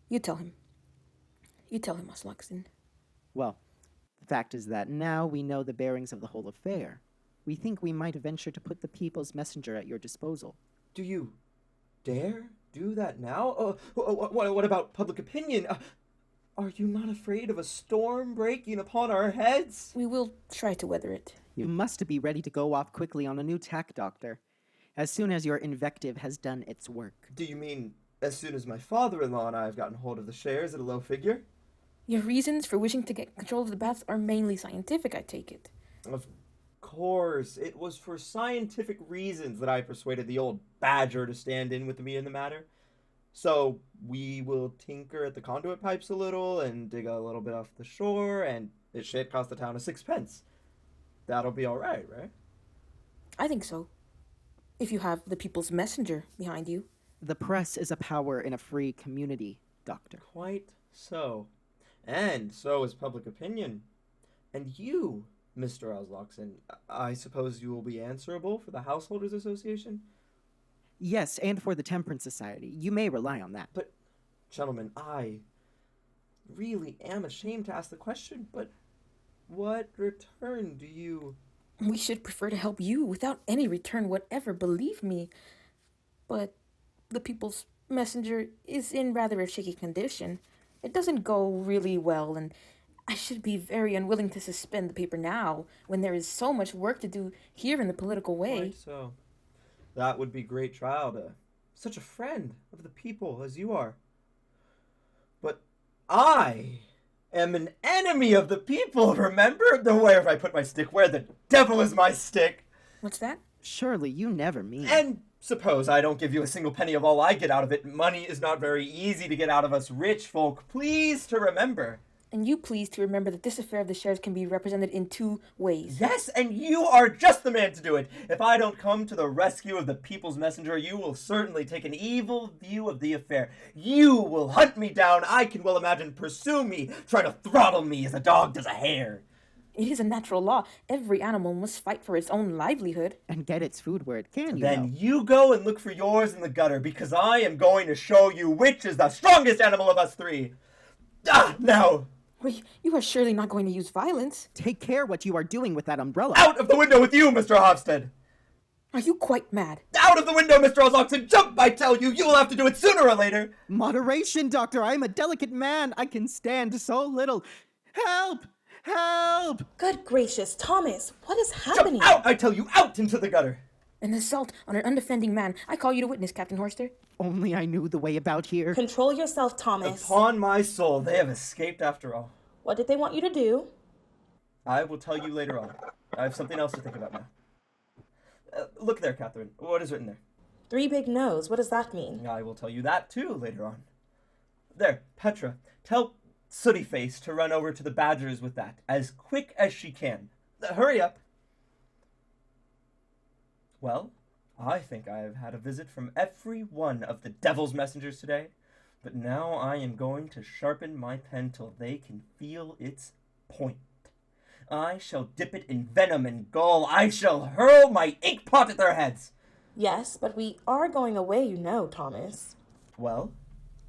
You tell him. You tell him, Osloxton.
Well, the fact is that now we know the bearings of the whole affair. We think we might venture to put the People's Messenger at your disposal.
Do you dare do that now? What about public opinion? Are you not afraid of a storm breaking upon our heads?
We will try to weather it.
You must be ready to go off quickly on a new tack, Doctor, as soon as your invective has done its work.
Do you mean as soon as my father-in-law and I have gotten hold of the shares at a low figure?
Your reasons for wishing to get control of the baths are mainly scientific, I take it.
Of course. It was for scientific reasons that I persuaded the old badger to stand in with me in the matter. So we will tinker at the conduit pipes a little and dig a little bit off the shore, and it shan't cost the town a sixpence. That'll be all right, right?
I think so. If you have the People's Messenger behind you.
The press is a power in a free community, Doctor.
Quite so. And so is public opinion. And you, Mr. Osloxton, I suppose you will be answerable for the Householders Association?
Yes, and for the Temperance Society. You may rely on that.
But, gentlemen, I really am ashamed to ask the question, but what return do you...
We should prefer to help you without any return whatever, believe me. But the People's Messenger is in rather a shaky condition. It doesn't go really well, and I should be very unwilling to suspend the paper now, when there is so much work to do here in the political way.
Quite so. That would be great trial to such a friend of the people as you are. But I am an enemy of the people, remember? Where I put my stick, where the devil is my stick?
What's that?
Surely you never mean...
And suppose I don't give you a single penny of all I get out of it. Money is not very easy to get out of us rich folk. Please to remember.
And you please to remember that this affair of the shares can be represented in two ways.
Yes, and you are just the man to do it. If I don't come to the rescue of the people's messenger, you will certainly take an evil view of the affair. You will hunt me down. I can well imagine pursue me, try to throttle me as a dog does a hare.
It is a natural law. Every animal must fight for its own livelihood.
And get its food where it can,
Then you go and look for yours in the gutter, because I am going to show you which is the strongest animal of us three. Now!
Wait, you are surely not going to use violence.
Take care what you are doing with that umbrella.
Out of the window with you, Mr. Hofstede!
Are you quite mad?
Out of the window, Mr. Oxon! Jump, I tell you! You will have to do it sooner or later!
Moderation, Doctor! I am a delicate man. I can stand so little. Help! Help!
Good gracious, Thomas, what is happening?
Jump out, I tell you! Out into the gutter!
An assault on an undefending man. I call you to witness, Captain Horster.
Only I knew the way about here.
Control yourself, Thomas.
Upon my soul, they have escaped after all.
What did they want you to do?
I will tell you later on. I have something else to think about now. Look there, Catherine. What is written there?
3 big no's. What does that mean?
I will tell you that, too, later on. There, Petra. Tell Sooty Face to run over to the Badgers with that, as quick as she can. Hurry up. Well, I think I have had a visit from every one of the devil's messengers today, but now I am going to sharpen my pen till they can feel its point. I shall dip it in venom and gall. I shall hurl my ink pot at their heads.
Yes, but we are going away, you know, Thomas.
Well?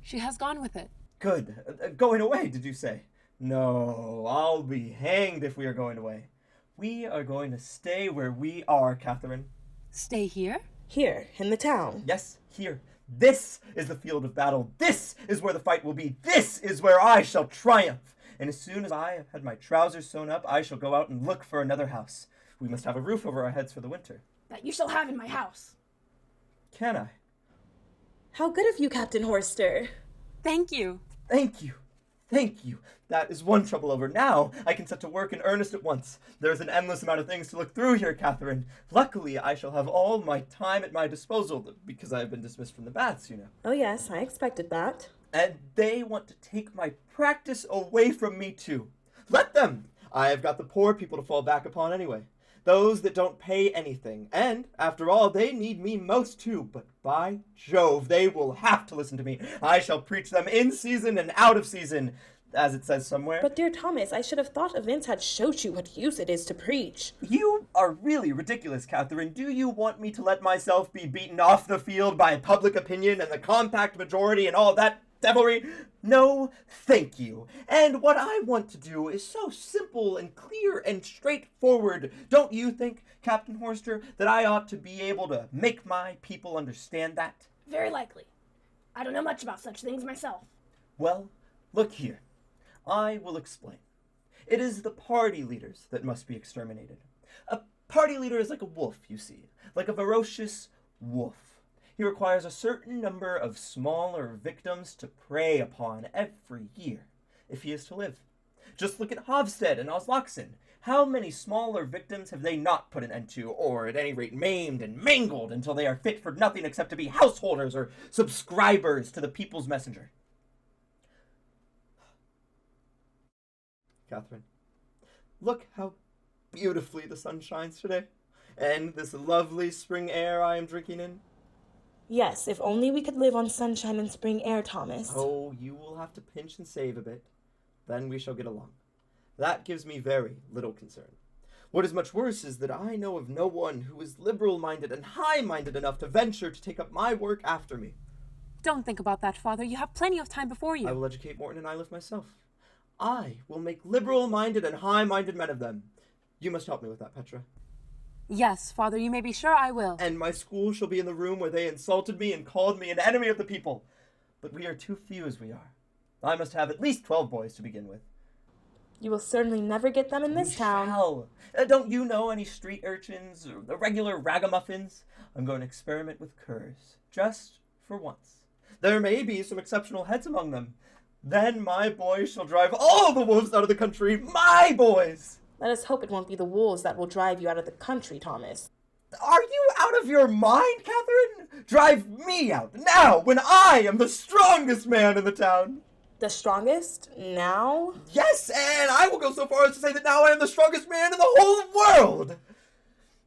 She has gone with it.
Good. Going away, did you say? No, I'll be hanged if we are going away. We are going to stay where we are, Catherine.
Stay here?
Here, in the town.
Yes, here. This is the field of battle. This is where the fight will be. This is where I shall triumph. And as soon as I have had my trousers sewn up, I shall go out and look for another house. We must have a roof over our heads for the winter.
That you shall have in my house.
Can I?
How good of you, Captain Horster.
Thank you.
Thank you. Thank you. That is one trouble over. Now I can set to work in earnest at once. There's an endless amount of things to look through here, Catherine. Luckily, I shall have all my time at my disposal, because I have been dismissed from the baths, you know.
Oh yes, I expected that.
And they want to take my practice away from me, too. Let them! I have got the poor people to fall back upon anyway. Those that don't pay anything. And, after all, they need me most, too. But by Jove, they will have to listen to me. I shall preach them in season and out of season, as it says somewhere.
But dear Thomas, I should have thought events had showed you what use it is to preach.
You are really ridiculous, Catherine. Do you want me to let myself be beaten off the field by public opinion and the compact majority and all that devilry? No, thank you. And what I want to do is so simple and clear and straightforward. Don't you think, Captain Horster, that I ought to be able to make my people understand that?
Very likely. I don't know much about such things myself.
Well, look here. I will explain. It is the party leaders that must be exterminated. A party leader is like a wolf, you see, like a ferocious wolf. He requires a certain number of smaller victims to prey upon every year, if he is to live. Just look at Hofstede and Oslaksen. How many smaller victims have they not put an end to, or at any rate maimed and mangled until they are fit for nothing except to be householders or subscribers to the People's Messenger? Catherine, look how beautifully the sun shines today, and this lovely spring air I am drinking in.
Yes, if only we could live on sunshine and spring air, Thomas.
Oh, you will have to pinch and save a bit. Then we shall get along. That gives me very little concern. What is much worse is that I know of no one who is liberal-minded and high-minded enough to venture to take up my work after me.
Don't think about that, Father. You have plenty of time before you.
I will educate Morton and Iliff myself. I will make liberal-minded and high-minded men of them. You must help me with that, Petra.
Yes, Father, you may be sure I will.
And my school shall be in the room where they insulted me and called me an enemy of the people. But we are too few as we are. I must have at least 12 boys to begin with.
You will certainly never get them in this town.
Shall. Don't you know any street urchins or the regular ragamuffins? I'm going to experiment with curs, just for once. There may be some exceptional heads among them. Then my boys shall drive all the wolves out of the country. My boys!
Let us hope it won't be the wolves that will drive you out of the country, Thomas.
Are you out of your mind, Catherine? Drive me out now, when I am the strongest man in the town.
The strongest now?
Yes, and I will go so far as to say that now I am the strongest man in the whole world!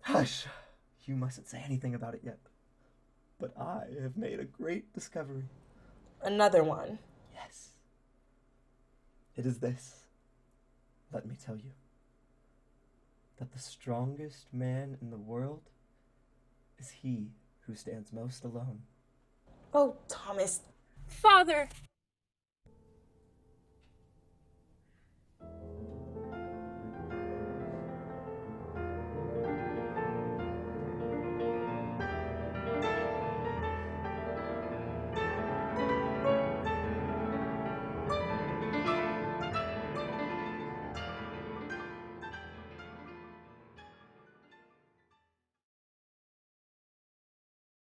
Hush, you mustn't say anything about it yet. But I have made a great discovery.
Another one?
Yes. It is this. Let me tell you. That the strongest man in the world is he who stands most alone.
Oh, Thomas.
Father,